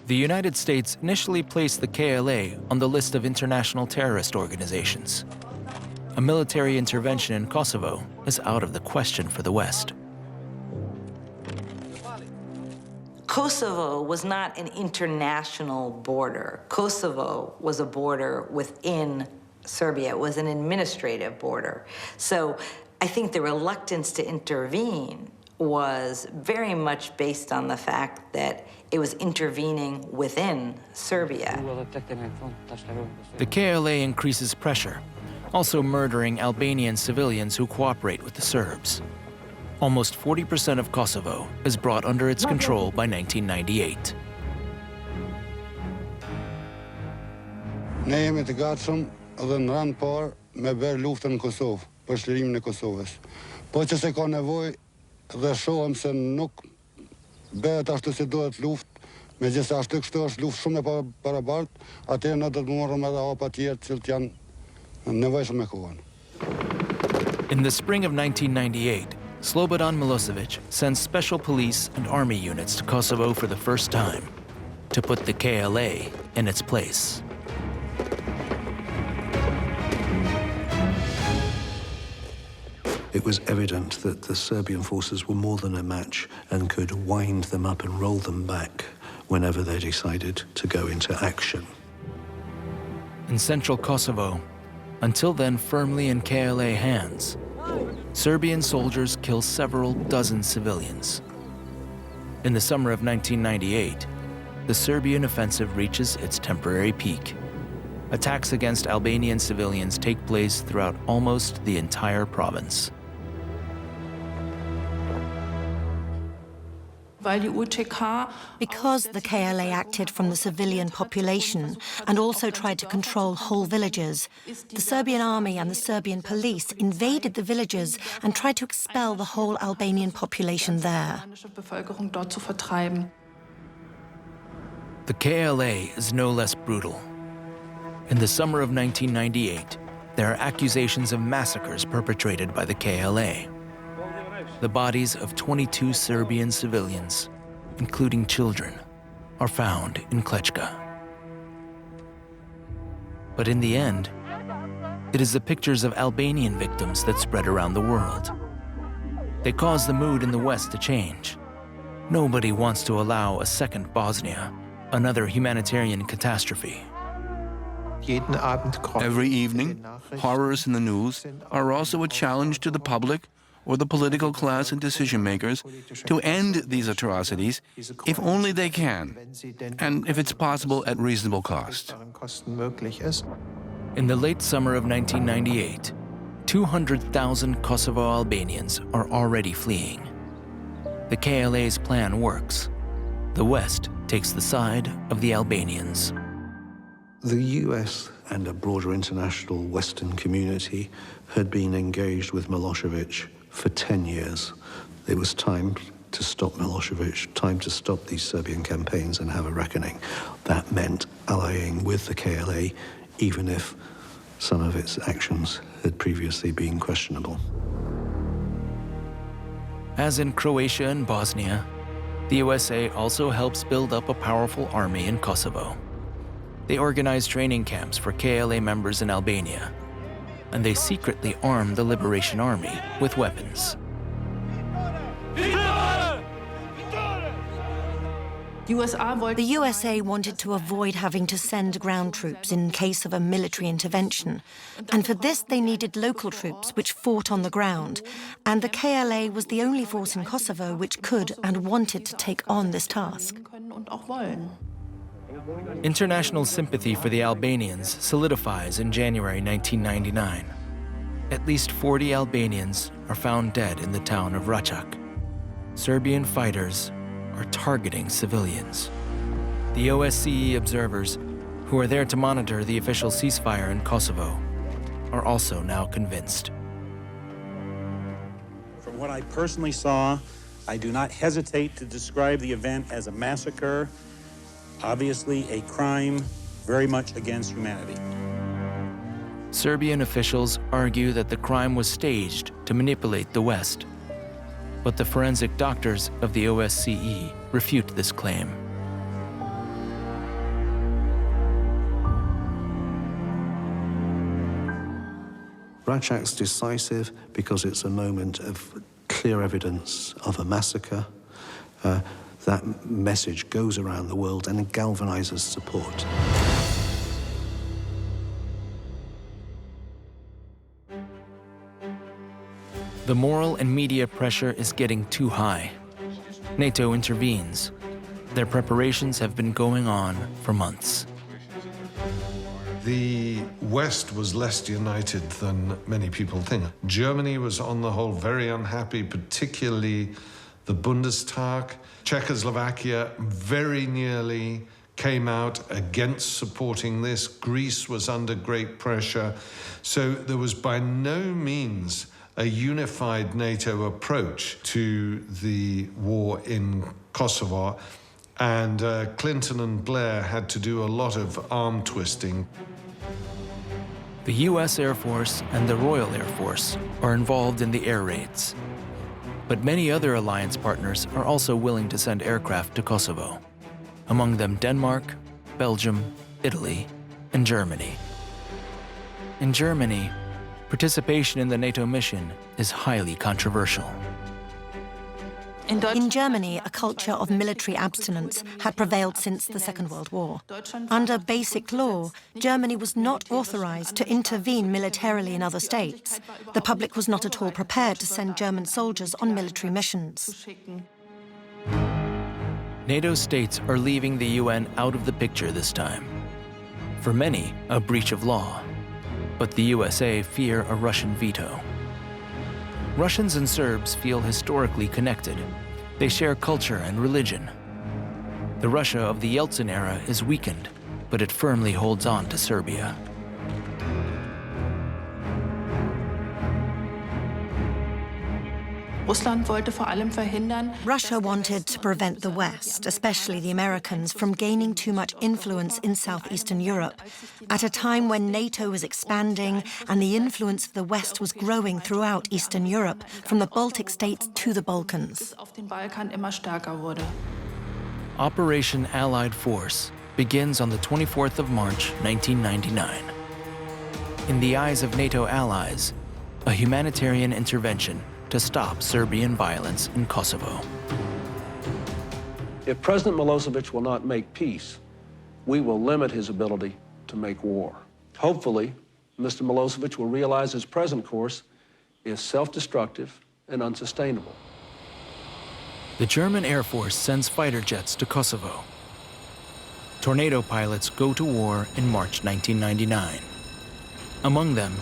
The United States initially placed the KLA on the list of international terrorist organizations. A military intervention in Kosovo is out of the question for the West. Kosovo was not an international border. Kosovo was a border within Serbia. It was an administrative border. So I think the reluctance to intervene was very much based on the fact that it was intervening within Serbia. The KLA increases pressure, also murdering Albanian civilians who cooperate with the Serbs. Almost 40% of Kosovo is brought under its control by 1998. Ne jemi të gatshëm dhe në rand parë me bërë luftën në Kosovë, për shlirimin e Kosovës. Po që se ka nevojë dhe shohëm se nuk bëhet ashtu si duhet luftë, megjithëse ashtu kështu është luftë shumë e barabartë, atëherë ne do të morëm edhe hapa tjerë të cilët janë nevojshëm me kohën. In the spring of 1998, Slobodan Milosevic sends special police and army units to Kosovo for the first time to put the KLA in its place. It was evident that the Serbian forces were more than a match and could wind them up and roll them back whenever they decided to go into action. In central Kosovo, until then firmly in KLA hands, Serbian soldiers kill several dozen civilians. In the summer of 1998, the Serbian offensive reaches its temporary peak. Attacks against Albanian civilians take place throughout almost the entire province. Because the KLA acted from the civilian population and also tried to control whole villages, the Serbian army and the Serbian police invaded the villages and tried to expel the whole Albanian population there. The KLA is no less brutal. In the summer of 1998, there are accusations of massacres perpetrated by the KLA. The bodies of 22 Serbian civilians, including children, are found in Klečka. But in the end, it is the pictures of Albanian victims that spread around the world. They cause the mood in the West to change. Nobody wants to allow a second Bosnia, another humanitarian catastrophe. Every evening, horrors in the news are also a challenge to the public or the political class and decision-makers to end these atrocities if only they can, and if it's possible at reasonable cost. In the late summer of 1998, 200,000 Kosovo Albanians are already fleeing. The KLA's plan works. The West takes the side of the Albanians. The US and a broader international Western community had been engaged with Milosevic for 10 years. It was time to stop Milosevic, time to stop these Serbian campaigns and have a reckoning. That meant allying with the KLA, even if some of its actions had previously been questionable. As in Croatia and Bosnia, the USA also helps build up a powerful army in Kosovo. They organize training camps for KLA members in Albania, and they secretly arm the Liberation Army with weapons. The USA wanted to avoid having to send ground troops in case of a military intervention, and for this they needed local troops which fought on the ground, and the KLA was the only force in Kosovo which could and wanted to take on this task. International sympathy for the Albanians solidifies in January 1999. At least 40 Albanians are found dead in the town of Račak. Serbian fighters are targeting civilians. The OSCE observers, who are there to monitor the official ceasefire in Kosovo, are also now convinced. From what I personally saw, I do not hesitate to describe the event as a massacre, obviously a crime very much against humanity. Serbian officials argue that the crime was staged to manipulate the West, but the forensic doctors of the OSCE refute this claim. Račak's decisive because it's a moment of clear evidence of a massacre. that message goes around the world and it galvanizes support. The moral and media pressure is getting too high. NATO intervenes. Their preparations have been going on for months. The West was less united than many people think. Germany was on the whole very unhappy, particularly the Bundestag. Czechoslovakia very nearly came out against supporting this. Greece was under great pressure. So there was by no means a unified NATO approach to the war in Kosovo. And Clinton and Blair had to do a lot of arm twisting. The US Air Force and the Royal Air Force are involved in the air raids. But many other alliance partners are also willing to send aircraft to Kosovo. Among them Denmark, Belgium, Italy, and Germany. In Germany, participation in the NATO mission is highly controversial. In Germany, a culture of military abstinence had prevailed since the Second World War. Under basic law, Germany was not authorized to intervene militarily in other states. The public was not at all prepared to send German soldiers on military missions. NATO states are leaving the UN out of the picture this time. For many, a breach of law. But the USA fear a Russian veto. Russians and Serbs feel historically connected. They share culture and religion. The Russia of the Yeltsin era is weakened, but it firmly holds on to Serbia. Russia wanted to prevent the West, especially the Americans, from gaining too much influence in southeastern Europe, at a time when NATO was expanding and the influence of the West was growing throughout Eastern Europe, from the Baltic states to the Balkans. Operation Allied Force begins on the 24th of March, 1999. In the eyes of NATO allies, a humanitarian intervention to stop Serbian violence in Kosovo. If President Milosevic will not make peace, we will limit his ability to make war. Hopefully, Mr. Milosevic will realize his present course is self-destructive and unsustainable. The German Air Force sends fighter jets to Kosovo. Tornado pilots go to war in March 1999. Among them,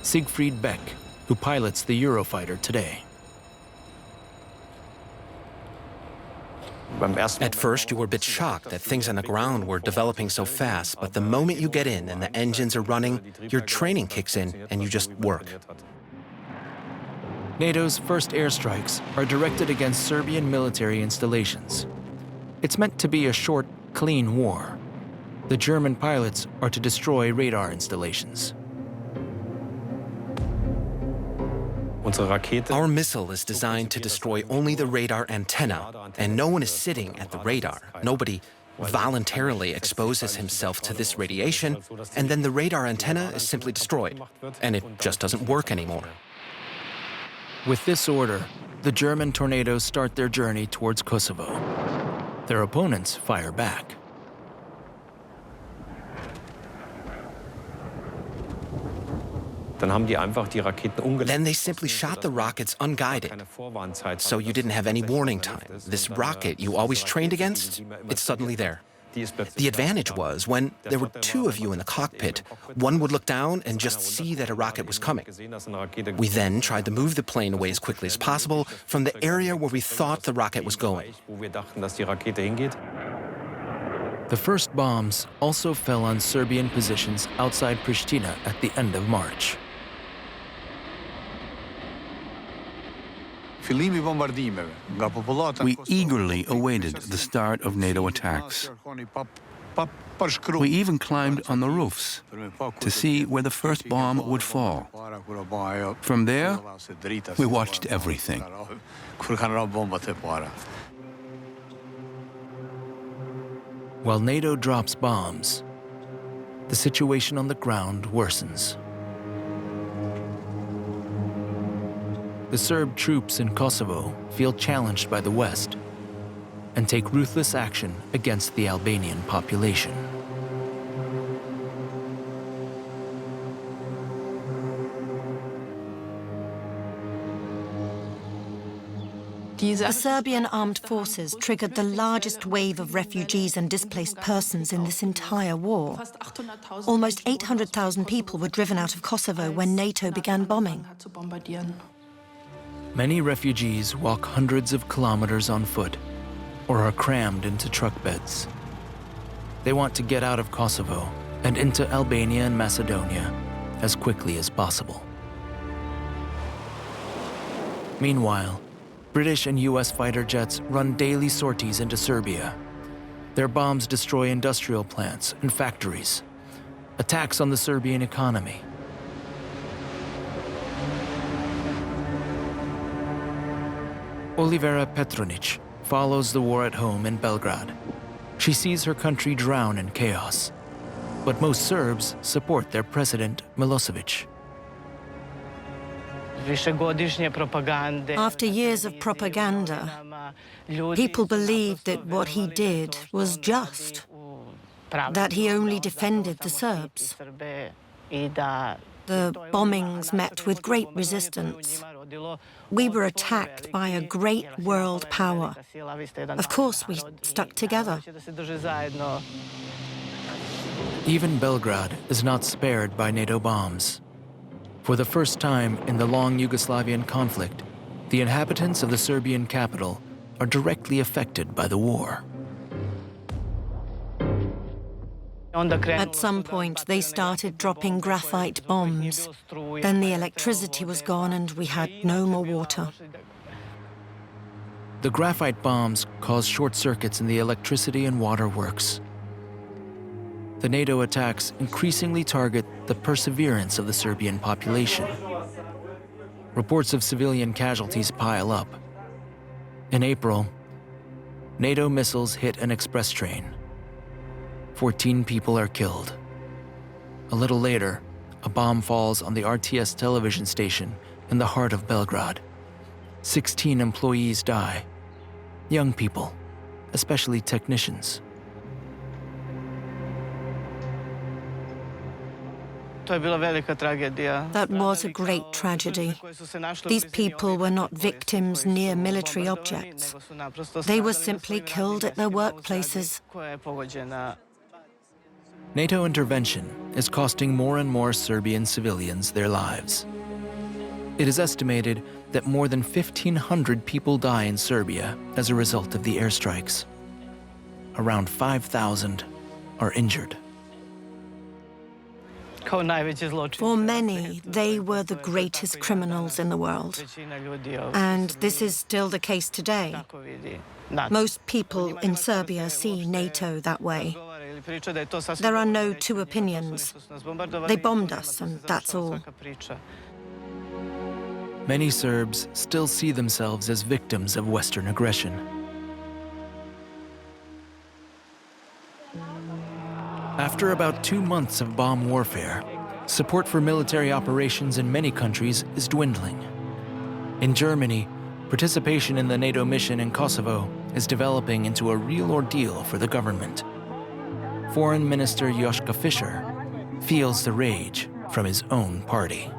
Siegfried Beck, who pilots the Eurofighter today. At first, you were a bit shocked that things on the ground were developing so fast, but the moment you get in and the engines are running, your training kicks in and you just work. NATO's first airstrikes are directed against Serbian military installations. It's meant to be a short, clean war. The German pilots are to destroy radar installations. Our missile is designed to destroy only the radar antenna, and no one is sitting at the radar. Nobody voluntarily exposes himself to this radiation, and then the radar antenna is simply destroyed, and it just doesn't work anymore. With this order, the German tornadoes start their journey towards Kosovo. Their opponents fire back. Then they simply shot the rockets unguided, so you didn't have any warning time. This rocket you always trained against, it's suddenly there. The advantage was when there were two of you in the cockpit, one would look down and just see that a rocket was coming. We then tried to move the plane away as quickly as possible from the area where we thought the rocket was going. The first bombs also fell on Serbian positions outside Pristina at the end of March. We eagerly awaited the start of NATO attacks. We even climbed on the roofs to see where the first bomb would fall. From there, we watched everything. While NATO drops bombs, the situation on the ground worsens. The Serb troops in Kosovo feel challenged by the West, and take ruthless action against the Albanian population. The Serbian armed forces triggered the largest wave of refugees and displaced persons in this entire war. Almost 800,000 people were driven out of Kosovo when NATO began bombing. Many refugees walk hundreds of kilometers on foot or are crammed into truck beds. They want to get out of Kosovo and into Albania and Macedonia as quickly as possible. Meanwhile, British and US fighter jets run daily sorties into Serbia. Their bombs destroy industrial plants and factories, attacks on the Serbian economy. Olivera Petronic follows the war at home in Belgrade. She sees her country drown in chaos. But most Serbs support their president, Milosevic. After years of propaganda, people believed that what he did was just, that he only defended the Serbs. The bombings met with great resistance. We were attacked by a great world power. Of course, we stuck together. Even Belgrade is not spared by NATO bombs. For the first time in the long Yugoslavian conflict, the inhabitants of the Serbian capital are directly affected by the war. At some point, they started dropping graphite bombs. Then the electricity was gone and we had no more water. The graphite bombs cause short circuits in the electricity and water works. The NATO attacks increasingly target the perseverance of the Serbian population. Reports of civilian casualties pile up. In April, NATO missiles hit an express train. 14 people are killed. A little later, a bomb falls on the RTS television station in the heart of Belgrade. 16 employees die. Young people, especially technicians. That was a great tragedy. These people were not victims near military objects. They were simply killed at their workplaces. NATO intervention is costing more and more Serbian civilians their lives. It is estimated that more than 1,500 people die in Serbia as a result of the airstrikes. Around 5,000 are injured. For many, they were the greatest criminals in the world. And this is still the case today. Most people in Serbia see NATO that way. There are no two opinions. They bombed us, and that's all. Many Serbs still see themselves as victims of Western aggression. After about 2 months of bomb warfare, support for military operations in many countries is dwindling. In Germany, participation in the NATO mission in Kosovo is developing into a real ordeal for the government. Foreign Minister Joschka Fischer feels the rage from his own party.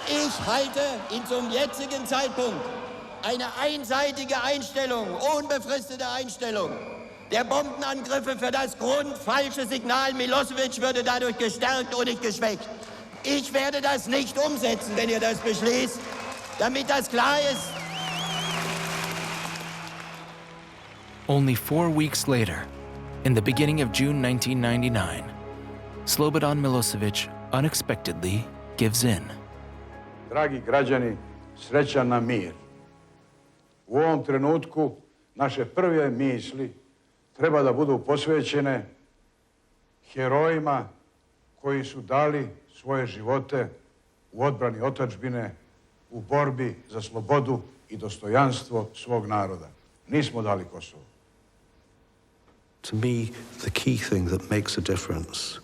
Ich halte zum jetzigen Zeitpunkt eine einseitige Einstellung, unbefristete Einstellung der Bombenangriffe für das grundfalsche Signal. Milosevic würde dadurch gestärkt und nicht geschwächt. Ich werde das nicht umsetzen, wenn ihr das beschließt, damit das klar ist. Only 4 weeks later, in the beginning of June 1999, Slobodan Milosevic unexpectedly gives in. Dragi građani, srećan nam mir. U ovom trenutku naše prve misli treba da budu posvećene herojima koji su dali svoje živote u odbrani otadžbine, u borbi za slobodu i dostojanstvo svog naroda. Nismo dali Kosovo. To me, the key thing that makes a difference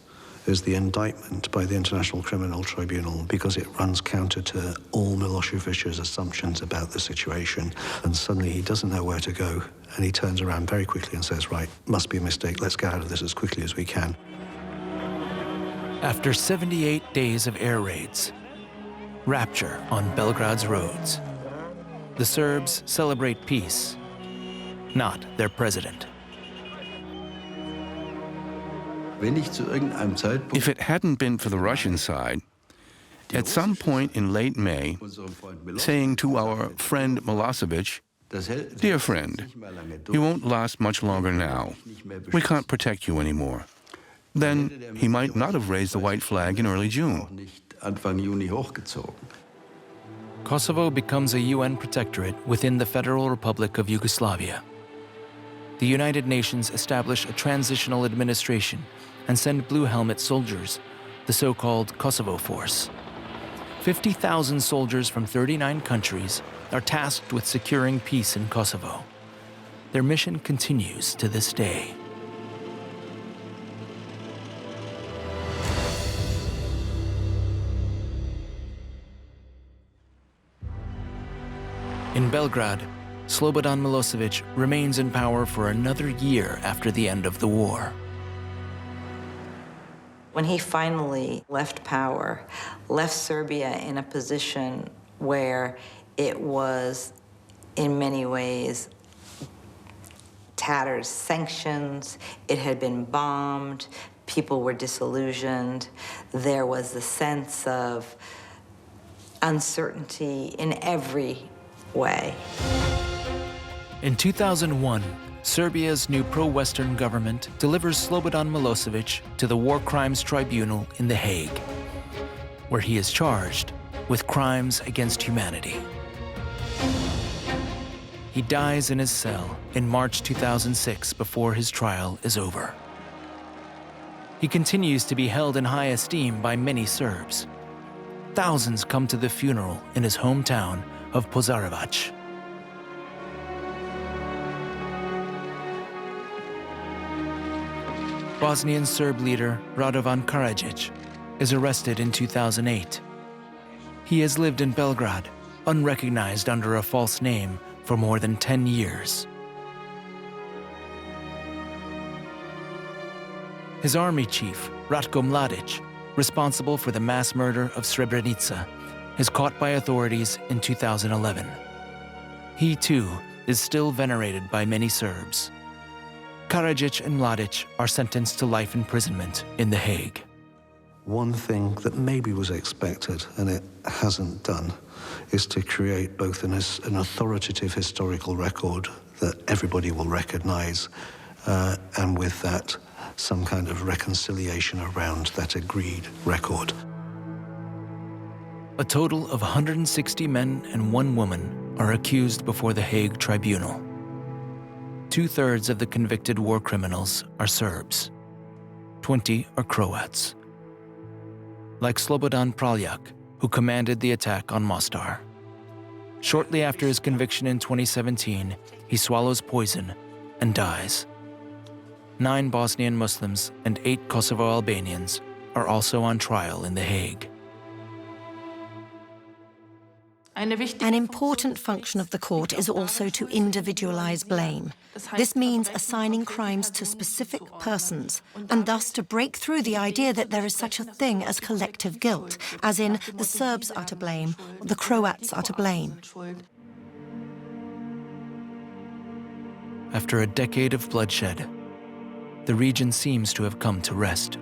is the indictment by the International Criminal Tribunal, because it runs counter to all Milosevic's assumptions about the situation, and suddenly he doesn't know where to go, and he turns around very quickly and says, right, must be a mistake, let's get out of this as quickly as we can. After 78 days of air raids, rapture on Belgrade's roads, the Serbs celebrate peace, not their president. If it hadn't been for the Russian side, at some point in late May, saying to our friend Milosevic, "Dear friend, you won't last much longer now. We can't protect you anymore," then he might not have raised the white flag in early June. Kosovo becomes a UN protectorate within the Federal Republic of Yugoslavia. The United Nations establish a transitional administration and send Blue Helmet soldiers, the so-called Kosovo Force. 50,000 soldiers from 39 countries are tasked with securing peace in Kosovo. Their mission continues to this day. In Belgrade, Slobodan Milosevic remains in power for another year after the end of the war. When he finally left power, left Serbia in a position where it was, in many ways, tattered. Sanctions, it had been bombed, people were disillusioned, there was a sense of uncertainty in every way. In 2001, Serbia's new pro-Western government delivers Slobodan Milosevic to the War Crimes Tribunal in The Hague, where he is charged with crimes against humanity. He dies in his cell in March 2006 before his trial is over. He continues to be held in high esteem by many Serbs. Thousands come to the funeral in his hometown of Požarevac. Bosnian Serb leader Radovan Karadzic is arrested in 2008. He has lived in Belgrade, unrecognized under a false name, for more than 10 years. His army chief, Ratko Mladic, responsible for the mass murder of Srebrenica, is caught by authorities in 2011. He, too, is still venerated by many Serbs. Karadzic and Mladic are sentenced to life imprisonment in The Hague. One thing that maybe was expected, and it hasn't done, is to create both an authoritative historical record that everybody will recognize, and with that, some kind of reconciliation around that agreed record. A total of 160 men and 1 woman are accused before the Hague Tribunal. 2/3 of the convicted war criminals are Serbs. 20 are Croats. Like Slobodan Praljak, who commanded the attack on Mostar. Shortly after his conviction in 2017, he swallows poison and dies. 9 Bosnian Muslims and 8 Kosovo Albanians are also on trial in The Hague. An important function of the court is also to individualize blame. This means assigning crimes to specific persons, and thus to break through the idea that there is such a thing as collective guilt, as in the Serbs are to blame, the Croats are to blame. After a decade of bloodshed, the region seems to have come to rest.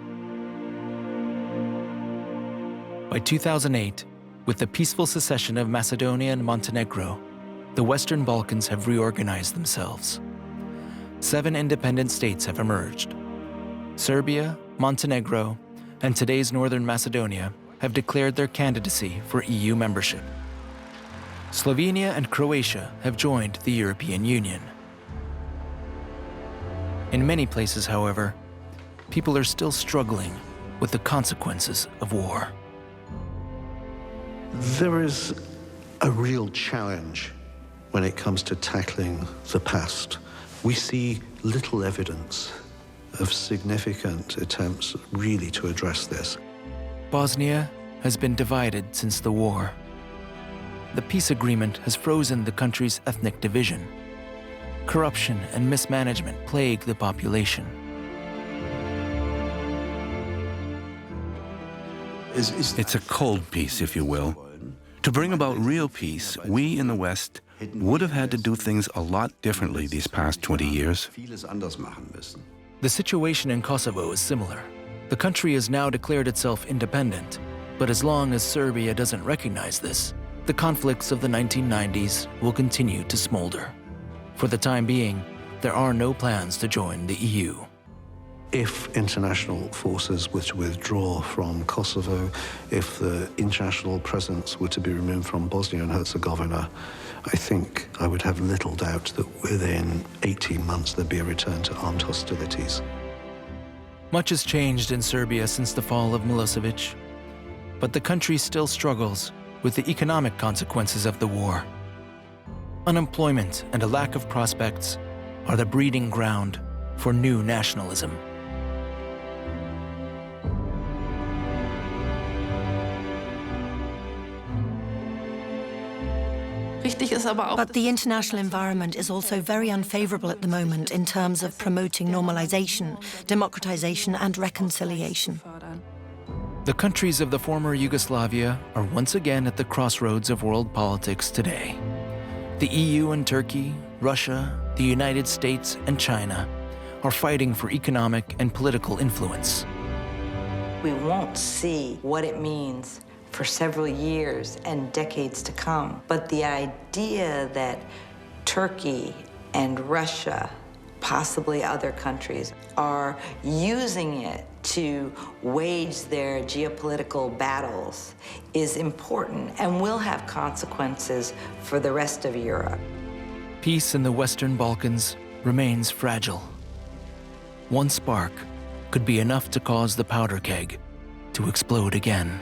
By 2008, with the peaceful secession of Macedonia and Montenegro, the Western Balkans have reorganized themselves. 7 independent states have emerged. Serbia, Montenegro, and today's Northern Macedonia have declared their candidacy for EU membership. Slovenia and Croatia have joined the European Union. In many places, however, people are still struggling with the consequences of war. There is a real challenge when it comes to tackling the past. We see little evidence of significant attempts really to address this. Bosnia has been divided since the war. The peace agreement has frozen the country's ethnic division. Corruption and mismanagement plague the population. It's a cold peace, if you will. To bring about real peace, we in the West would have had to do things a lot differently these past 20 years. The situation in Kosovo is similar. The country has now declared itself independent, but as long as Serbia doesn't recognize this, the conflicts of the 1990s will continue to smolder. For the time being, there are no plans to join the EU. If international forces were to withdraw from Kosovo, if the international presence were to be removed from Bosnia and Herzegovina, I think I would have little doubt that within 18 months there'd be a return to armed hostilities. Much has changed in Serbia since the fall of Milosevic, but the country still struggles with the economic consequences of the war. Unemployment and a lack of prospects are the breeding ground for new nationalism. But the international environment is also very unfavorable at the moment in terms of promoting normalization, democratization, and reconciliation. The countries of the former Yugoslavia are once again at the crossroads of world politics today. The EU and Turkey, Russia, the United States, and China are fighting for economic and political influence. We won't see what it means for several years and decades to come. But the idea that Turkey and Russia, possibly other countries, are using it to wage their geopolitical battles is important and will have consequences for the rest of Europe. Peace in the Western Balkans remains fragile. One spark could be enough to cause the powder keg to explode again.